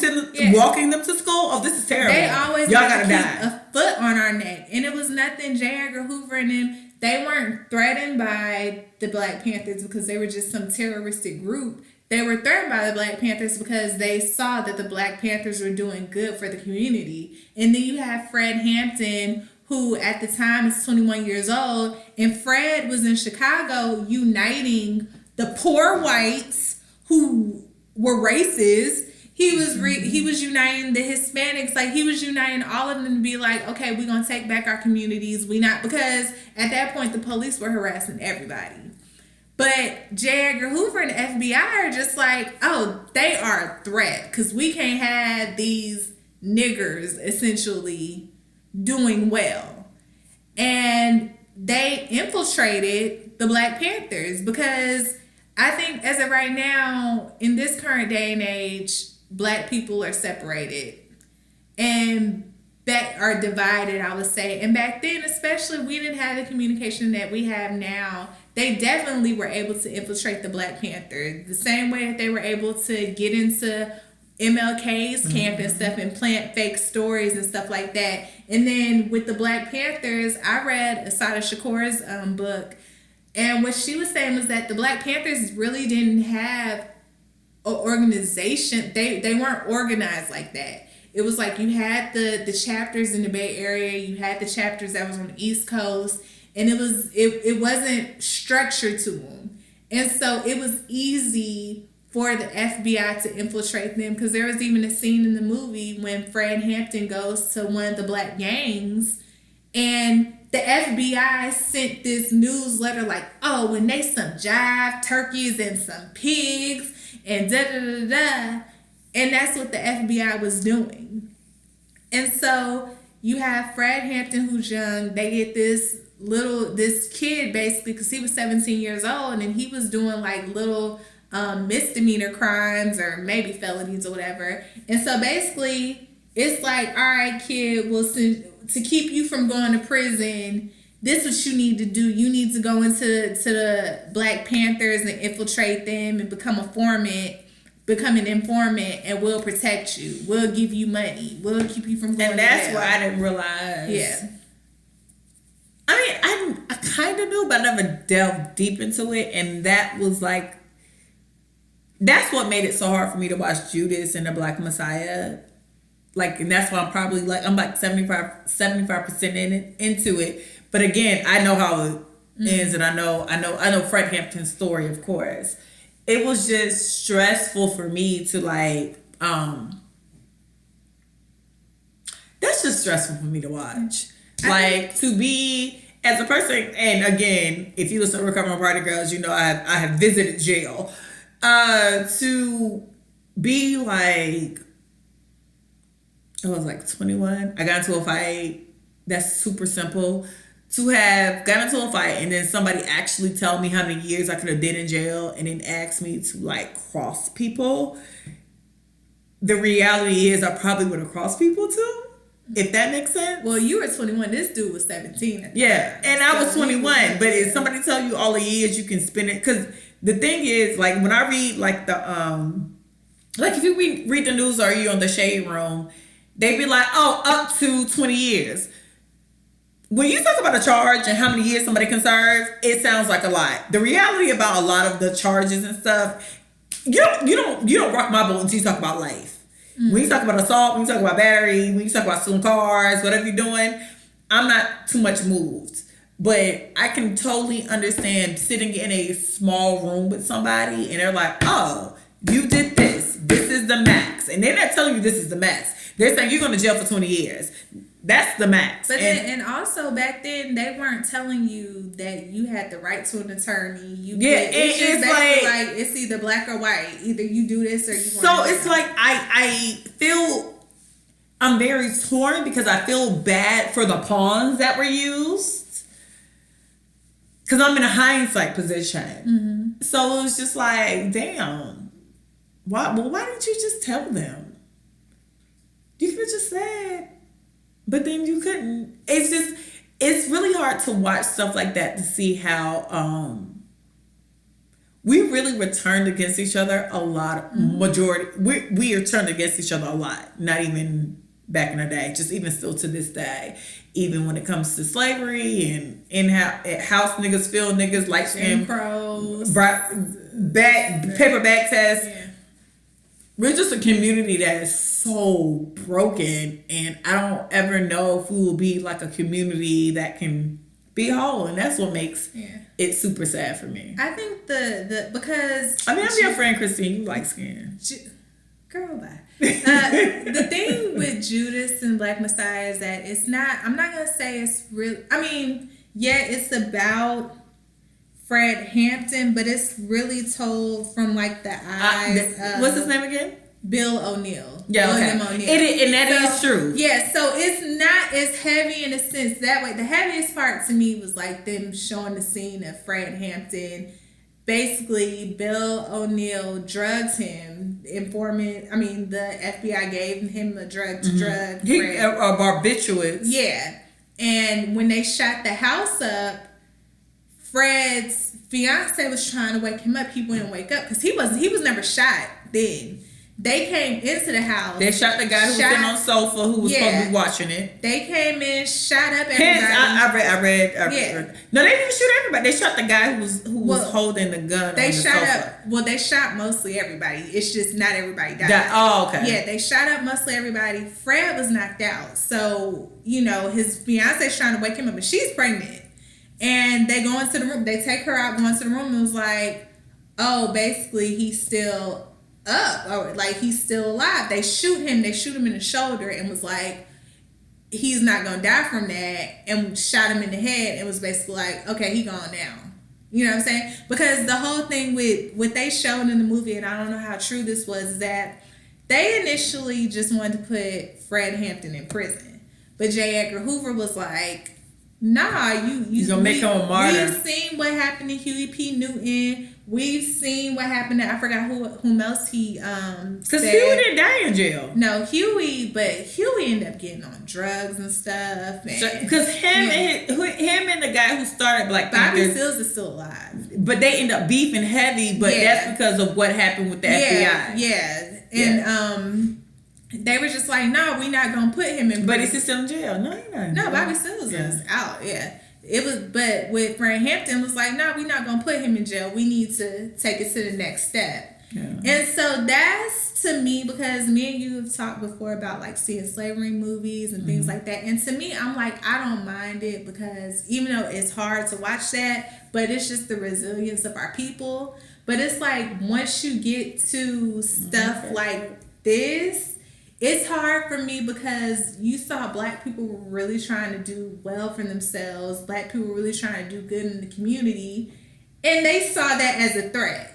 them to school. Oh, this is terrible. They always y'all gotta die. A foot on our neck, and it was nothing. J. Edgar Hoover and them, they weren't threatened by the Black Panthers because they were just some terroristic group. They were threatened by the Black Panthers because they saw that the Black Panthers were doing good for the community. And then you have Fred Hampton, who at the time is 21 years old, and Fred was in Chicago uniting the poor whites who were racist. He was uniting the Hispanics, like he was uniting all of them to be like, okay, we're gonna take back our communities. Because at that point the police were harassing everybody. But J. Edgar Hoover and the FBI are just like, oh, they are a threat because we can't have these niggers essentially doing well. And they infiltrated the Black Panthers because I think as of right now, in this current day and age, Black people are separated and are divided, I would say. And back then, especially, we didn't have the communication that we have now. They definitely were able to infiltrate the Black Panther the same way that they were able to get into MLK's camp and stuff and plant fake stories and stuff like that. And then with the Black Panthers, I read Assata Shakur's book. And what she was saying was that the Black Panthers really didn't have an organization. They weren't organized like that. It was like you had the chapters in the Bay Area, you had the chapters that was on the East Coast, and it wasn't structured to them. And so it was easy for the FBI to infiltrate them, because there was even a scene in the movie when Fred Hampton goes to one of the black gangs, and the FBI sent this newsletter like, oh, when they some jive turkeys and some pigs and da da da da. And that's what the FBI was doing. And so you have Fred Hampton, who's young. They get this kid basically, because he was 17 years old, and he was doing like little misdemeanor crimes or maybe felonies or whatever. And so basically it's like, all right, kid, well, to keep you from going to prison, this is what you need to do. You need to go into the Black Panthers and infiltrate them and become an informant, and we'll protect you. We'll give you money. We'll keep you from going to jail. And that's why I didn't realize. Yeah. I mean, I kind of knew, but I never delved deep into it. And that was like, that's what made it so hard for me to watch Judas and the Black Messiah. Like, and that's why I'm probably like, I'm like 75% into it. But again, I know how it ends, and I know Fred Hampton's story, of course. It was just stressful for me to like, that's just stressful for me to watch. Like, to be, as a person, and again, if you listen to Recovering Party Girls, you know I have visited jail. To be like, I was like 21. I got into a fight. That's super simple. To have gotten into a fight and then somebody actually tell me how many years I could have did in jail and then ask me to like cross people. The reality is I probably would have crossed people too. If that makes sense. Well, you were 21. This dude was 17. Yeah, and I was 21. But if somebody tell you all the years you can spend it, because the thing is, like, when I read like the like if you read the news or you on the Shade Room, they be like, oh, up to 20 years. When you talk about a charge and how many years somebody can serve, it sounds like a lot. The reality about a lot of the charges and stuff, you don't rock my boat until you talk about life. Mm-hmm. When you talk about assault, when you talk about battery, when you talk about stealing cars, whatever you're doing, I'm not too much moved. But I can totally understand sitting in a small room with somebody and they're like, oh, you did this. This is the max. And they're not telling you this is the max. They're saying you're going to jail for 20 years. That's the max. But and also back then they weren't telling you that you had the right to an attorney. It's like it's either black or white. Either you do this or you. So it's like I feel I'm very torn because I feel bad for the pawns that were used. Because I'm in a hindsight position. Mm-hmm. So it was just like, damn. Why didn't you just tell them? You could have just said. But then you couldn't. It's really hard to watch stuff like that to see how we really returned against each other a lot. Mm-hmm. Majority, we are turned against each other a lot. Not even back in the day, just even still to this day. Even when it comes to slavery and house niggas, field niggas, light skin, crows, paper bag tests. Yeah. We're just a community that is so broken, and I don't ever know if we will be like a community that can be whole, and that's what makes it super sad for me. I think because I mean, I'm your friend Christine. You like skin, girl. Bye. The thing with Judas and Black Messiah is that it's not. I'm not gonna say it's real. I mean, yeah, it's about Fred Hampton, but it's really told from like the eyes. What's his name again? Bill O'Neill. Yeah, William O'Neill. And that is true. Yeah, so it's not as heavy in a sense that way. The heaviest part to me was like them showing the scene of Fred Hampton. Basically, Bill O'Neill drugs him. The FBI gave him a drug to drug. A barbiturates. Yeah, and when they shot the house up, Fred's fiance was trying to wake him up. He wouldn't wake up because he was never shot then. They came into the house. They shot the guy who was sitting on the sofa who was supposed to be watching it. They came in, shot up everybody. I read. No, they didn't shoot everybody. They shot the guy who was holding the gun. They on the shot sofa. up. Well, they shot mostly everybody. It's just not everybody died. Oh, okay. Yeah, they shot up mostly everybody. Fred was knocked out, so his fiance's trying to wake him up, and she's pregnant. And they go into the room. They take her out, go into the room, and was like, "Oh, basically, he's still up, or like he's still alive." They shoot him in the shoulder and was like, he's not gonna die from that, and shot him in the head and was basically like, okay, he gone now. You know what I'm saying? Because the whole thing with what they showed in the movie, and I don't know how true this was, is that they initially just wanted to put Fred Hampton in prison, but J. Edgar Hoover was like, nah, you gonna make him a martyr. We've seen what happened to Huey P. Newton. We've seen what happened to, I forgot whom else he because Huey didn't die in jail. No, Huey ended up getting on drugs and stuff. Because him and the guy who started Black Panthers, Bobby Seals is still alive, but they end up beefing heavy. But that's because of what happened with the FBI. Yeah, and they were just like, no, we're not gonna put him in. But is he still in jail? No, he's not. No, Bobby Seals is out. Yeah. It was, but with Fred Hampton was like, no, we're not gonna put him in jail. We need to take it to the next step. Yeah. And so that's, to me, because me and you have talked before about like seeing slavery movies and things like that. And to me, I'm like, I don't mind it, because even though it's hard to watch that, but it's just the resilience of our people. But it's like, once you get to stuff like this, it's hard for me, because you saw Black people were really trying to do well for themselves. Black people were really trying to do good in the community, and they saw that as a threat.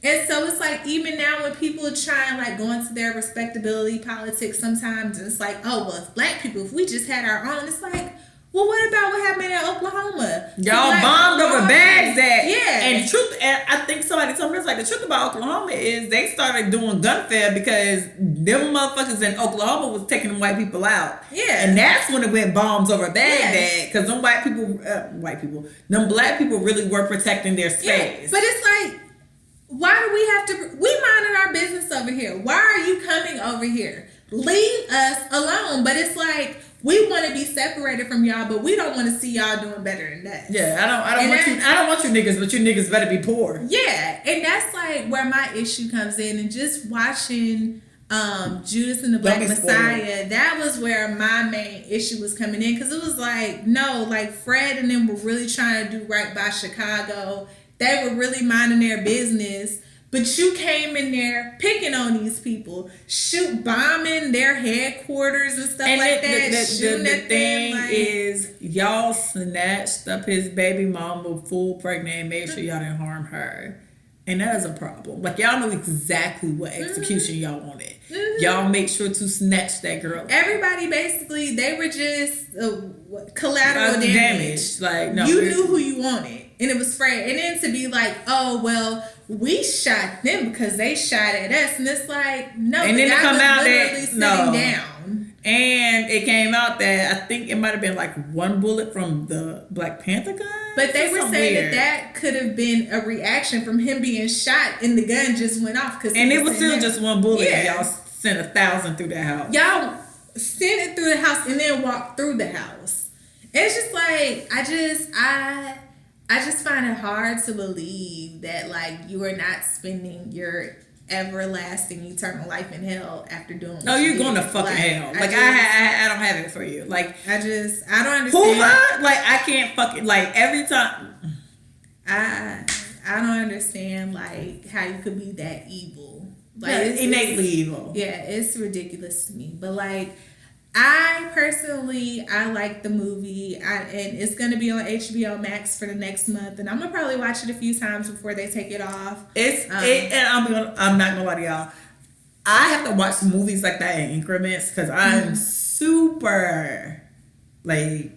And so it's like, even now when people are trying like go into their respectability politics sometimes, and it's like, oh, well, if Black people, if we just had our own, it's like, well, what about what happened in Oklahoma? Y'all bombed over Baghdad. Yeah. And the truth, and I think somebody told me, it's like, the truth about Oklahoma is they started doing gunfare because them motherfuckers in Oklahoma was taking them white people out. Yeah. And that's when it went bombs over Baghdad, because them them Black people really were protecting their space. Yeah. But it's like, why do we have to, we minding our business over here. Why are you coming over here? Leave us alone. But it's like, we want to be separated from y'all, but we don't want to see y'all doing better than us. Yeah, I don't want you niggas, but you niggas better be poor. Yeah, and that's like where my issue comes in. And just watching Judas and the Black Messiah, that was where my main issue was coming in, because it was like, no, like Fred and them were really trying to do right by Chicago. They were really minding their business. But you came in there picking on these people, bombing their headquarters and stuff like that. The thing is, y'all snatched up his baby mama full pregnant and made sure y'all didn't harm her. And that is a problem. Like, y'all know exactly what execution y'all wanted. Y'all make sure to snatch that girl. Everybody basically, they were just collateral damage. Like, no, you knew who you wanted, and it was Fred. And then to be like, oh, well, we shot them because they shot at us. And it's like, no, and then it come out sitting down. And it came out that I think it might have been like one bullet from the Black Panther gun. But they were saying that could have been a reaction from him being shot, and the gun just went off. And it was still just one bullet. Yeah. Y'all sent 1,000 through that house. Y'all sent it through the house and then walked through the house. It's just like, I just find it hard to believe that like you are not spending your everlasting eternal life in hell after doing what you're going to fucking hell. Like, I don't have it for you. Like, I don't understand. Hoover? Like, I can't fucking, like, every time. I don't understand, like, how you could be that evil. Like, it's innately evil. Yeah, it's ridiculous to me. But like, I like the movie, and it's gonna be on HBO Max for the next month, and I'm gonna probably watch it a few times before they take it off. And I'm not gonna lie to y'all, I have to watch movies like that in increments, because I'm super like.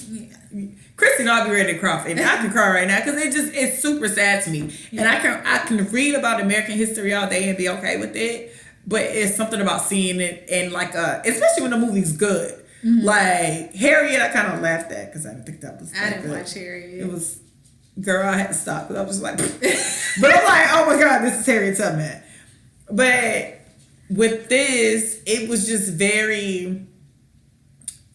Yeah. Kristen, I'll be ready to cry, and I can cry right now because it's super sad to me, and I can read about American history all day and be okay with it. But it's something about seeing it, and like, especially when the movie's good. Mm-hmm. Like Harriet, I kind of laughed at because I didn't think that was. I didn't watch Harriet. It was, girl, I had to stop because I was just like, but I'm like, oh my god, this is Harriet Tubman. But with this, it was just very,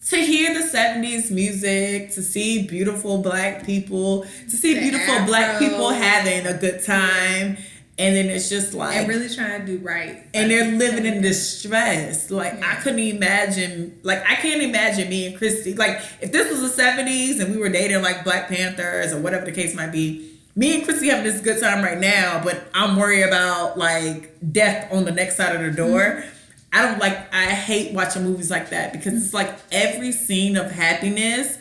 to hear the 70s music, to see beautiful black people, to see beautiful black people having a good time. And then it's just like... And really trying to do right. And they're living in distress. Like, I couldn't imagine... Like, I can't imagine me and Christy... Like, if this was the 70s and we were dating, like, Black Panthers or whatever the case might be, me and Christy having this good time right now, but I'm worried about, like, death on the next side of the door. I hate watching movies like that because it's like every scene of happiness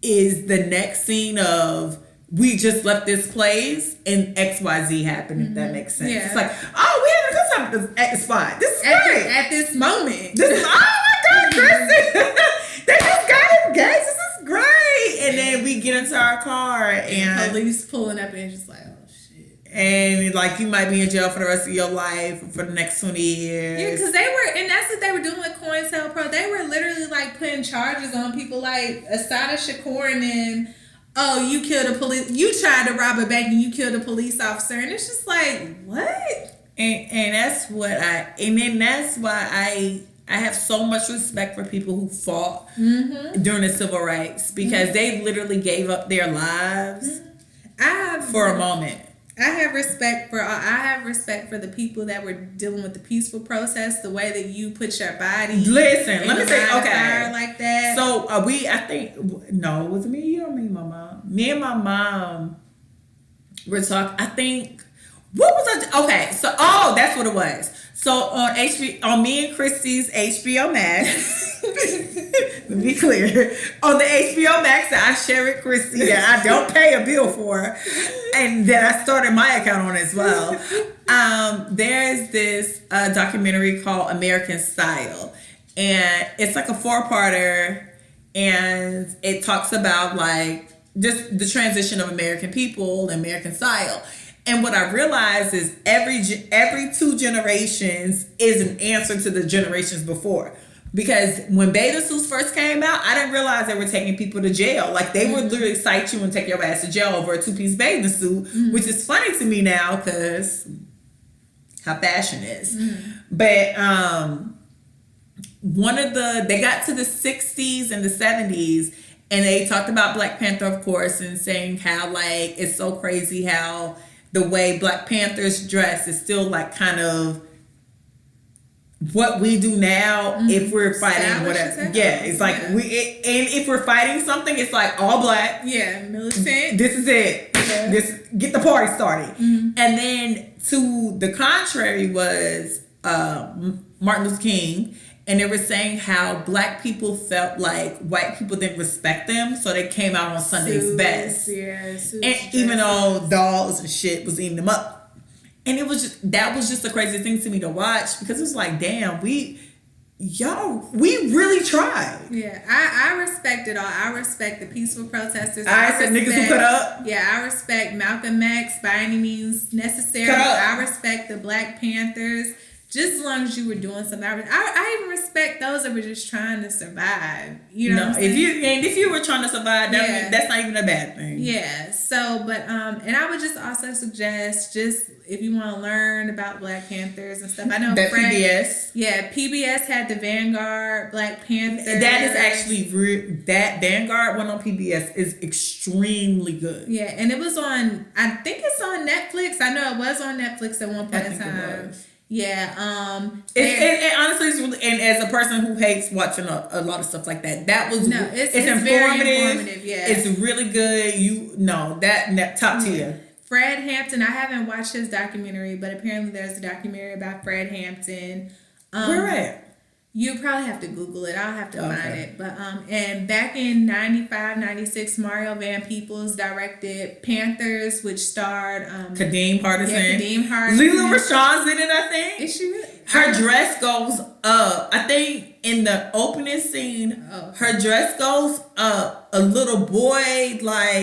is the next scene of... We just left this place and XYZ happened, if that makes sense. Yeah. It's like, oh, we had a good time at this spot. This is great. At this moment. This is, oh my God, Kristen. They just got engaged. This is great. And then we get into our car and police pulling up and it's just like, oh shit. And like you might be in jail for the rest of your life for the next 20 years. Yeah, because they were, and that's what they were doing with COINTELPRO. They were literally like putting charges on people like Asada Shakur and then, oh, you killed a police. You tried to rob a bank and you killed a police officer, and it's just like, what? And that's what that's why I have so much respect for people who fought during the civil rights because they literally gave up their lives for a moment. I have respect for the people that were dealing with the peaceful protest, the way that you put your body. Listen, let me say, okay, like that. So was it me, you, or me, and my mom? Me and my mom were talking. I think what was I? Okay, so that's what it was. So on me and Christy's HBO Max. Let me be clear. On the HBO Max that I share with Christy that I don't pay a bill for and that I started my account on as well. There's this documentary called American Style. And it's like a 4-parter and it talks about like just the transition of American people and American style. And what I realized is every 2 generations is an answer to the generations before. Because when bathing suits first came out, I didn't realize they were taking people to jail. Like, they would literally cite you and take your ass to jail over a 2-piece bathing suit, which is funny to me now because how fashion is. But they got to the 60s and the 70s, and they talked about Black Panther, of course, and saying how, like, it's so crazy how the way Black Panthers dress is still, like, kind of what we do now if we're fighting whatever. Yeah, it's like and if we're fighting something, it's like all black. Yeah, militant. This is it. Yeah. This get the party started. And then to the contrary was Martin Luther King, and they were saying how black people felt like white people didn't respect them, so they came out on Sunday's best. Yeah, and even though dolls and shit was eating them up. And that was just the crazy thing to me to watch because it's like, damn, we really tried. Yeah, I respect it all. I respect the peaceful protesters. I respect niggas who cut up. Yeah, I respect Malcolm X by any means necessary. I respect the Black Panthers. Just as long as you were doing something, I even respect those that were just trying to survive. You know, if you were trying to survive, that's not even a bad thing. Yeah. So, but and I would just also suggest just if you want to learn about Black Panthers and stuff. I know that PBS. Yeah, PBS had the Vanguard Black Panthers. That is actually that Vanguard one on PBS is extremely good. Yeah, and it was on. I think it's on Netflix. I know it was on Netflix at one point in time. Yeah, it honestly is really, and as a person who hates watching a lot of stuff like that, it's informative. Very informative. Yeah, it's really good. That top tier. Fred Hampton. I haven't watched his documentary, but apparently there's a documentary about Fred Hampton. Where at? You probably have to Google it. I'll have to find it. But and back in 95, 96, Mario Van Peebles directed Panthers, which starred Kadeem Hardison. Yeah, Kadeem Hardison. Lila Rashawn's in it, I think. Is she really? Her dress goes up. I think in the opening scene, her dress goes up. A little boy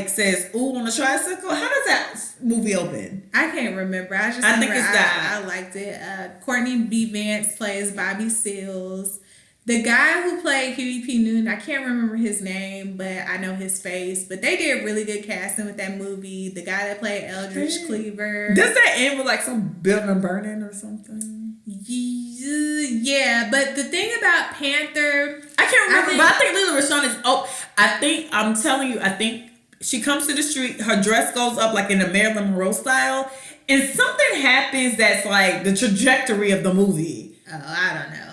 says, "Ooh, on a tricycle." How does that movie open? I can't remember. I think it's that. I liked it. Courtney B. Vance plays Bobby Seals. The guy who played Huey P. Newton, I can't remember his name, but I know his face. But they did really good casting with that movie. The guy that played Eldridge Cleaver. Does that end with some building burning or something? Yeah, but the thing about Panther, I can't remember, but I think Lila Rashawn is. Oh, I'm telling you, I think she comes to the street. Her dress goes up like in the Marilyn Monroe style, and something happens that's like the trajectory of the movie. Oh, I don't know.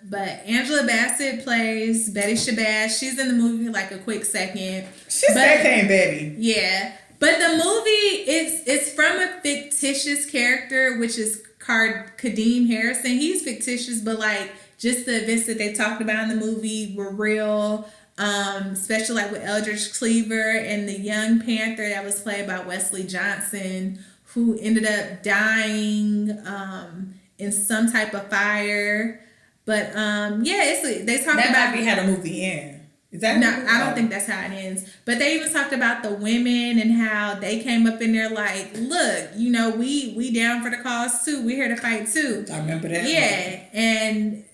But Angela Bassett plays Betty Shabazz. She's in the movie like a quick second. She's that kind Betty. Yeah, but the movie it's from a fictitious character, which is Kadeem Harrison. He's fictitious, but like just the events that they talked about in the movie were real. Especially like with Eldridge Cleaver and the young Panther that was played by Wesley Johnson, who ended up dying in some type of fire. But they talked that about might be how the movie ends. Is that no? I don't think that's how it ends. But they even talked about the women and how they came up in there like, look, you know, we down for the cause too. We're here to fight too. I remember that. Yeah, and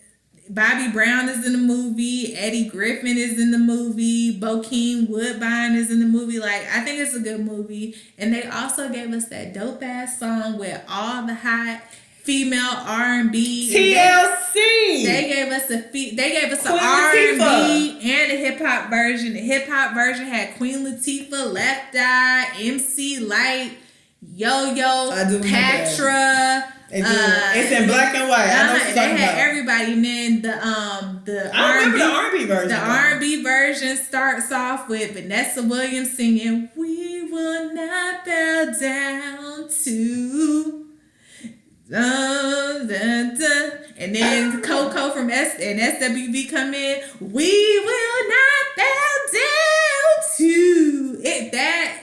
Bobby Brown is in the movie. Eddie Griffin is in the movie. Bokeem Woodbine is in the movie. Like, I think it's a good movie. And they also gave us that dope ass song with all the hot female R&B. TLC. They gave us an R&B and a hip hop version. The hip hop version had Queen Latifah, Left Eye, MC Light, Yo-Yo, Patra. It's in black and white. I know what you're they talking had about. everybody, and then the R&B version. The R&B version starts off with Vanessa Williams singing "We Will Not Bow Down to." Dun, dun, dun. And then Coco from SWV come in. We will not bow down to it.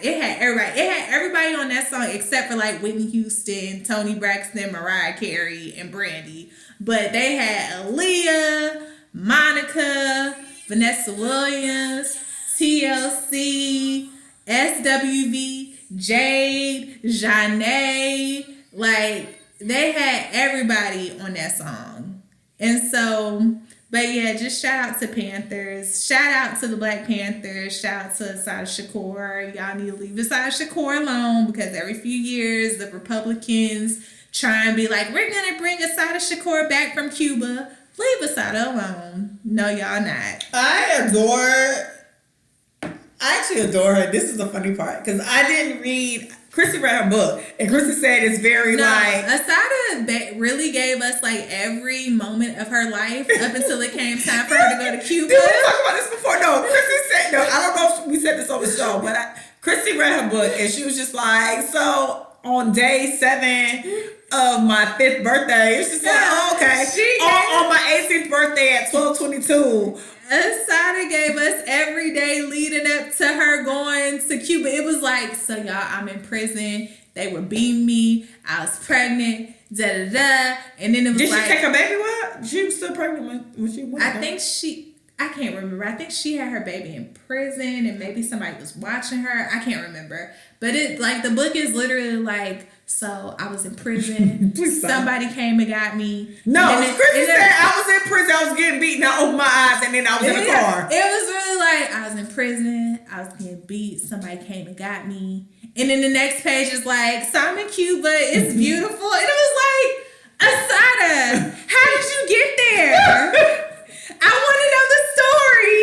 It had everybody. It had everybody on that song except for like Whitney Houston, Toni Braxton, Mariah Carey, and Brandy. But they had Aaliyah, Monica, Vanessa Williams, TLC, SWV, Jade, Janae, like. They had everybody on that song. And so, but yeah, just shout out to Panthers. Shout out to the Black Panthers. Shout out to Assata Shakur. Y'all need to leave Assata Shakur alone because every few years the Republicans try and be like, we're going to bring Assata Shakur back from Cuba. Leave Assata alone. No, y'all not. I actually adore her. This is the funny part because I didn't read... Chrissy read her book, and Chrissy said it's very Assata really gave us like every moment of her life up until it came time for her to go to Cuba. Did we talk about this before? No, Chrissy said, no, I don't know if we said this on the show, but Chrissy read her book, and she was just like, so on day 7 of my 5th birthday, it's just like, oh, okay. On my 18th birthday at 12/22. Assata gave us every day leading up to her going to Cuba. It was like, so y'all, I'm in prison. They were beating me. I was pregnant. Da-da-da. And then it was Did she take her baby what? She was still pregnant when she went. I can't remember. I think she had her baby in prison and maybe somebody was watching her. I can't remember. But it like the book is literally like, so I was in prison. Somebody came and got me. No, Chrissy said I was in prison. I was getting beaten. I opened my eyes and then I was in the car. It was really like I was in prison. I was getting beat. Somebody came and got me. And then the next page is like, so I'm in Cuba. It's beautiful. And it was like, Assata, how did you get there? I want to know the story.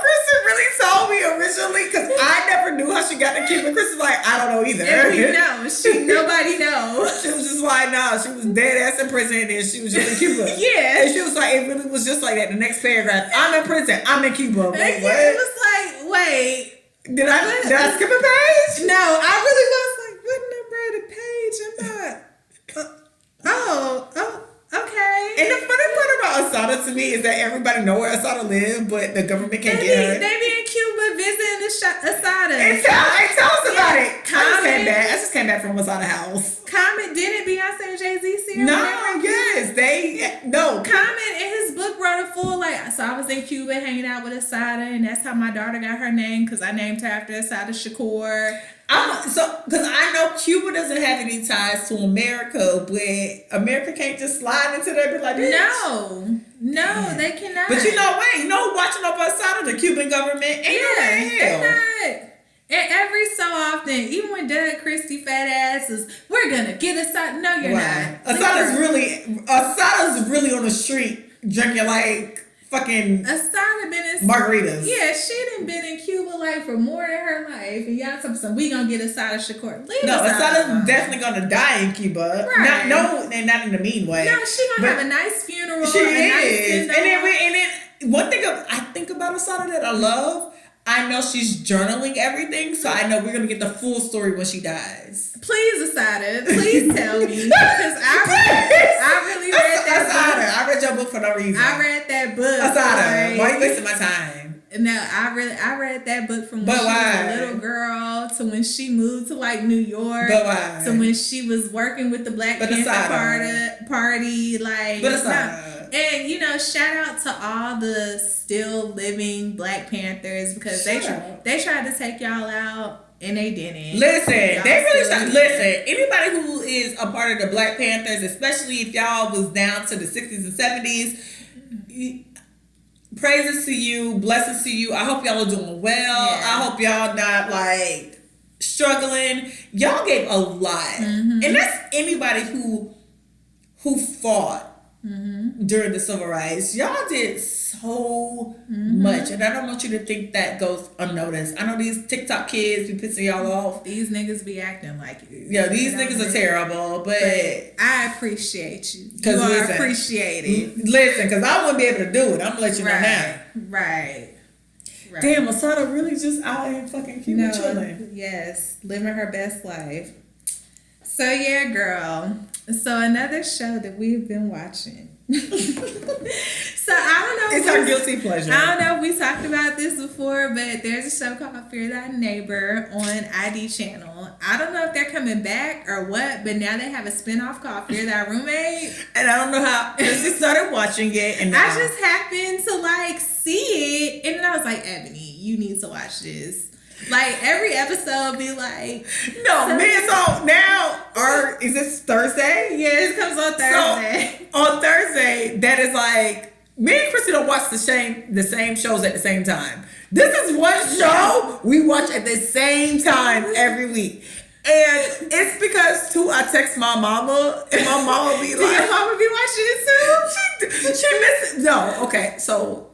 Chrissy really told me originally because I never knew how she got to Cuba. Chrissy's like, I don't know either. And we know. Nobody knows. She was just like, no, she was dead ass in prison and she was just in Cuba. Yeah. And she was like, it really was just like that. The next paragraph, I'm in prison. I'm in Cuba. Wait, what? It was like, wait. Did I skip a page? No, I really was like, wasn't that right a page? I'm not. Okay. And the funny part about Assata to me is that everybody know where Assata lives, but the government can't get her. They be in Cuba visiting Assata. And tell us about it. I just came back from Assata house. Didn't Beyonce and Jay-Z see her? Common in his book wrote a full so I was in Cuba hanging out with Assata, and that's how my daughter got her name because I named her after Assata Shakur. Because I know Cuba doesn't have any ties to America, but America can't just slide into there and be like, no, they cannot. But who watching over Assata, the Cuban government? Ain't no way in hell. And every so often, even when Doug Christie fat ass is, we're gonna get Asada. No, you're not. Asada's really on the street drinking like fucking Asada been in margaritas. Yeah, she done been in Cuba like for more than her life. And y'all talking some, we gonna get Asada Shakur. Asada's definitely gonna die in Cuba. Right. Not in a mean way. No, she gonna have a nice funeral. She is. Nice and then one thing I think about Asada that I love, I know she's journaling everything, so I know we're gonna get the full story when she dies. Please, Asada, please tell me, because I really read that book. I read your book for no reason. I read that book. Asada, why are you wasting my time? No, I read that book from when she was a little girl to when she moved to like New York. But why? To when she was working with the Black Panther party. Like, but Asada. And shout out to all the still living Black Panthers, because they tried to take y'all out and they didn't. Listen, they really tried. Listen, anybody who is a part of the Black Panthers, especially if y'all was down to the 60s and 70s, praises to you, blessings to you. I hope y'all are doing well. Yeah. I hope y'all not like struggling. Y'all gave a lot, and that's anybody who fought during the civil rights. Y'all did so much, and I don't want you to think that goes unnoticed. I know these TikTok kids be pissing y'all off. These niggas be acting like it. Yeah, these niggas are terrible, but I appreciate you. You are appreciated. Listen, because I wouldn't be able to do it. I'm gonna let you know now. Right. Damn, Asada really just out here fucking Cuba chilling. Yes, living her best life. So yeah, girl. So another show that we've been watching. So I don't know. It's our guilty pleasure. I don't know if we talked about this before, but there's a show called Fear Thy Neighbor on ID channel. I don't know if they're coming back or what, but now they have a spinoff called Fear Thy Roommate. And I don't know how we started watching it, and I just happened to like see it, and then I was like, Ebony, you need to watch this. Like every episode be like, no, man. So now, is this Thursday? Yeah, it comes on Thursday. So on Thursday, that is like, me and Chrissy don't watch the same shows at the same time. This is one show we watch at the same time every week. And it's because I text my mama, and my mama be like, do your mama be watching it too? She misses. No, okay. So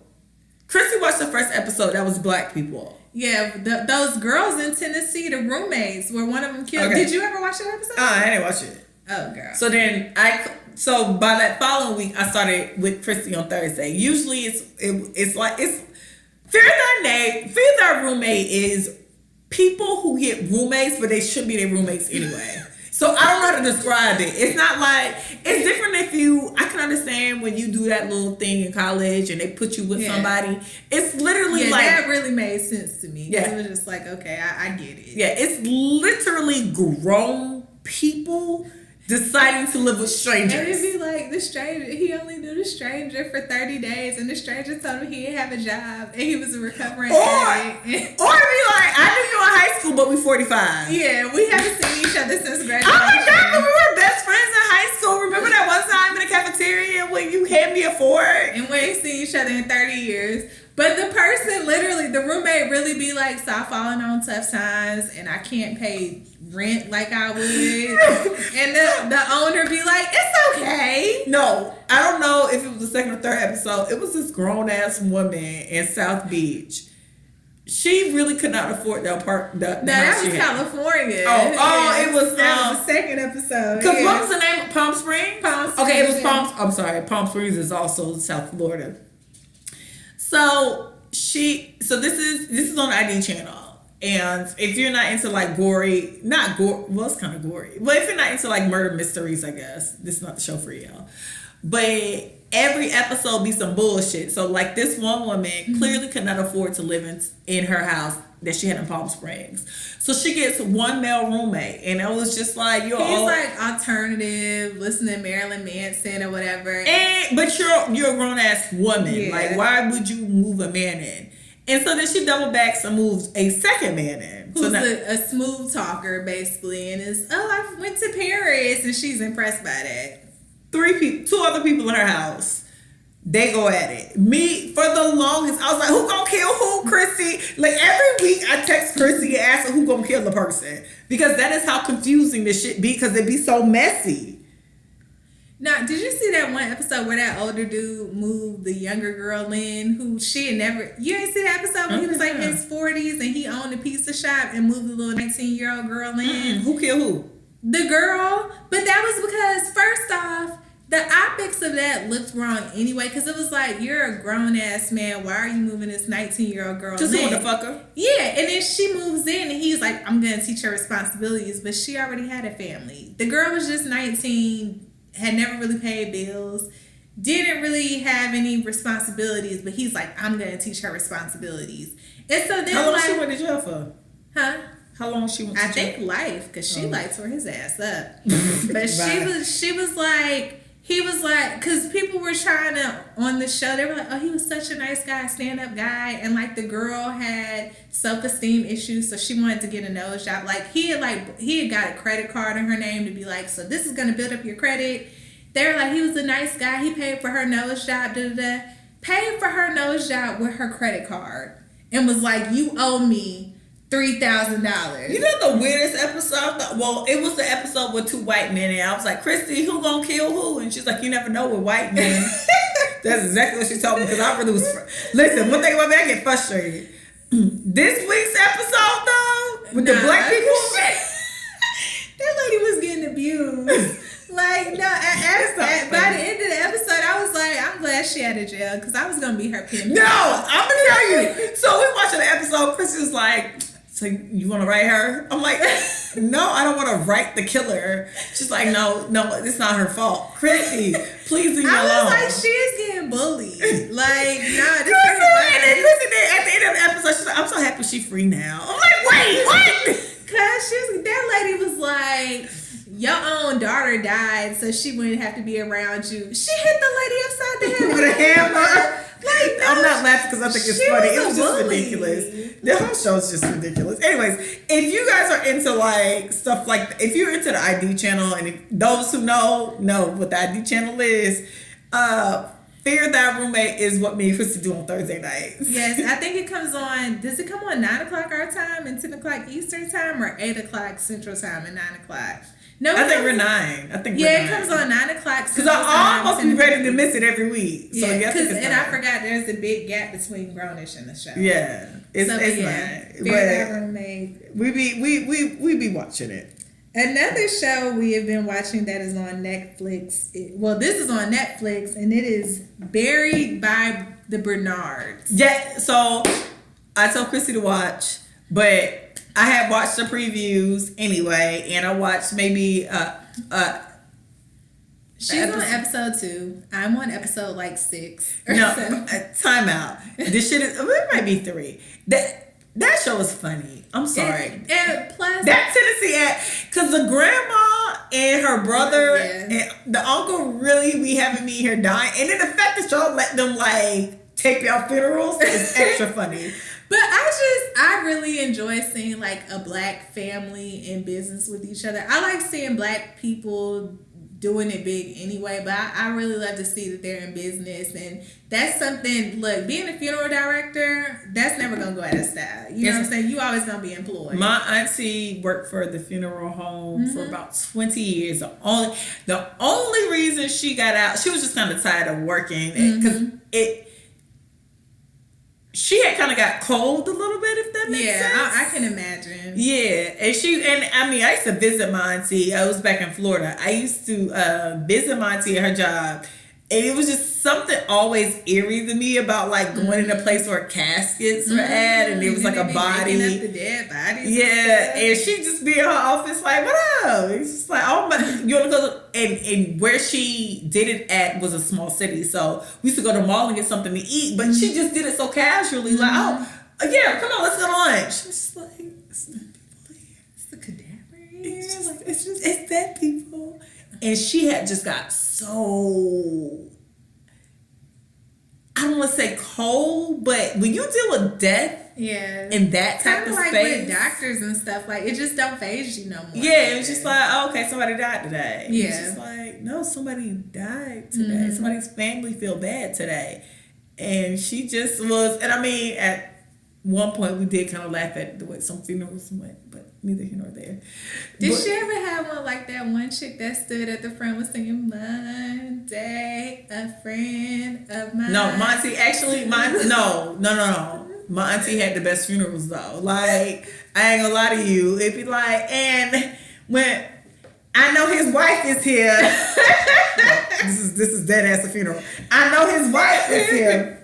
Chrissy watched the first episode. That was Black people. Yeah, those girls in Tennessee, the roommates, where one of them killed. Okay. Did you ever watch that episode? I didn't watch it. Oh, girl. So then so by that following week, I started with Christy on Thursday. Usually it's Fear Thy Roommate is people who get roommates, but they should be their roommates anyway. So I don't know how to describe it. It's not like, it's different I can understand when you do that little thing in college and they put you with somebody. It's literally like. That really made sense to me. Yeah. It was just like, okay, I get it. Yeah, it's literally grown people deciding to live with strangers. And it'd be like, the stranger, he only knew the stranger for 30 days and the stranger told him he didn't have a job and he was a recovering addict. Or it'd be like, I knew you in high school, but we 45. Yeah, we haven't seen each other since graduation. Oh my God, we were best friends in high school. Remember that one time in the cafeteria when you handed me a fork? And we ain't seen each other in 30 years. But the person, literally, the roommate really be like, stop falling on tough times and I can't pay rent like I would. And the owner be like, it's okay. No, I don't know if it was the second or third episode. It was this grown-ass woman in South Beach. She really could not afford the apartment. That was California. It was that was the second episode. Because what was the name? Palm Springs? Palm Springs. Okay, it was I'm sorry. Palm Springs is also South Florida. So this is on ID channel. And if you're not into like it's kind of gory. But if you're not into like murder mysteries, I guess this is not the show for y'all. But every episode be some bullshit. So like this one woman clearly could not afford to live in her house that she had in Palm Springs. So she gets one male roommate, and it was just like he's like alternative, listening to Marilyn Manson or whatever. But you're a grown ass woman. Yeah. Like why would you move a man in? And so then she double backs and moves a second man in. Who's a smooth talker basically, and I went to Paris, and she's impressed by that. Two other people in her house. They go at it. Me, for the longest, I was like, who gonna kill who, Chrissy? Like, every week I text Chrissy and ask her who gonna kill the person. Because that is how confusing this shit be, because it be so messy. Now, did you see that one episode where that older dude moved the younger girl in, who she had never... You didn't see that episode when he was like in his 40s and he owned a pizza shop and moved the little 19-year-old girl in? Who killed who? The girl. But that was because, first off, the optics of that looked wrong anyway, because it was like, you're a grown-ass man. Why are you moving this 19-year-old girl Just in? want to fuck her? Yeah, and then she moves in and he's like, I'm going to teach her responsibilities, but she already had a family. The girl was just 19, had never really paid bills, didn't really have any responsibilities, but he's like, I'm going to teach her responsibilities. And so then, how long she went to jail for? Huh? How long she went to jail? I think life, because she like tore his ass up. But she was like, he was like, because people were trying to, on the show, they were like, oh, he was such a nice guy, stand-up guy. And like the girl had self-esteem issues, so she wanted to get a nose job. Like he had got a credit card in her name to be like, so this is going to build up your credit. They were like, he was a nice guy. He paid for her nose job, paid for her nose job with her credit card. And was like, you owe me $3,000. You know the weirdest episode? Well, it was the episode with two white men, and I was like, Christy, who gonna kill who? And she's like, you never know with white men. That's exactly what she told me, because I really was... Listen, one thing about me, I get frustrated. This week's episode, though, with the black people... That lady was getting abused. Like, no, by the end of the episode, I was like, I'm glad she out of jail, because I was going to be her pin. No, I'm going to tell you. So we watching the episode, Christy was like... So you want to write her? I'm like, no, I don't want to write the killer. She's like, no, it's not her fault. Chrissy, please leave me alone. I was like, she is getting bullied. Like, no, this is Chrissy, at the end of the episode, she's like, I'm so happy she's free now. I'm like, wait, what? Because that lady was like, your own daughter died, so she wouldn't have to be around you. She hit the lady upside the head with a hammer. Like, no, I'm not laughing because I think it's funny. It was just ridiculous. The whole show is just ridiculous. Anyways, if you guys are into like stuff like, if you're into the ID channel, and if those who know what the ID channel is, Fear Thy Roommate is what me and Christy do on Thursday nights. Yes, I think it comes on, does it come on 9 o'clock our time and 10 o'clock Eastern time, or 8 o'clock Central time and 9 o'clock? No, I think we're 9. I think it comes on 9 o'clock. Because I almost be ready to miss it every week. So yeah, and I forgot there's a big gap between Grownish and the show. Yeah, it's 9. Fear Thy Roommate. We be watching it. Another show we have been watching that is on Netflix. This is on Netflix, and it is Buried by the Bernards. Yeah, so I told Chrissy to watch, but I had watched the previews anyway, and I watched maybe she's on episode 2. I'm on episode like 6. No, time out. This shit is, it might be 3. That show is funny. I'm sorry. And plus that Tennessee act, because the grandma and her brother and the uncle really be having me here dying, and then the fact that y'all let them like take y'all funerals is extra funny. But I really enjoy seeing like a black family in business with each other. I like seeing black people doing it big anyway, but I really love to see that they're in business, and that's something. Look, being a funeral director, that's never gonna go out of style. You know what I'm saying? You always gonna be employed. My auntie worked for the funeral home for about 20 years. The only reason she got out, she was just kind of tired of working, because she had kind of got cold a little bit, if that makes sense. Yeah, I can imagine. Yeah, and I used to visit my auntie. I was back in Florida. I used to visit my auntie at her job, and it was just something always eerie to me about like going in a place where caskets were at, and there was like a body. Up the dead bodies. Yeah, and she'd just be in her office like, what up? It's just like, oh my, you want to go? And where she did it at was a small city, so we used to go to the mall and get something to eat, but she just did it so casually, like, oh yeah, come on, let's go to lunch. It's just like, it's not people here. It's the cadaver here. It's dead people. And she had just got so, I don't want to say cold, but when you deal with death in that type of like space, with doctors and stuff, like it just don't phase you no more. Yeah, it was just like, oh, okay, somebody died today. Yeah, it's just like, no, somebody died today. Somebody's family feel bad today, and she just was. And I mean, at one point we did kind of laugh at the way some funerals went, but neither here nor there. Did she ever have one like that one chick that stood at the front was singing Monday, a friend of mine? No, my auntie actually, no. My auntie had the best funerals though. Like, I ain't gonna lie to you. It'd be like, and when I know his wife is here. this is dead ass a funeral. I know his wife is here.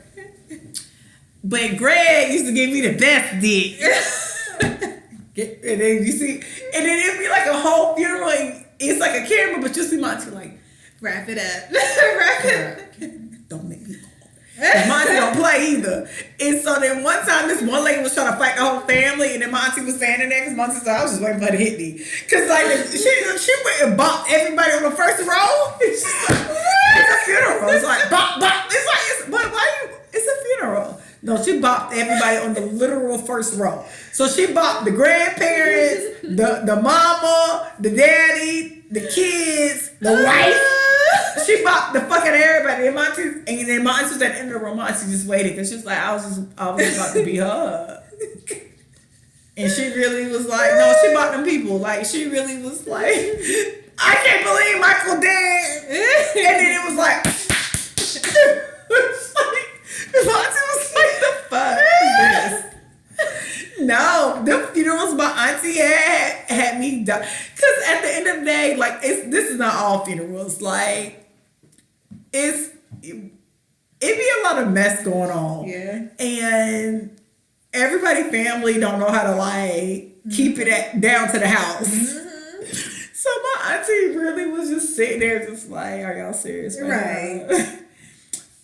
But Greg used to give me the best dick. And then you see, and then it'd be like a whole funeral. And it's like a camera, but you see my auntie like, wrap it up. Wrap it up. Don't make me. My auntie don't play either. And so then one time this one lady was trying to fight the whole family, and then my auntie was standing there because my auntie said I was just waiting for her to hit me. Because like she went and bopped everybody on the first row. She's like, it's a funeral. It's like bop bop. It's like but why you? It's a funeral. No, she bopped everybody on the literal first row. So she bopped the grandparents, the mama, the daddy, the kids, the wife. She bopped the fucking everybody. And then my auntie was at the end of the room. My auntie just waited because she was like, I was about to be her. And she really was like, no, she bopped them people. Like, she really was like, I can't believe Michael dead. And then it was like, my auntie was like, the fuck is this? No, the funerals my auntie had me die. Because at the end of the day, like, this is not all funerals. Like, it be a lot of mess going on. Yeah. And everybody family don't know how to, like, keep it down to the house. Mm-hmm. So my auntie really was just sitting there just like, are y'all serious right now?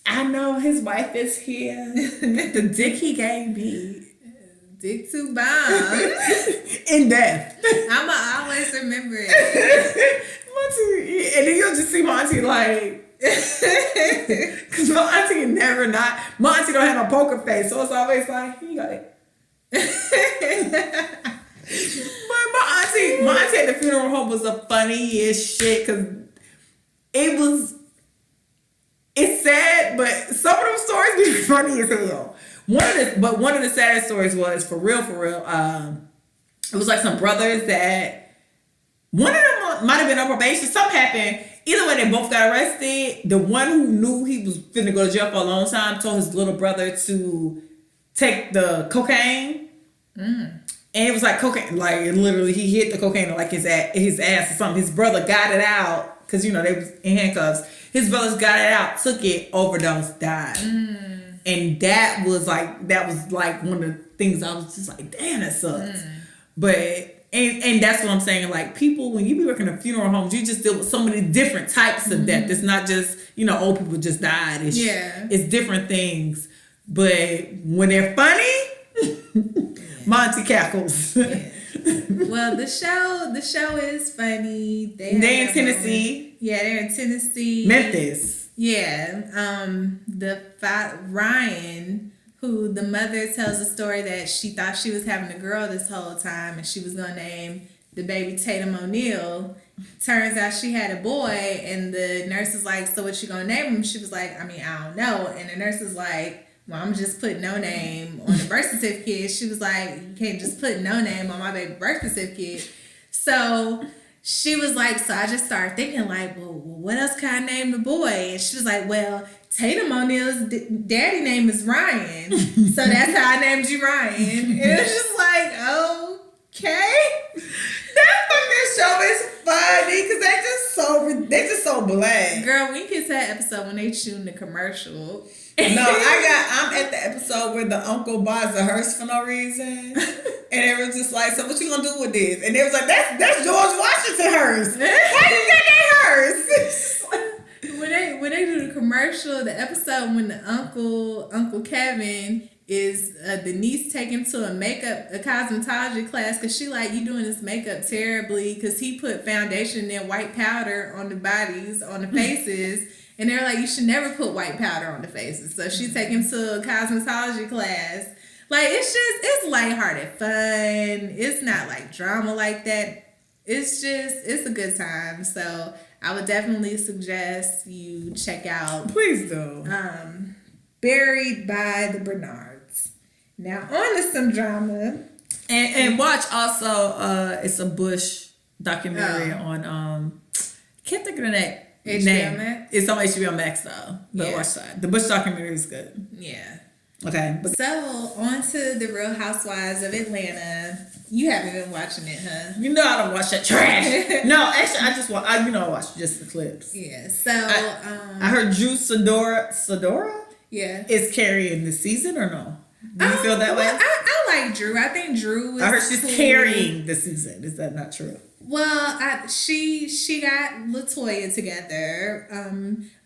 I know his wife is here. The dick he gave me. Dick to bomb. In death. I'ma always remember it. Auntie, and then you'll just see my auntie like, because my auntie never not, my auntie don't have no poker face, so it's always like, you got it. But my auntie at the funeral home was the funniest shit, because it's sad, but some of them stories be funny as hell. One of the saddest stories was, for real, it was like some brothers that, one of them might have been on probation. Something happened. Either way, they both got arrested. The one who knew he was finna go to jail for a long time told his little brother to take the cocaine. And it was like cocaine, like literally he hit the cocaine on like his ass or something. His brother got it out, because you know they was in handcuffs. His brothers got it out, took it, overdosed, died. And that was like one of the things I was just like, damn, that sucks. But and that's what I'm saying. Like, people, when you be working in funeral homes, you just deal with so many different types of death. It's not just, old people just died. It's different things. But when they're funny, Monty cackles. Yeah. Well, the show is funny. They're in Tennessee. They're in Tennessee. Memphis. Yeah. Ryan, who the mother tells a story that she thought she was having a girl this whole time, and she was gonna name the baby Tatum O'Neal. Turns out she had a boy, and the nurse is like, so what you gonna name him? She was like, I don't know. And the nurse is like, well, I'm just putting no name on the birth certificate. She was like, you can't just put no name on my baby birth certificate. So she was like, so I just started thinking like, well, what else can I name the boy? And she was like, well, Tatum O'Neal's daddy name is Ryan. So that's how I named you Ryan. And it was just like, okay. That fucking show is funny because they just so black. Girl, we get to that episode when they shooting the commercial. No, I'm at the episode where the uncle buys the hearse for no reason. And it was just like, so what you gonna do with this? And it was like, that's George Washington hearse. Why you got that hearse? When they do the commercial, the episode when the Uncle Kevin is the niece taken to a cosmetology class, because she like, you doing this makeup terribly, because he put foundation and white powder on the bodies, on the faces. And they're like, you should never put white powder on the faces. So she take him to a cosmetology class. Like, it's lighthearted fun. It's not like drama like that. It's a good time. So I would definitely suggest you check out. Please do. Buried by the Bernards. Now on to some drama. And watch also, it's a Bush documentary on, I can't think of the name. HBO Max? It's on HBO Max though. But watch that. The Bush documentary is good. Yeah. Okay. So on to the Real Housewives of Atlanta. You haven't been watching it, huh? You know I don't watch that trash. No, actually I watch just the clips. Yeah. So I heard Drew Sidora yeah, is carrying the season or no? Do you feel that way? I like Drew. I think Drew is I heard she's carrying the season. Is that not true? Well, she got LaToya together.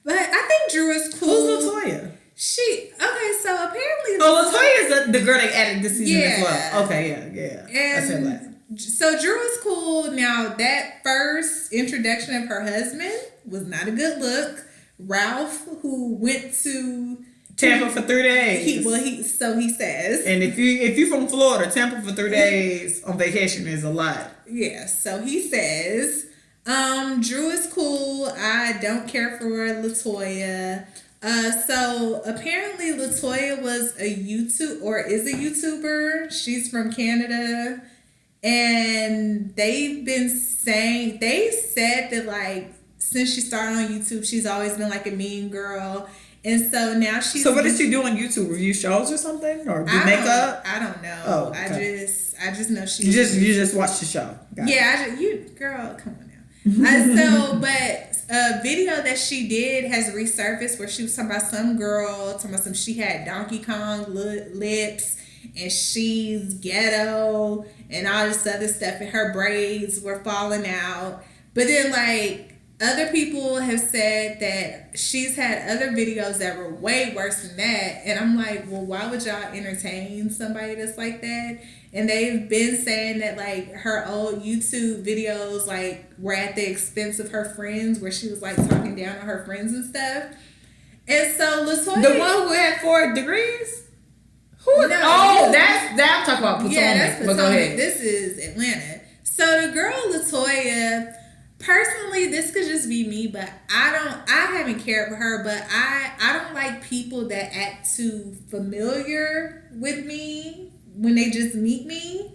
But I think Drew is cool. Who's LaToya? So apparently LaToya is the girl they added this season as Yeah. well. Okay, yeah. And I said that. so Drew is cool. Now that first introduction of her husband was not a good look. Ralph, who went to Tampa for 3 days. He says. And if you're from Florida, Tampa for 3 days on vacation is a lot. Yeah, so he says, Drew is cool. I don't care for LaToya. So apparently LaToya was a is a YouTuber. She's from Canada. And they said that like since she started on YouTube, she's always been like a mean girl. And so now she's. So what does she do on YouTube? Review shows or something, or do makeup? I don't know. Oh, okay. I just know she. You just watch the show. Got it. Girl, come on now. But a video that she did has resurfaced where she was talking about some girl, she had Donkey Kong lips and she's ghetto and all this other stuff, and her braids were falling out. But then like. Other people have said that she's had other videos that were way worse than that. And I'm like, well, why would y'all entertain somebody that's like that? And they've been saying that like her old YouTube videos like were at the expense of her friends, where she was like talking down on her friends and stuff. And so LaToya, the one who had 4 degrees? No, that's I'm talking about Potomac. Yeah, that's Potomac. Go ahead. This is Atlanta. So the girl LaToya, personally, this could just be me, but I haven't cared for her, but I don't like people that act too familiar with me when they just meet me.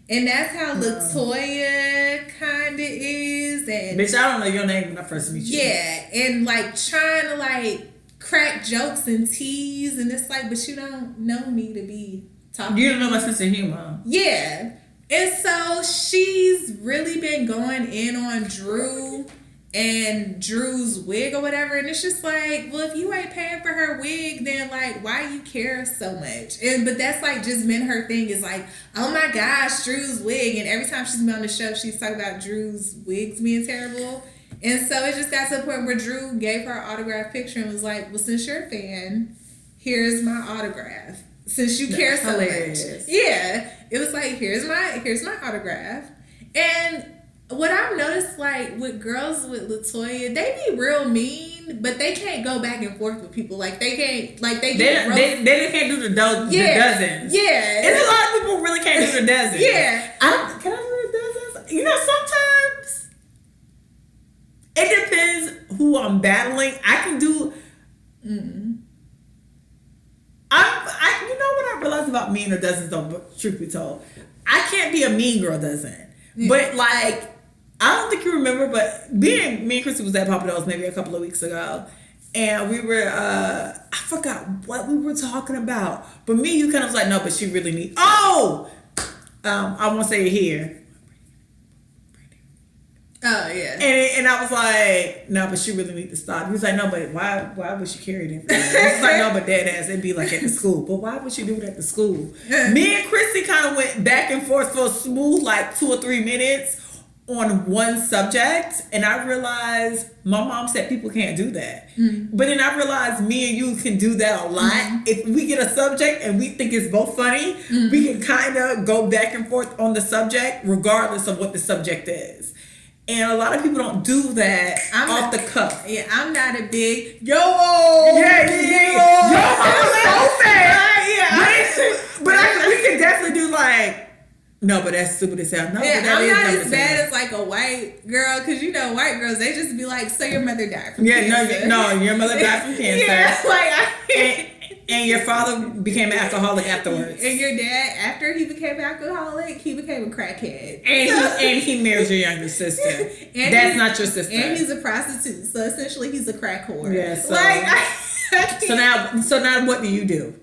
And that's how LaToya kinda is. And bitch, I don't know your name when I first meet you. yeah, and like trying to like crack jokes and tease, and it's like, but you don't know me to be talking. You don't know my sense of humor. Yeah. And so she's really been going in on Drew and Drew's wig or whatever. And it's just like, well, if you ain't paying for her wig, then like, why you care so much? But that's like just been her thing, is like, oh my gosh, Drew's wig. And every time she's been on the show, she's talking about Drew's wigs being terrible. And so it just got to the point where Drew gave her an autograph picture and was like, well, since you're a fan, here's my autograph. Since you care so much. Yeah. It was like, here's my autograph. And what I've noticed, like, with girls with LaToya, they be real mean, but they can't go back and forth with people. Like, they can't, like, they can't do the dozens. Yeah. And a lot of people really can't do the dozens. Yeah. Can I do the dozens? You know, sometimes it depends who I'm battling. I can do... you know what I realized about mean or doesn't, though, truth be told? I can't be a mean girl doesn't. Yeah. But, like, I don't think you remember, but me and Chrissy was at Papa Do's maybe a couple of weeks ago. And we were, I forgot what we were talking about. But me, you kind of was like, no, but she really needs... Oh! I won't say it here. Oh, yeah. And I was like, no, but she really need to stop. He was like, no, but why would she carry them? I was like, no, but dead ass, it'd be like at the school. But why would she do it at the school? Me and Chrissy kind of went back and forth for a smooth like 2 or 3 minutes on one subject. And I realized my mom said people can't do that. Mm-hmm. But then I realized me and you can do that a lot. Mm-hmm. If we get a subject and we think it's both funny, we can kind of go back and forth on the subject regardless of what the subject is. And a lot of people don't do that off the cuff. Yeah, I'm not a big yo. Yeah. Yo, so fast. Yeah. But we could definitely do like, no, but that's stupid as hell. No, yeah, but that I'm is not dumb as bad as like a white girl, because you know white girls, they just be like, so your mother died from cancer. No, your mother died from cancer. Yeah, like and your father became an alcoholic afterwards. And your dad, after he became an alcoholic, he became a crackhead. And he married your younger sister. That's not your sister. And he's a prostitute, so essentially he's a crack whore. Yeah, so now what do you do?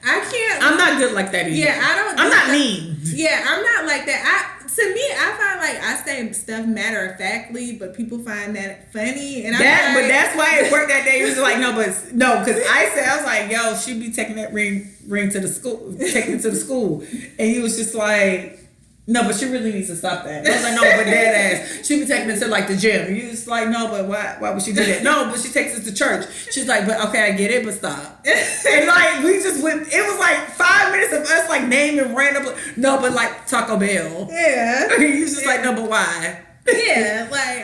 I can't. I'm not good like that either. Yeah, I'm not mean. Yeah, I'm not like that. To me, I find like I say stuff matter of factly, but people find that funny, and but that's why it worked that day. It was like because I was like, yo, she be taking that ring to the school, taking it to the school, and he was just like, no, but she really needs to stop that. I was like, no, but dead ass, she be taking it to like the gym. And he was like, no, but why would she do that? No, but she takes it to church. She's like, but okay, I get it, but stop. And like we just went. It was like 5 minutes of us like naming random. No, but like Taco Bell. Yeah. He was just like, no, but why? Yeah, like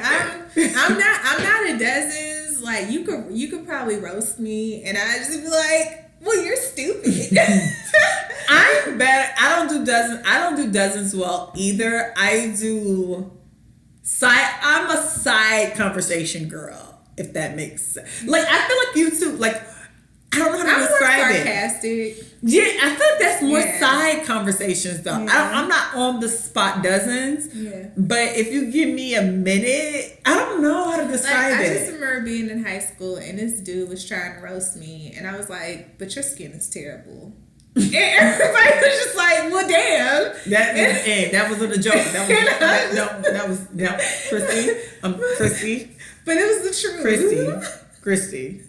I'm not a dozens. Like you could probably roast me, and I just be like, well, you're stupid. I'm bad. I don't do dozens well either. I'm a side conversation girl, if that makes sense. Like I feel like you too. Like I don't know how to describe it. Sarcastic. Yeah, I feel like that's more side conversations though. Yeah. I'm not on the spot dozens. Yeah. But if you give me a minute, I don't know how to describe I it. just remember being in high school and this dude was trying to roast me, and I was like, "But your skin is terrible." And everybody was just like, "Well, damn." That wasn't a joke. That was Christy. Christy. But it was the truth. Christy.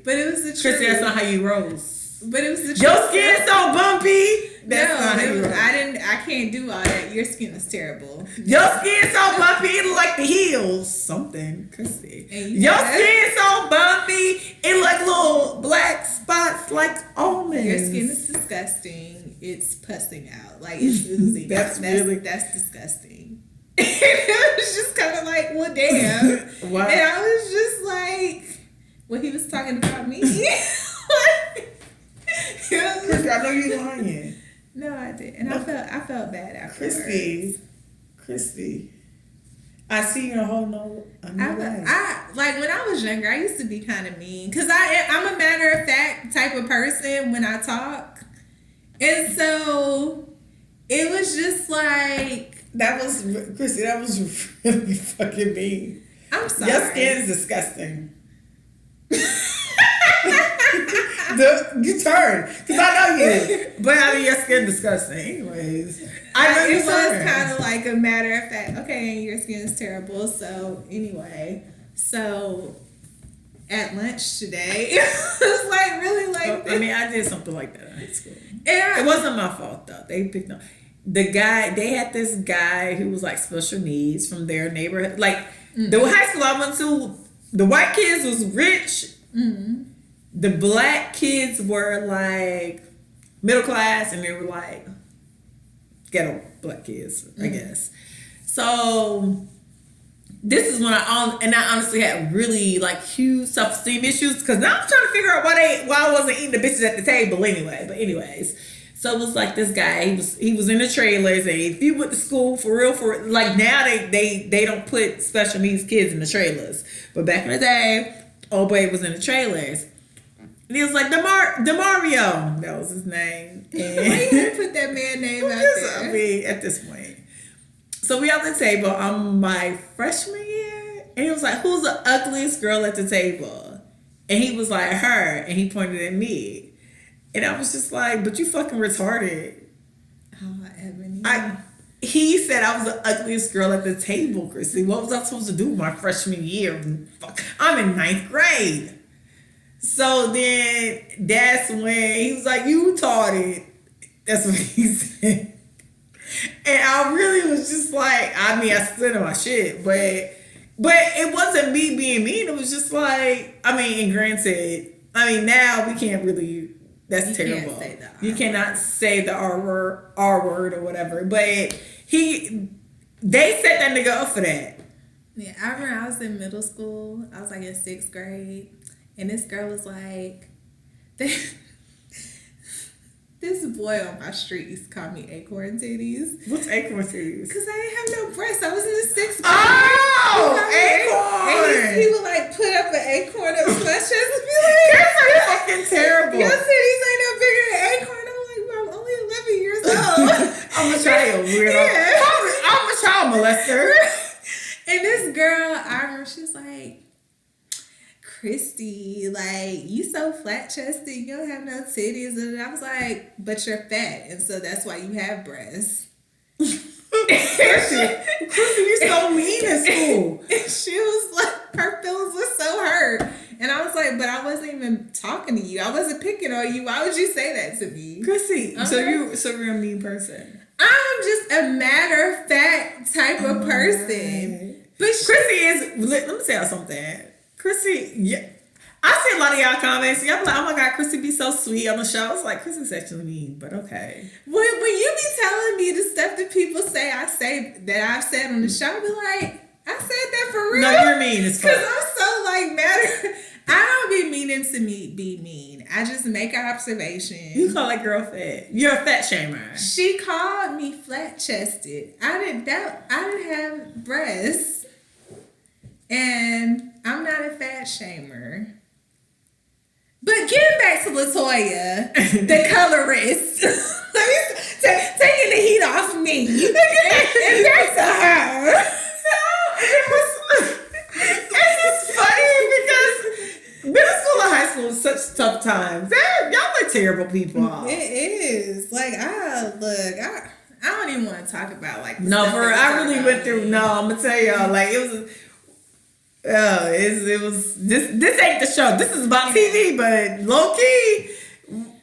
But it was the truth. Christy, that's not how you rose. But it was the truth. Your skin's so bumpy. That's not how you rose. I can't do all that. Your skin is terrible. Your skin's so bumpy, it look like the heels. Something, Christy. Your skin's so bumpy, it like little black spots like almonds. Your skin is disgusting. It's pussing out. Like it's oozing. that's disgusting. And it was just kind of like, well, damn. Wow. And I was just like, well, he was talking about me. Christy, I know you're lying. No, I didn't. And I felt bad afterwards. Christy. I see you in a whole new way. Like when I was younger, I used to be kind of mean because I'm a matter of fact type of person when I talk, and so it was just like Christy. That was really fucking mean. I'm sorry. Your skin is disgusting. You turn because I know you, but I mean your skin disgusting. Anyways, I know you. It was kind of like a matter of fact. Okay, your skin is terrible. So anyway, at lunch today, it was like really like. I mean, I did something like that in high school. It wasn't my fault though. They picked on the guy. They had this guy who was like special needs from their neighborhood. Like the high school I went to, the white kids was rich. Mm-hmm. The black kids were like middle class, and they were like ghetto black kids, I guess. So this is when I honestly had really like huge self-esteem issues because now I'm trying to figure out why I wasn't eating the bitches at the table anyway. But anyways, so it was like this guy. He was in the trailers, and if you went to school for real, like now they don't put special needs kids in the trailers, but back in the day, old boy was in the trailers. And he was like, DeMario. That was his name. And why you didn't put that man name out there? I mean, at this point. So we at the table on my freshman year. And he was like, who's the ugliest girl at the table? And he was like, her. And he pointed at me. And I was just like, but you fucking retarded. Oh, Ebony. He said I was the ugliest girl at the table, Chrissy. What was I supposed to do my freshman year? I'm in 9th grade. So then that's when he was like, you retarded. That's what he said. And I really was just like, I mean, I stood on my shit, but it wasn't me being mean. It was just like, I mean, and granted, I mean, now we can't really, that's terrible. You cannot say the R word or whatever. But They set that nigga up for that. Yeah, I remember I was in middle school. I was like in 6th grade. And this girl was like, this boy on my street used to call me acorn titties. What's acorn titties? Because I didn't have no breasts. I was in the 6th grade. Oh, acorn! And he would like put up an acorn up to my chest and be like, That's fucking terrible. your titties ain't no bigger than acorn. I'm like, bro, I'm only 11 years old. I'm a child, weirdo. Yeah. I'm a child molester. And this girl, I remember she was like, Christy, like, you so flat chested, you don't have no titties. And I was like, but you're fat, and so that's why you have breasts. Christy, you so mean in school. And she was like, her feelings were so hurt. And I was like, but I wasn't even talking to you. I wasn't picking on you. Why would you say that to me? Christy, so you're a mean person. I'm just a matter of fact type of person. But Chrissy is, let me tell you something. Chrissy, yeah. I see a lot of y'all comments. Y'all be like, oh my God, Chrissy be so sweet on the show. I was like, Chrissy's actually mean, but okay. When you be telling me the stuff that people say that I've said on the show, I be like, I said that for real. No, you're mean as fuck. Because I'm so like mad. I don't be meaning to be mean. I just make an observation. You call that girl fat. You're a fat shamer. She called me flat chested. I didn't have breasts. And I'm not a fat shamer. But getting back to LaToya, the colorist, let me taking the heat off me. And back to her. It's funny because middle school and high school is such tough times. Y'all are terrible people. It is. Like, I don't even want to talk about like no, I really went through. No, I'm gonna tell y'all, like it was this ain't the show. This is about TV, but low key,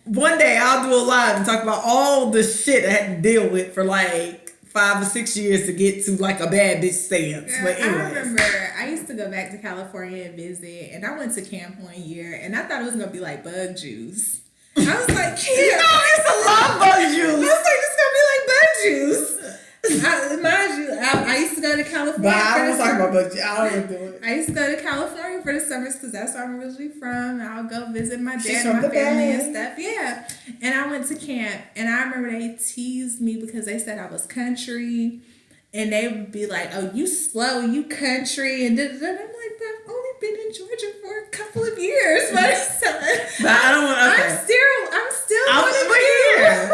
one day I'll do a live and talk about all the shit I had to deal with for like 5 or 6 years to get to like a bad bitch stance. But anyways. I remember I used to go back to California and visit, and I went to camp one year, and I thought it was gonna be like bug juice. I was like, yeah, no, it's a lot of bug juice. I was like, it's gonna be like bug juice. Mind you, I used to go to California. But I don't talk about bug juice. I don't do it. I used to go to California for the summers because that's where I'm originally from. I'll go visit my She's dad and my from the family Bay. and stuff. Yeah. And I went to camp, and I remember they teased me because they said I was country. And they would be like, oh, you slow, you country. And I'm like, but I've only been in Georgia for a couple of years. But I don't want to. Okay. I'm still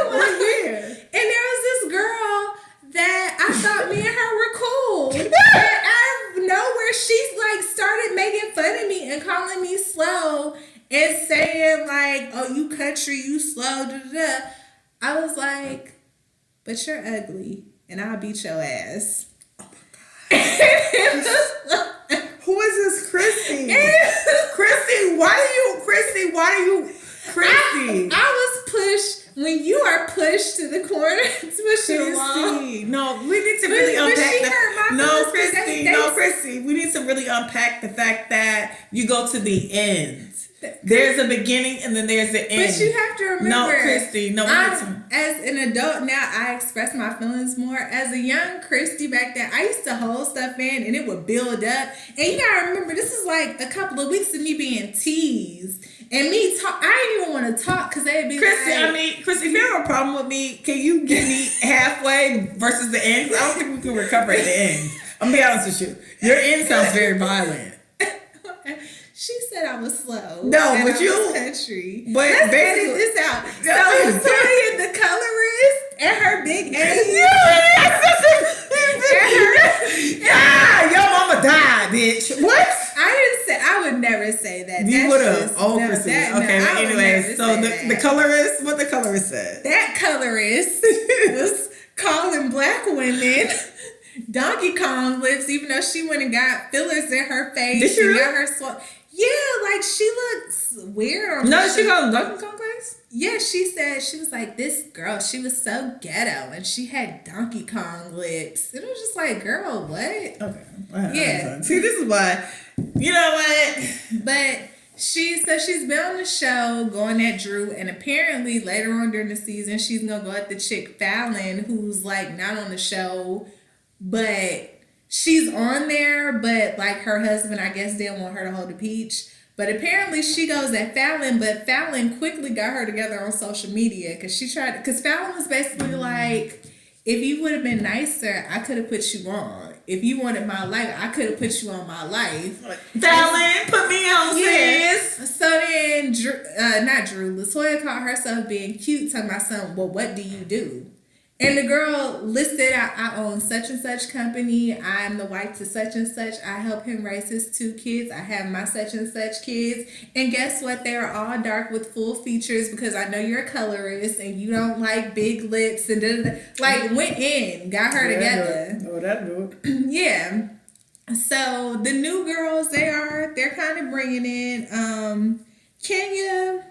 We're here. And there was this girl that I thought me and her were cool. And out of nowhere, she's like started making fun of me and calling me slow and saying like, oh, you country, you slow, da da da. I was like, but you're ugly and I'll beat your ass. Oh my God. Who is this Christy? Christy, Christy? I was pushed. When you are pushed to the corner, it's pushing along. No, we need to really unpack that. Christy, we need to really unpack the fact that you go to the end. There's a beginning and then there's the end. But you have to remember. No, Christy, as an adult now, I express my feelings more. As a young Christy back then, I used to hold stuff in and it would build up. And you gotta remember, this is like a couple of weeks of me being teased. And me talk, I didn't even want to talk because they'd be Christy, if you have a problem with me, can you get me halfway versus the end? 'Cause I don't think we can recover at the end. I'm gonna be honest with you. Your end sounds very violent. She said I was slow. No, but I was country. But let's edit this out. So LaToya, the colorist, and her big age. Your mama died, bitch. What? I would never say that. You would have. Oh, no, Chrissy. that, Okay, no, but anyways, so the colorist, what the colorist said. That colorist was calling black women Donkey Kong lips, even though she went and got fillers in her face. Did she really? Got her yeah, like she looks weird. No, she got Donkey Kong face? Yeah, she said, she was like, this girl, she was so ghetto and she had Donkey Kong lips. It was just like, girl, what? Okay. Yeah. See, this is why, you know what? But she's been on the show going at Drew, and apparently later on during the season, she's going to go at the chick Fallon, who's like not on the show, but she's on there, but like her husband, I guess, didn't want her to hold the peach. But apparently she goes at Fallon, but Fallon quickly got her together on social media because Fallon was basically like, if you would have been nicer, I could have put you on. If you wanted my life, I could have put you on my life. Fallon, put me on, sis. So then, LaToya caught herself being cute, talking about something, well, what do you do? And the girl listed out, I own such and such company. I'm the wife to such and such. I help him raise his 2 kids. I have my such and such kids. And guess what? They're all dark with full features because I know you're a colorist and you don't like big lips and da-da-da. Like, went in, got her together. Oh, that do it. Yeah. So the new girls, they're kind of bringing in Kenya.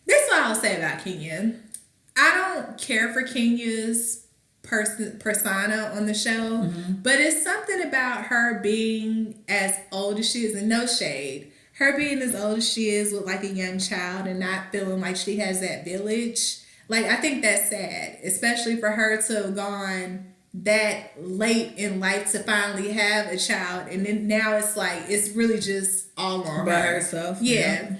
This is what I'll say about Kenya. I don't care for Kenya's persona on the show, but it's something about her being as old as she is, and no shade. Her being as old as she is with like a young child and not feeling like she has that village. Like, I think that's sad, especially for her to have gone that late in life to finally have a child. And then now it's like, it's really just all on by her. herself. Yeah.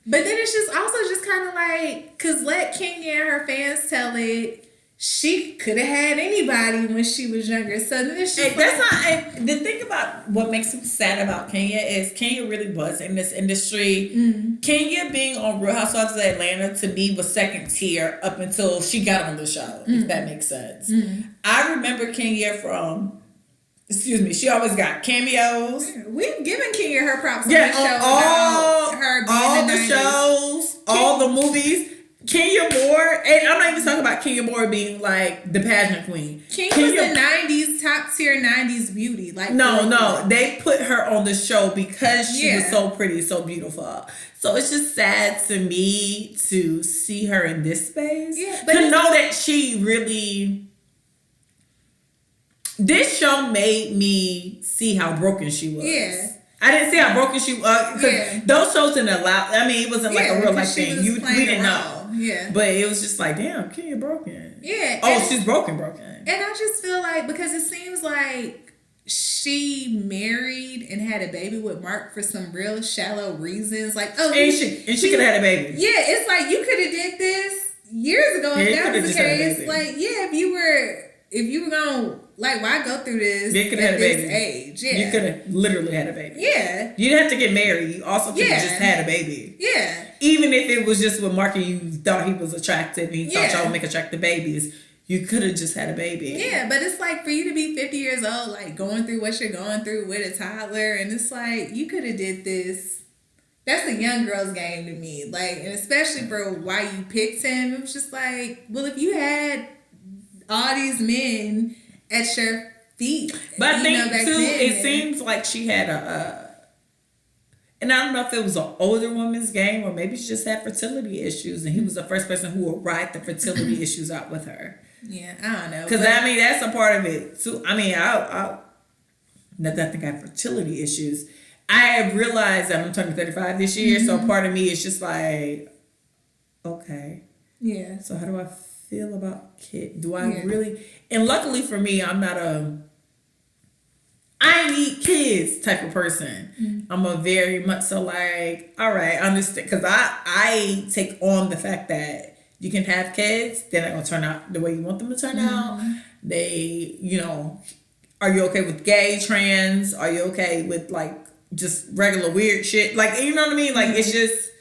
But then it's just also just kind of like, because let Kenya and her fans tell it, she could have had anybody when she was younger. So then it's just the thing about what makes me sad about Kenya is Kenya really was in this industry. Kenya being on Real Housewives of Atlanta to me was second tier up until she got on the show, if that makes sense. I remember Kenya from... she always got cameos. We've given Kenya her props on the show all, about her being all the 90s. shows, all the movies. Kenya Moore, and I'm not even talking about Kenya Moore being like the pageant queen. Kenya was the 90s, top tier 90s beauty. Like no, they put her on the show because she was so pretty, so beautiful. So it's just sad to me to see her in this space. Yeah, to know that she really... This show made me see how broken she was. Yeah. I didn't see how broken she was. Because those shows didn't allow... I mean, it wasn't like a real life thing. We didn't know. Yeah. But it was just like, damn, Kenya broken. Yeah. Oh, she's broken. And I just feel like, because it seems like she married and had a baby with Mark for some real shallow reasons. Like, she could have had a baby. Yeah, it's like, you could have did this years ago if that was the case. Like, yeah, if you were gonna, like, why go through this at this age? Yeah. You could have literally had a baby. Yeah. You didn't have to get married. You also could have just had a baby. Yeah. Even if it was just with Mark and you thought he was attractive and he thought y'all would make attractive babies, you could have just had a baby. Yeah, but it's like for you to be 50 years old, like going through what you're going through with a toddler, and it's like, you could have did this. That's a young girl's game to me. Like, and especially for why you picked him, it was just like, well, if you had all these men at your feet. But I think too, it seems like she had and I don't know if it was an older woman's game or maybe she just had fertility issues and he was the first person who would ride the fertility issues out with her. Yeah, I don't know. Because I mean, that's a part of it too. I mean, I think I have fertility issues. I have realized that I'm turning 35 this year, so part of me is just like, okay. Yeah. So how do I feel about kids? Do I really? And luckily for me, I'm not I need kids type of person. I'm a very much so like, all right, I understand. Because I take on the fact that you can have kids, they're not going to turn out the way you want them to turn out. They, are you okay with gay, trans? Are you okay with like just regular weird shit? Like, you know what I mean? Like, it's just,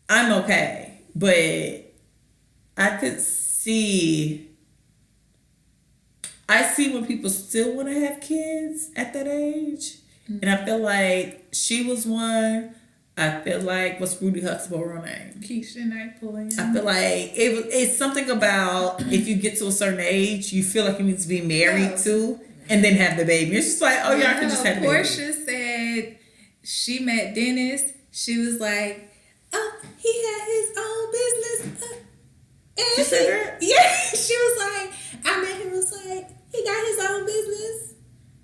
I'm okay. But I see when people still want to have kids at that age. And I feel like she was one. I feel like, what's Rudy Huxtable real name? Keisha Knight Pulliam. I feel like it's something about if you get to a certain age, you feel like you need to be married to and then have the baby. It's just like, I could just have the baby. Portia said she met Dennis. She was like, oh, he had his own business. She said that? Yeah. She was like, I met him, was like, he got his own business.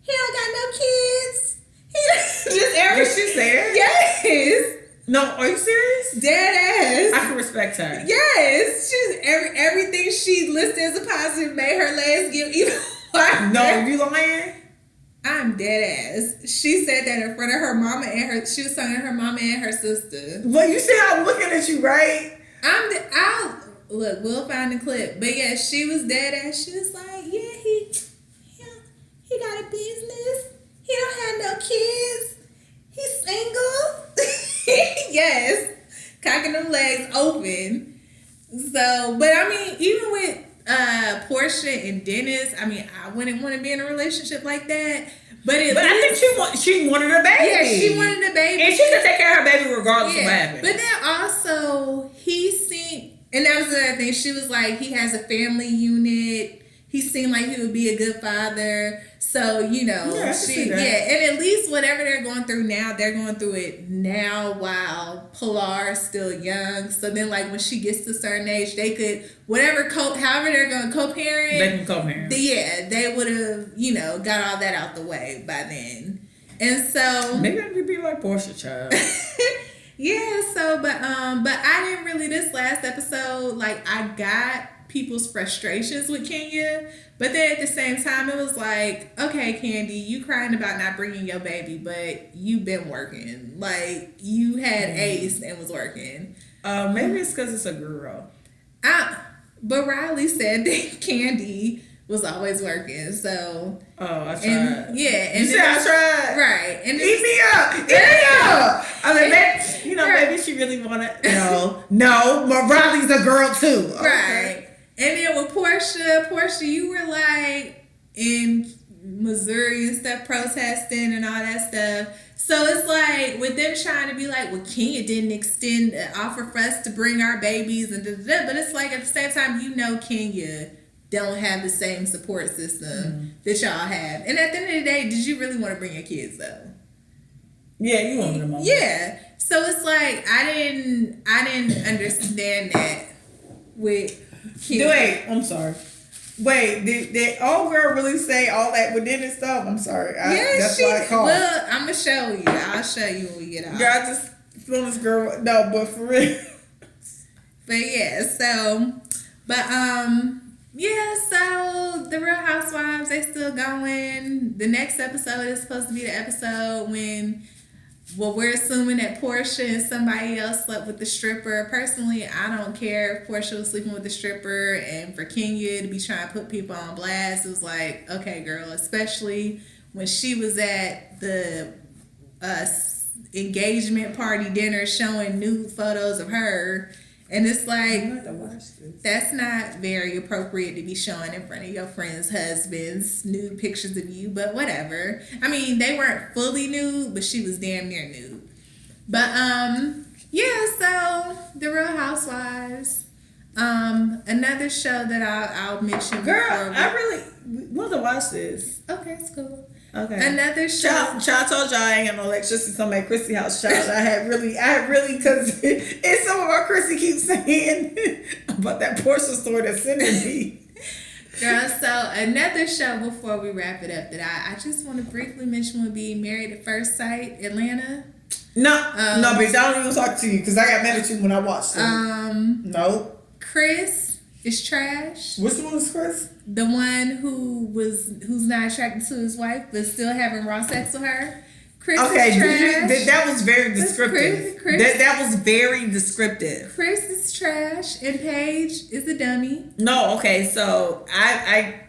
He don't got no kids. Did she say it? Yes. No, are you serious? Dead ass. I can respect her. Yes. She's everything she listed as a positive made her legs give even partner. No, you lying? I'm dead ass. She said that in front of her mama she was talking to her mama and her sister. Well, you see how I'm looking at you, right? Look, we'll find the clip. But yeah, she was dead ass. She was like, yeah, he got a business. He don't have no kids. He's single. Yes. Cocking them legs open. So, but I mean, even with Portia and Dennis, I mean, I wouldn't want to be in a relationship like that. But I think she wanted a baby. Yeah, she wanted a baby. And she could take care of her baby regardless of what happened. But then also, he seemed, and that was the other thing, she was like, he has a family unit. He seemed like he would be a good father. So, you know, and at least whatever they're going through now, they're going through it now while Pilar's still young. So then, like, when she gets to a certain age, they could, however they're going to co-parent. They can co-parent. Yeah, they would have, you know, got all that out the way by then. And so... Maybe I could be like Portia, child. Yeah, so, but I didn't really, this last episode, like, I got people's frustrations with Kenya, but then at the same time it was like, okay, Candy, you crying about not bringing your baby, but you've been working, like you had Ace and was working. Maybe it's because it's a girl. But Riley said that Candy was always working, so I tried. And you said I tried, right? And eat me up. I mean, maybe, you know, maybe she really wanted. No, but Riley's a girl too, okay. Right? And then with Portia, you were like in Missouri and stuff, protesting and all that stuff. So it's like with them trying to be like, well, Kenya didn't extend an offer for us to bring our babies and but it's like at the same time, you know, Kenya don't have the same support system that y'all have. And at the end of the day, did you really want to bring your kids though? Yeah, you wanted them all. Yeah. So it's like I didn't understand that with Kenya. Wait, I'm sorry. Wait, did old girl really say all that within and stuff? I'm sorry. That's why I called. Well, I'm gonna show you. I'll show you when we get out. Girl, I just feel this girl. No, but for real. But yeah, so the Real Housewives, they still going. The next episode is supposed to be the episode when, well, we're assuming that Portia and somebody else slept with the stripper. Personally, I don't care if Portia was sleeping with the stripper, and for Kenya to be trying to put people on blast, it was like, okay, girl, especially when she was at the engagement party dinner showing nude photos of her. And it's like, that's not very appropriate to be showing in front of your friend's husband's nude pictures of you, but whatever. I mean, they weren't fully nude, but she was damn near nude. But, so The Real Housewives. Another show that I'll mention. Girl, I really want to watch this. Okay, it's cool. Okay. Another show. Child told y'all I ain't got no electricity to come at Chrissy house. Child, I had really, because it's some of our Chrissy keeps saying about that Portia story that's sending me. Girl, so another show before we wrap it up that I just want to briefly mention would be Married at First Sight, Atlanta. No, bitch, I don't even talk to you because I got mad at you when I watched it. No. Chris is trash. Which one is Chris? The one who's not attracted to his wife but still having raw sex with her. Chris is trash. That was very descriptive. Chris, that was very descriptive. Chris is trash and Paige is a dummy. No, okay, so I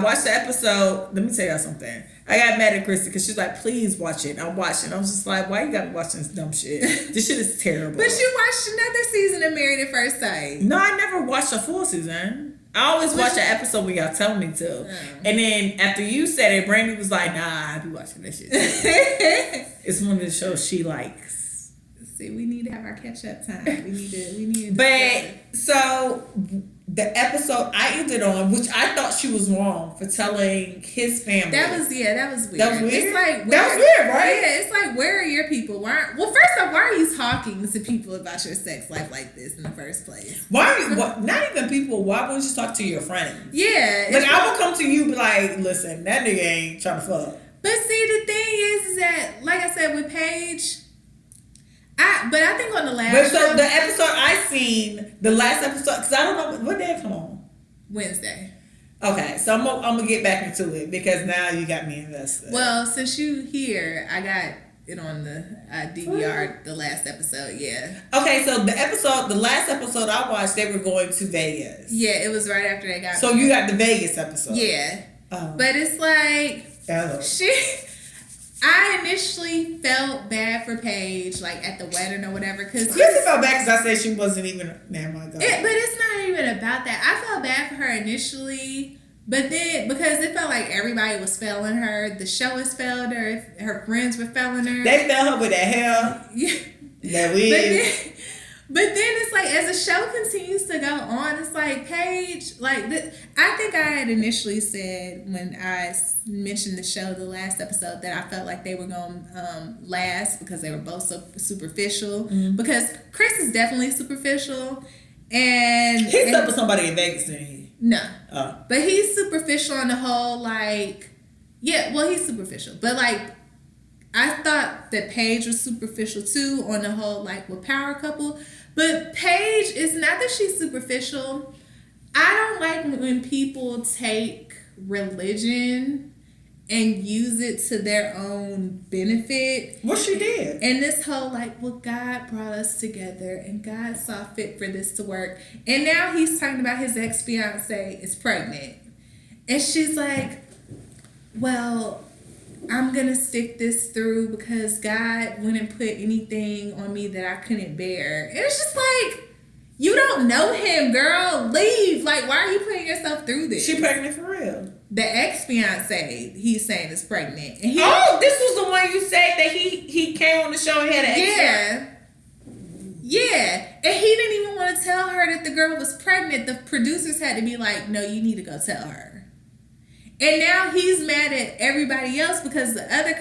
watched the episode. Let me tell y'all something. I got mad at Chrissy because she's like, please watch it. I watched it. I was just like, why you gotta watch this dumb shit? This shit is terrible. But you watched another season of Married at First Sight. No, I never watched a full season. I always watch an episode when y'all tell me to. And then after you said it, Brandy was like, nah, I be watching that shit. It's one of the shows she likes. See, we need to have our catch up time. We need to. But so the episode I ended on, which I thought she was wrong for telling his family. That was weird. That was weird. It's like, that was weird, right? Yeah, it's like, where are your people? First off, why are you talking to people about your sex life like this in the first place? Not even people. Why wouldn't you talk to your friends? Yeah. Like, I would come to you and be like, listen, that nigga ain't trying to fuck. But see, the thing is that, like I said, with Paige, I think on the last But so the episode I seen, the last episode, because I don't know, what day it come on? Wednesday. Okay, so I'm gonna get back into it because now you got me invested. Well, since you here, I got it on the DVR, the last episode. Yeah. Okay, so the last episode I watched, they were going to Vegas. Yeah, it was right after they got. So you got the Vegas episode. Yeah. But it's like I initially felt bad for Paige, like at the wedding or whatever, because Chrissy felt bad because I said she wasn't even. Never mind. But it's not even about that. I felt bad for her initially, but then because it felt like everybody was failing her, the show was failing her, her friends were failing her. They failed her with that hair. Yeah. That wig. But then it's like, as the show continues to go on, it's like, Paige, like, I think I had initially said when I mentioned the show, the last episode, that I felt like they were going to last because they were both so superficial. Mm-hmm. Because Chris is definitely superficial. And he slept with somebody in Vegas, didn't he? No. Oh. But he's superficial on the whole, like, yeah, well, he's superficial. But, like, I thought that Paige was superficial too on the whole, like, with power couple. But Paige is not that she's superficial. I don't like when people take religion and use it to their own benefit. What she did. And this whole, like, well, God brought us together and God saw fit for this to work. And now he's talking about his ex-fiance is pregnant. And she's like, well, I'm going to stick this through because God wouldn't put anything on me that I couldn't bear. And it's just like, you don't know him, girl. Leave. Like, why are you putting yourself through this? She pregnant for real. The ex-fiance, he's saying, is pregnant. And this was the one you said that he came on the show and had an ex. Yeah. And he didn't even want to tell her that the girl was pregnant. The producers had to be like, no, you need to go tell her. And now he's mad at everybody else because the other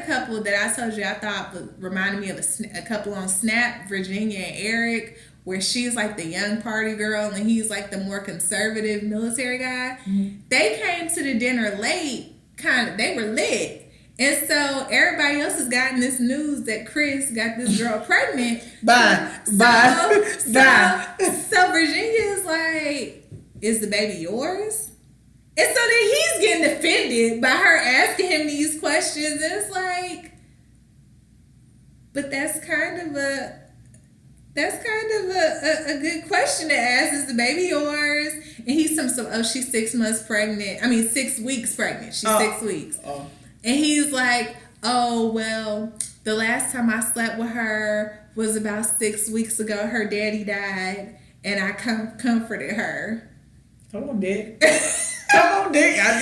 couple that I told you I thought reminded me of a couple on Snap, Virginia and Eric, where she's like the young party girl and he's like the more conservative military guy. Mm-hmm. They came to the dinner late, they were lit. And so everybody else has gotten this news that Chris got this girl pregnant. So Virginia is like, is the baby yours? And so then he's getting offended by her asking him these questions. And it's like, but that's kind of a good question to ask. Is the baby yours? And he's she's 6 months pregnant. 6 weeks pregnant. She's 6 weeks. Oh. And he's like, oh, well, the last time I slept with her was about 6 weeks ago. Her daddy died and I comforted her. Come on, Dick. Come on, Dick. I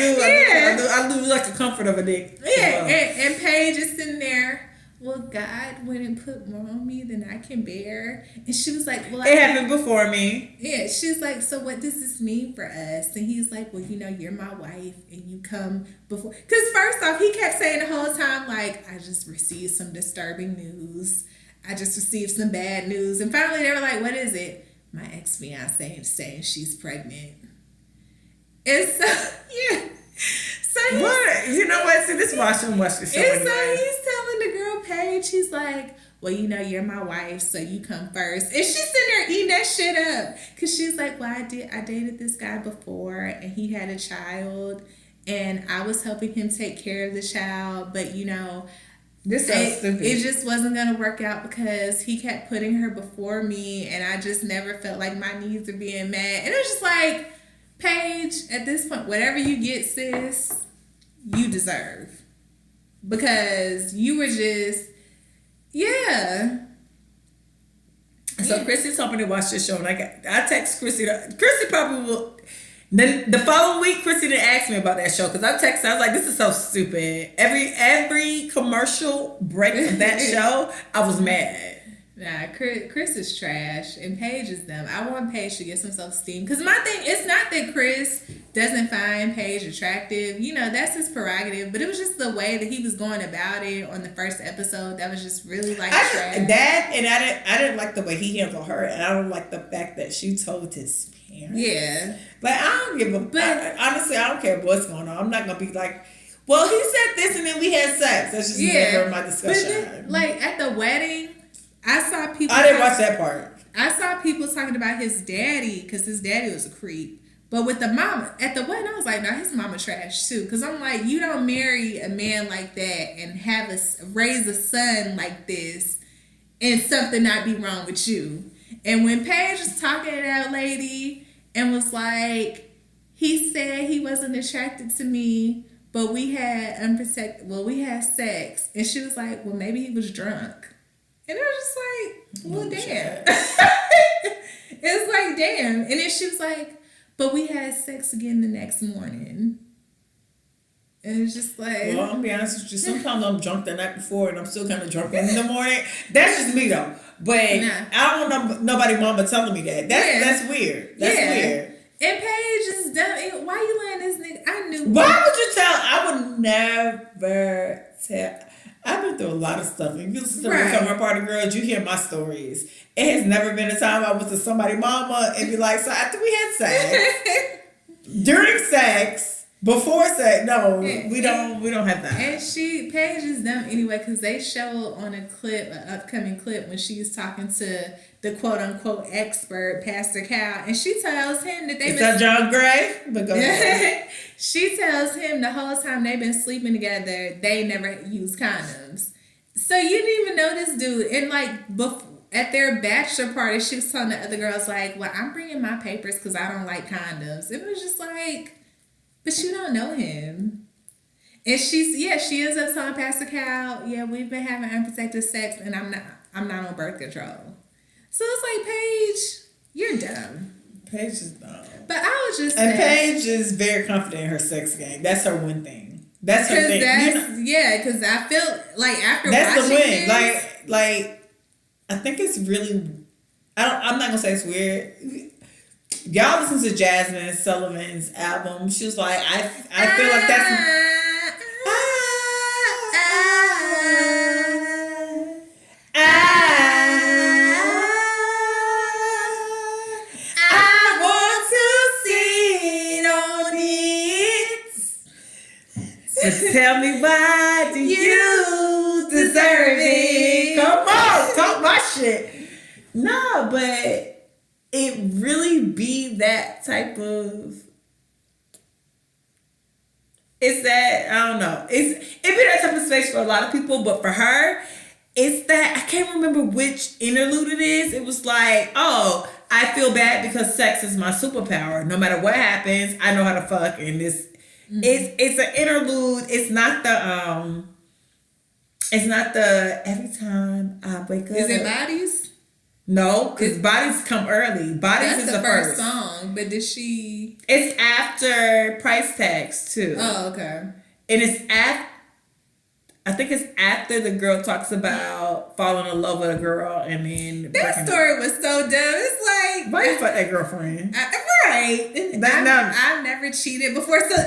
do like the comfort of a dick. Yeah, and Paige is sitting there. Well, God wouldn't put more on me than I can bear. And she was like, well, it happened before me. Yeah, she's like, so what does this mean for us? And he's like, well, you're my wife and you come before. Because first off, he kept saying the whole time, like, I just received some disturbing news. I just received some bad news. And finally they were like, what is it? My ex-fiance is saying she's pregnant. And so, yeah. So what? You know what? See, this is why I shouldn't watch the show. And so he's telling the girl Paige, he's like, well, you're my wife, so you come first. And she's sitting there eating that shit up. Because she's like, well, I dated this guy before, and he had a child, and I was helping him take care of the child, but, this sounds stupid. It just wasn't going to work out because he kept putting her before me, and I just never felt like my needs were being met. And it was just like, Paige, at this point, whatever you get, sis, you deserve. Because you were just, yeah. So Chrissy told me to watch this show, and I text Chrissy. Chrissy probably will. Then the following week, Chrissy didn't ask me about that show because I texted. I was like, "This is so stupid." Every commercial break of that show, I was mad. Nah, Chris is trash and Paige is dumb. I want Paige to get some self-esteem. Because my thing, it's not that Chris doesn't find Paige attractive. That's his prerogative. But it was just the way that he was going about it on the first episode that was just really like trash. I didn't like the way he handled her. And I don't like the fact that she told his parents. Yeah. Like, I don't give a... honestly, I don't care what's going on. I'm not going to be like... Well, he said this and then we had sex. That's just never my discussion. But then, like, at the wedding... I didn't watch that part. I saw people talking about his daddy because his daddy was a creep. But with the mama, at the wedding, I was like, no, his mama trash too. Because I'm like, you don't marry a man like that and raise a son like this and something not be wrong with you. And when Paige was talking to that lady and was like, he said he wasn't attracted to me, but we had we had sex. And she was like, well, maybe he was drunk. And I was just like, well, damn. It's like, damn. And then she was like, but we had sex again the next morning. And it's just like... Well, I'm going to be honest with you. Sometimes I'm drunk the night before and I'm still kind of drunk in the morning. That's just me, though. But I don't want nobody mama telling me that. That's weird. That's weird. And Paige is done. Why you letting this nigga... I knew... Why would you tell... I would never tell... I've been through a lot of stuff. If you listen to me Summer Party Girls, you hear my stories. It has never been a time I went to somebody's mama and be like, so after we had sex, during sex, before sex, no, we don't have that. And Paige is dumb anyway, because they show on an upcoming clip when she's talking to the quote unquote expert, Pastor Cal, and she tells him that Is that John Gray? But go ahead. She tells him the whole time they've been sleeping together, they never use condoms. So you didn't even know this dude. And like at their bachelor party, she was telling the other girls like, well, I'm bringing my papers because I don't like condoms. It was just like, but you don't know him. And she is up telling Pastor Cal, yeah, we've been having unprotected sex and I'm not on birth control. So it's like, Paige, you're dumb. Paige is dumb. But I was just saying. Paige is very confident in her sex game. That's her one thing. That's her thing. Because I feel like after that's watching the win. this, like I think it's really. I'm not gonna say it's weird. Y'all listen to Jasmine Sullivan's album. She was like, I feel like that's. Tell me why do you deserve it? Come on, talk my shit. No, but it really be that type of. It's that I don't know. It be that type of space for a lot of people, but for her, it's that I can't remember which interlude it is. It was like, oh, I feel bad because sex is my superpower. No matter what happens, I know how to fuck, and this. Mm-hmm. It's an interlude. It's not the every time I wake up. Is it Bodies? No, because Bodies come early. Bodies is the first song, but did she? It's after Price Tags too. Oh, okay. And it's I think it's after the girl talks about falling in love with a girl and then that story was so dumb. It's like, why you fuck that girlfriend? Right. I've never cheated before, but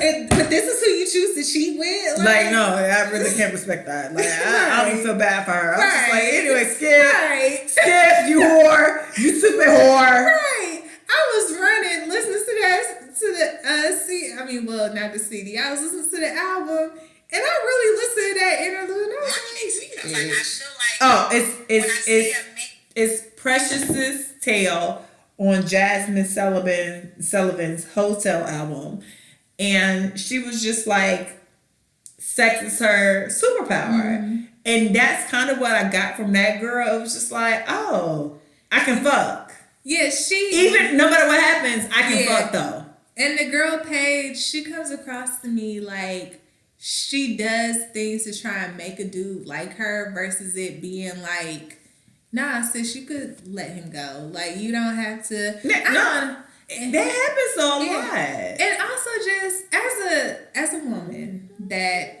this is who you choose to cheat with. Like no, I really can't respect that. Like I don't even feel bad for her. I'm just like, anyway, Skip, you whore, you stupid whore. Right. I was running, listening not the CD. I was listening to the album. And I really listened to that interlude. It's Precious's Tale on Jasmine Sullivan's Hotel album. And she was just like, sex is her superpower. Mm-hmm. And that's kind of what I got from that girl. It was just like, oh, I can fuck. Yeah, even no matter what happens, I can fuck though. And the girl Paige, she comes across to me like, she does things to try and make a dude like her versus it being like, nah, sis, you could let him go. Like, you don't have to. No, that happens a lot. And also just as a woman that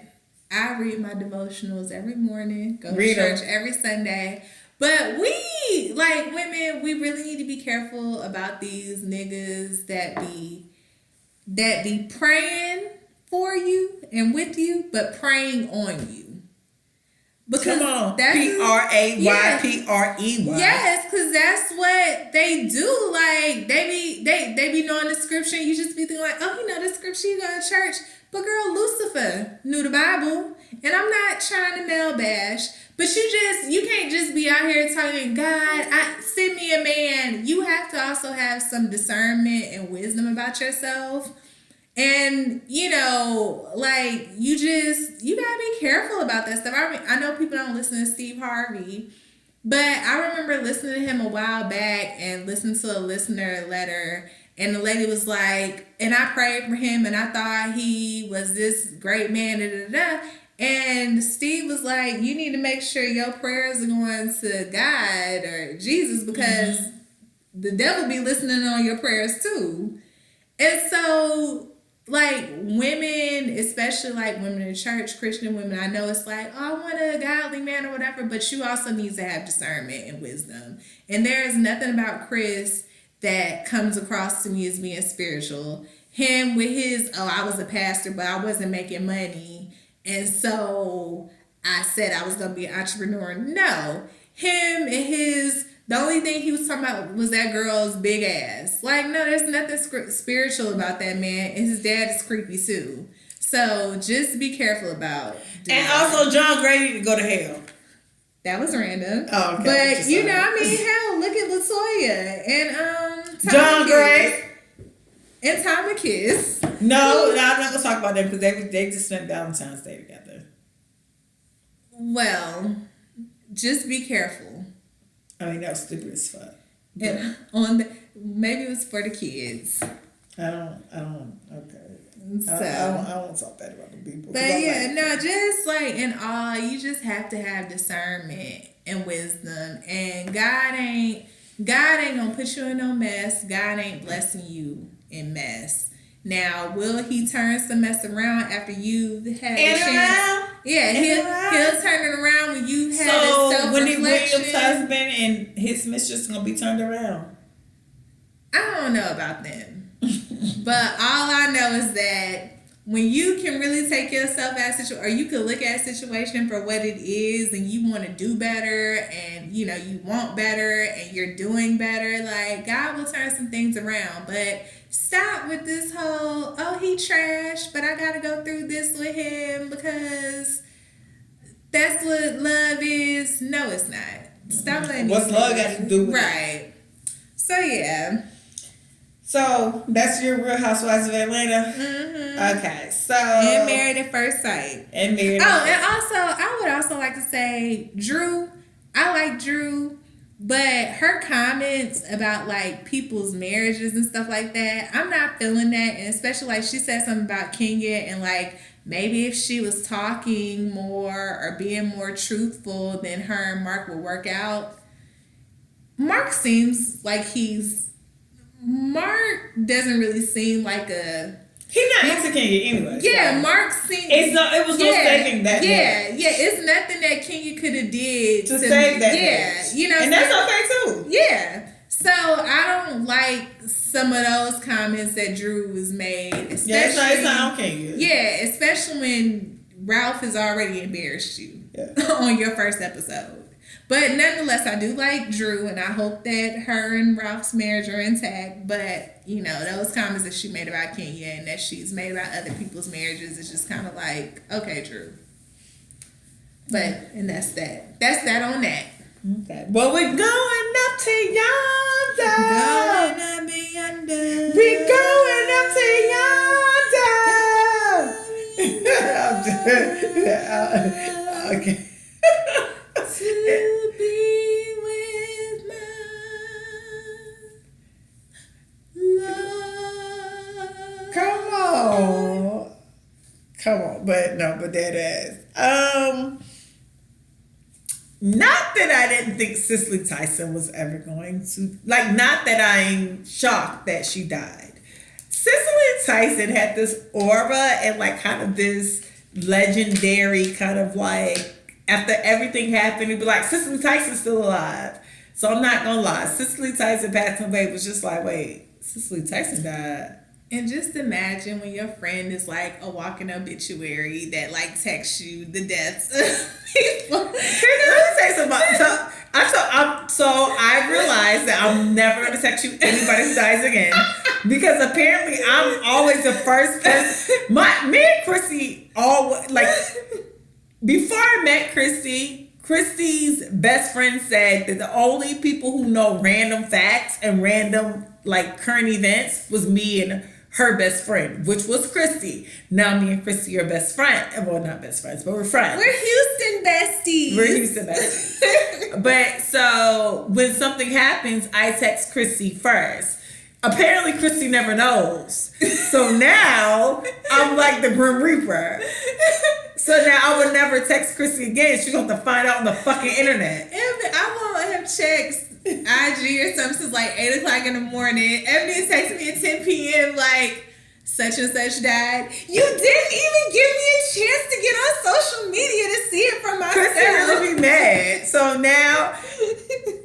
I read my devotionals every morning, go to church every Sunday. But we, like women, we really need to be careful about these niggas that be praying for you and with you, but praying on you. Because come on, PRAYPREY. Yes, because that's what they do. Like they be knowing the scripture. You just be thinking like, oh, you know the scripture. You go to church, but girl, Lucifer knew the Bible, and I'm not trying to male bash, but you can't just be out here telling God, send me a man. You have to also have some discernment and wisdom about yourself. And, you know, like, you gotta be careful about that stuff. I know people don't listen to Steve Harvey, but I remember listening to him a while back and listening to a listener letter. And the lady was like, and I prayed for him and I thought he was this great man, da, da, da. And Steve was like, you need to make sure your prayers are going to God or Jesus, because the devil be listening on your prayers too. And so, like, women, especially like women in church, Christian women, I know it's like, oh, I want a godly man or whatever, but you also need to have discernment and wisdom. And there is nothing about Chris that comes across to me as being spiritual. Him with his, oh, I was a pastor, but I wasn't making money, and so I said I was going to be an entrepreneur. No. Him and his, the only thing he was talking about was that girl's big ass. Like, no, there's nothing spiritual about that man. And his dad is creepy too. So just be careful about And also, John Gray need to go to hell. That was random. Oh, okay. But, you know, I mean, hell, look at LaToya and John Gray. And Tom Kiss. No, I'm not going to talk about them because they just spent Valentine's Day together. Well, just be careful. I mean, that was stupid as fuck. And maybe it was for the kids. Okay. So, I won't talk bad about the people. But yeah, no, just like in all, you just have to have discernment and wisdom. And God ain't gonna put you in no mess. God ain't blessing you in mess. Now, will he turn some mess around after you've had a chance? Yeah, he'll turn it around when you have a self-reflection. Wendy Williams' husband and his mistress gonna be turned around. I don't know about them. But all I know is that when you can really take yourself out of situation, or you can look at a situation for what it is, and you want to do better, and you know you want better, and you're doing better, like God will turn some things around. But stop with this whole, oh, he trash, but I gotta go through this with him because that's what love is. No, it's not. Stop letting what's love got to do with right. So yeah. So that's your Real Housewives of Atlanta. Mm-hmm. Okay, so and Married at First Sight. And Married. Oh, and also I would also like to say Drew. I like Drew, but her comments about like people's marriages and stuff like that, I'm not feeling that. And especially like she said something about Kenya and like maybe if she was talking more or being more truthful, then her and Mark would work out. Mark seems like Mark doesn't really seem like a... He's not into Kenya anyway. Yeah, so. Mark seems... It was no saving that. Yeah, it's nothing that Kenya could have did to save that. Yeah, you know, and that's okay too. Yeah, so I don't like some of those comments that Drew was made. Especially, it's not on Kenya. Yeah, especially when Ralph has already embarrassed you on your first episode. But nonetheless, I do like Drew, and I hope that her and Ralph's marriage are intact. But, you know, those comments that she made about Kenya and that she's made about other people's marriages is just kind of like, okay, Drew. But, and that's that. That's that on that. Okay. Well, we're going up to yonder. Going up yonder. We're going up to yonder. Okay. To be with my love. Come on, but that ass. Not that I didn't think Cicely Tyson was ever going to, like, not that I'm shocked that she died. Cicely Tyson had this aura and like kind of this legendary kind of like, after everything happened, it'd be like, Cicely Tyson's still alive. So I'm not gonna lie, Cicely Tyson passing away was just like, wait, Cicely Tyson died. And just imagine when your friend is like a walking obituary that like texts you the deaths of people. Let me say something. So I realized that I'm never gonna text you anybody who dies again, because apparently I'm always the first person. Me and Chrissy always like. Before I met Chrissy Christy's best friend said that the only people who know random facts and random like current events was me and her best friend, which was Christy. Now me and Christy are best friends. Well, not best friends, but we're friends. We're Houston besties. We're Houston besties. But so when something happens, I text Christy first. Apparently, Christy never knows. So now I'm like the Grim Reaper. So now I would never text Christy again. She's going to have to find out on the fucking internet. I won't have checks IG or something since like 8 o'clock in the morning. Ebony texted me at 10 p.m. like, such and such died. You didn't even give me a chance to get on social media to see it from myself. Christy really be mad. So now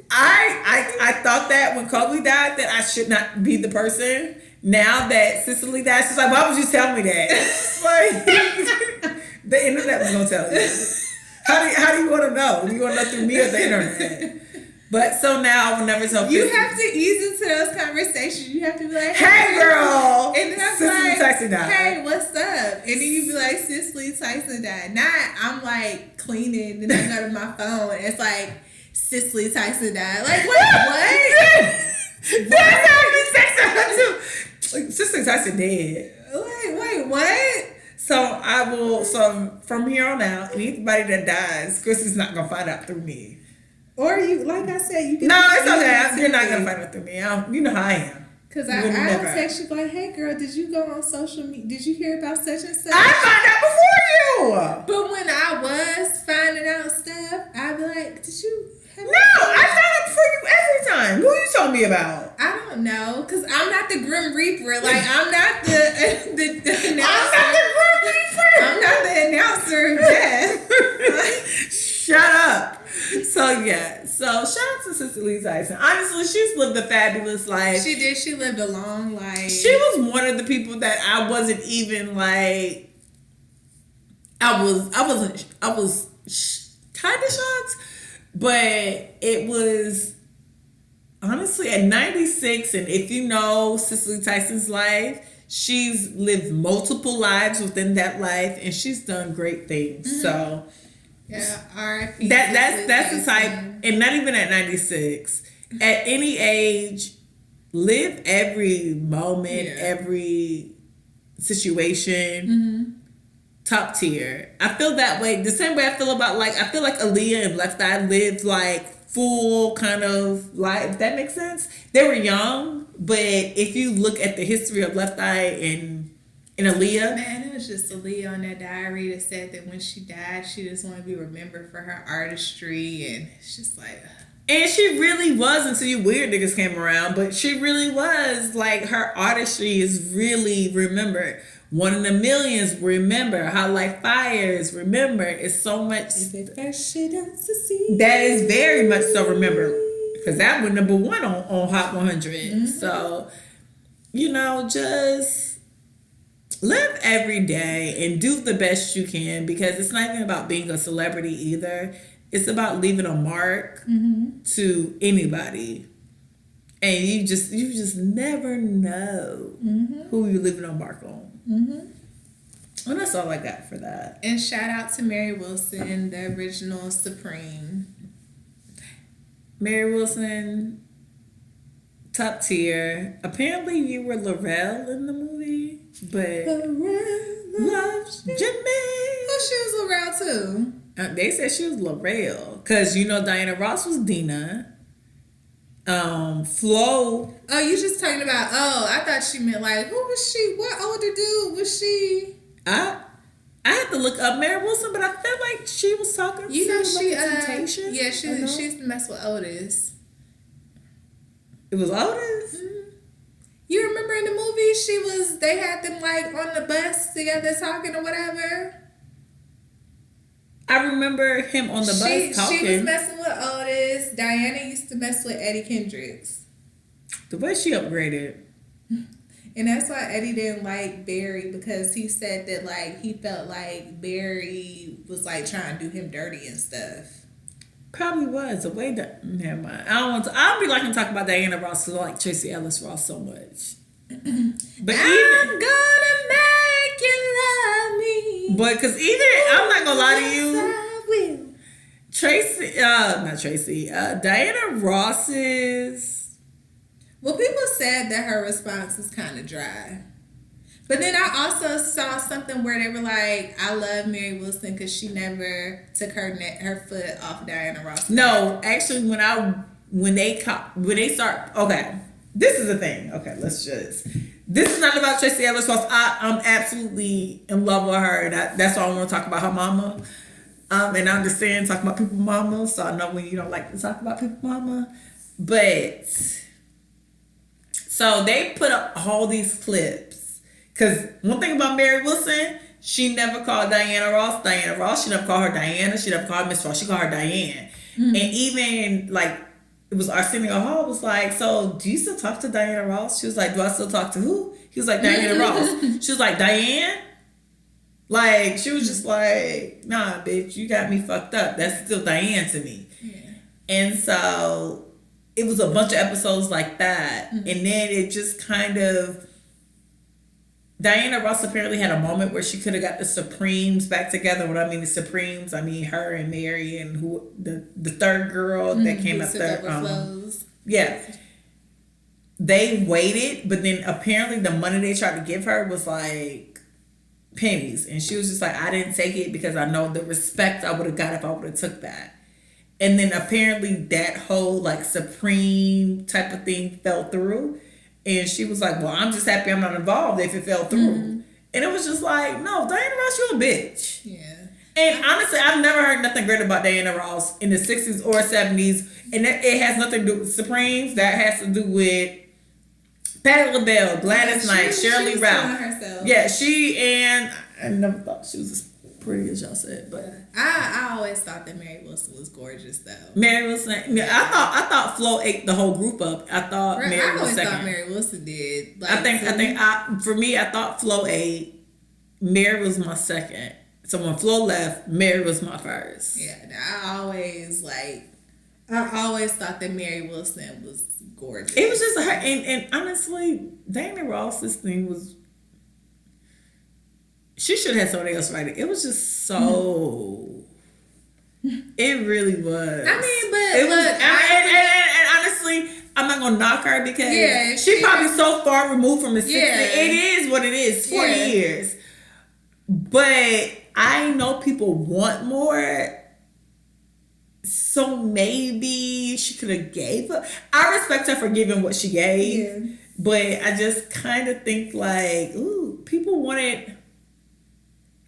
I thought that when Kobe died that I should not be the person. Now that Cicely died, she's like, why would you tell me that? Like, the internet was gonna tell you. How do you want to know? Do you want to know through me or the internet? But so now I will never tell You Christy. have to ease into those conversations. You have to be like, Hey girl! And then I'm Cicely like, Tyson died. hey, what's up? And then you be like, Cicely Tyson died. Not, I'm like cleaning and I go to my phone and it's like, Cicely Tyson died. Like, what? That's how we texted her too. Like, Cicely Tyson dead. Wait, what? So I will. So from here on out, anybody that dies, Chrissy's not gonna find out through me. Or you, like I said, you can. No, it's okay. You're not gonna find out through me. You know how I am. Because I would text you like, hey girl, did you go on social media? Did you hear about such and such? I found out before you. But when I was finding out stuff, I'd be like, did you? No, I found out before you every time. Who you told me about? I don't know, because I'm not the Grim Reaper. Like, I'm not the announcer. I'm not the Grim Reaper. I'm not the announcer of death. Shut up. So yeah. So shout out to Cicely Tyson. Honestly, she's lived a fabulous life. She did. She lived a long life. She was one of the people that I wasn't even like. I was kind of shocked, but it was honestly at 96. And if you know Cicely Tyson's life, she's lived multiple lives within that life, and she's done great things. Mm-hmm. So. Yeah, R.I.P. That's the type, and not even at 96. At any age, live every moment, every situation. Mm-hmm. Top tier. I feel that way. The same way I feel about I feel like Aaliyah and Left Eye lived like full kind of life. If that makes sense. They were young, but if you look at the history of Left Eye and Aaliyah. Man, it was just Aaliyah on that diary that said that when she died, she just wanted to be remembered for her artistry, and it's just like. And she really was until you weird niggas came around, but she really was like her artistry is really remembered. One in a Millions, remember. How Like Fires, remember. It's so much. That is very much so remembered because that was number one on Hot 100. Mm-hmm. So, just. Live every day and do the best you can because it's not even about being a celebrity either. It's about leaving a mark to anybody. And you just never know who you're leaving a mark on. Mm-hmm. And that's all I got for that. And shout out to Mary Wilson, the original Supreme. Mary Wilson, top tier. Apparently you were Laurel in the movie. But loves Jimmy. Oh, she was Laurel too. They said she was Laurel because Diana Ross was Dina. Flo. Oh, you just talking about? Oh, I thought she meant like who was she? What older dude was she? I had to look up Mary Wilson, but I felt like she was talking. She Temptation. Yeah, she used to mess with Otis. It was Otis. Mm-hmm. You remember in the movie they had them like on the bus together talking or whatever? I remember him on the bus talking. She was messing with Otis. Diana used to mess with Eddie Kendricks. The way she upgraded. And that's why Eddie didn't like Barry because he said that like he felt like Barry was like trying to do him dirty and stuff. Probably was the way that. Never mind. I don't be liking to talk about Diana Ross because I like Tracy Ellis Ross so much. But I'm gonna make you love me. But because I'm not gonna lie to you. Diana Ross's. Well, people said that her response was kind of dry. But then I also saw something where they were like, I love Mary Wilson because she never took her foot off Diana Ross. No, actually, when they start, okay, this is the thing. Okay, this is not about Tracee Ellis Ross. I'm absolutely in love with her. And that's why I want to talk about her mama. And I understand talking about people's mama, so I know when you don't like to talk about people's mama. But, so they put up all these clips. Because one thing about Mary Wilson, she never called Diana Ross. She never called her Diana. She never called her Miss Ross. She called her Diane. Mm-hmm. And even, like, it was Arsenio Hall was like, so do you still talk to Diana Ross? She was like, do I still talk to who? He was like, Diana Ross. She was like, Diane? Like, she was just like, nah, bitch, you got me fucked up. That's still Diane to me. Yeah. And so it was a bunch of episodes like that. Mm-hmm. And then it just kind of, Diana Ross apparently had a moment where she could have got the Supremes back together. What I mean the Supremes, I mean her and Mary and who the third girl that came up there. Yeah. They waited, but then apparently the money they tried to give her was like pennies. And she was just like, I didn't take it because I know the respect I would have got if I would have took that. And then apparently that whole like Supreme type of thing fell through. And she was like, well, I'm just happy I'm not involved if it fell through. Mm-hmm. And it was just like, no, Diana Ross, you're a bitch. Yeah. And honestly, I've never heard nothing great about Diana Ross in the 60s or 70s. And it has nothing to do with Supremes. That has to do with Patti LaBelle, Gladys Knight, Shirley Ralph. Yeah, she and I never thought she was as pretty as y'all said, but I always thought that Mary Wilson was gorgeous though. Mary Wilson, yeah, I thought Flo ate the whole group up. I thought right, Mary I was second. Thought Mary Wilson did. Like, I thought Flo ate. Mary was my second. So when Flo left, Mary was my first. Yeah, I always thought that Mary Wilson was gorgeous. It was just her, and honestly, Diana Ross's thing was. She should have had somebody else write it. It was just so. It really was. I mean, but look, and honestly, I'm not gonna knock her because she probably so far removed from the 60s. It is what it is. 40 years, but I know people want more. So maybe she could have gave her. I respect her for giving what she gave, but I just kind of think like, ooh, people want it.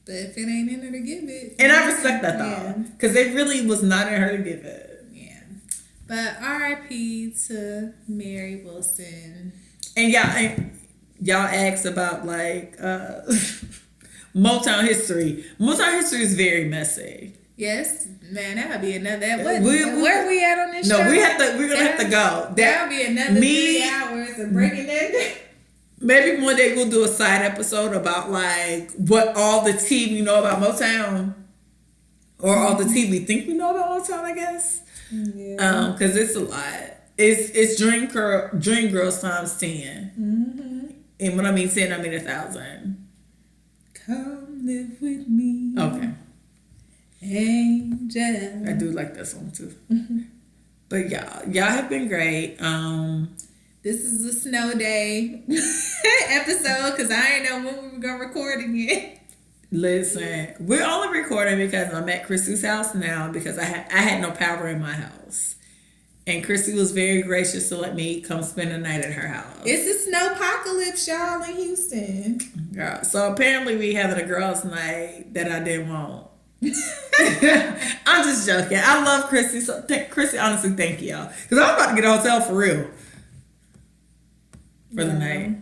But if it ain't in her to give it. And I respect that though. Because it really was not in her to give it. Yeah. But R.I.P. to Mary Wilson. And y'all asked about like Motown history. Motown history is very messy. Yes, man, that would be another. Where are we at on this show? No, we're gonna have to go. That'll be another 3 hours of breaking that down. Maybe one day we'll do a side episode about like what all the tea we know about Motown, or all the tea we think we know about Motown. I guess, because it's a lot. It's Dream Girls times 10, and when I mean 10, I mean 1,000. Come live with me, okay, angel. I do like that song too. But y'all have been great. This is a snow day episode because I ain't know when we were going to record again. Listen, we're only recording because I'm at Chrissy's house now because I had no power in my house. And Chrissy was very gracious to let me come spend the night at her house. It's a snowpocalypse, y'all, in Houston. Girl, so apparently we having a girls' night that I didn't want. I'm just joking. I love Chrissy. So Chrissy, honestly, thank y'all. Because I'm about to get a hotel for real. For the night.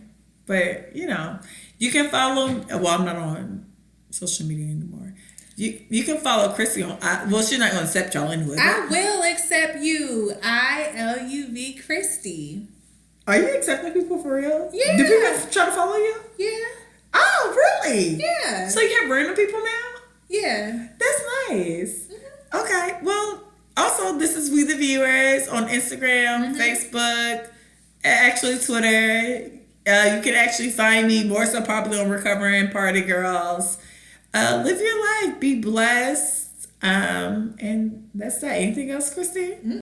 But, you can follow, well, I'm not on social media anymore. You can follow Chrissy on, she's not going to accept y'all anyway. I will accept you. ILUV Christy. Are you accepting people for real? Yeah. Do people try to follow you? Yeah. Oh, really? Yeah. So you have random people now? Yeah. That's nice. Mm-hmm. Okay. Well, also, this is We The Viewers on Instagram, Facebook, actually Twitter. You can actually find me more so popular on Recovering Party Girls. Live your life. Be blessed. And that's that. Anything else, Christine?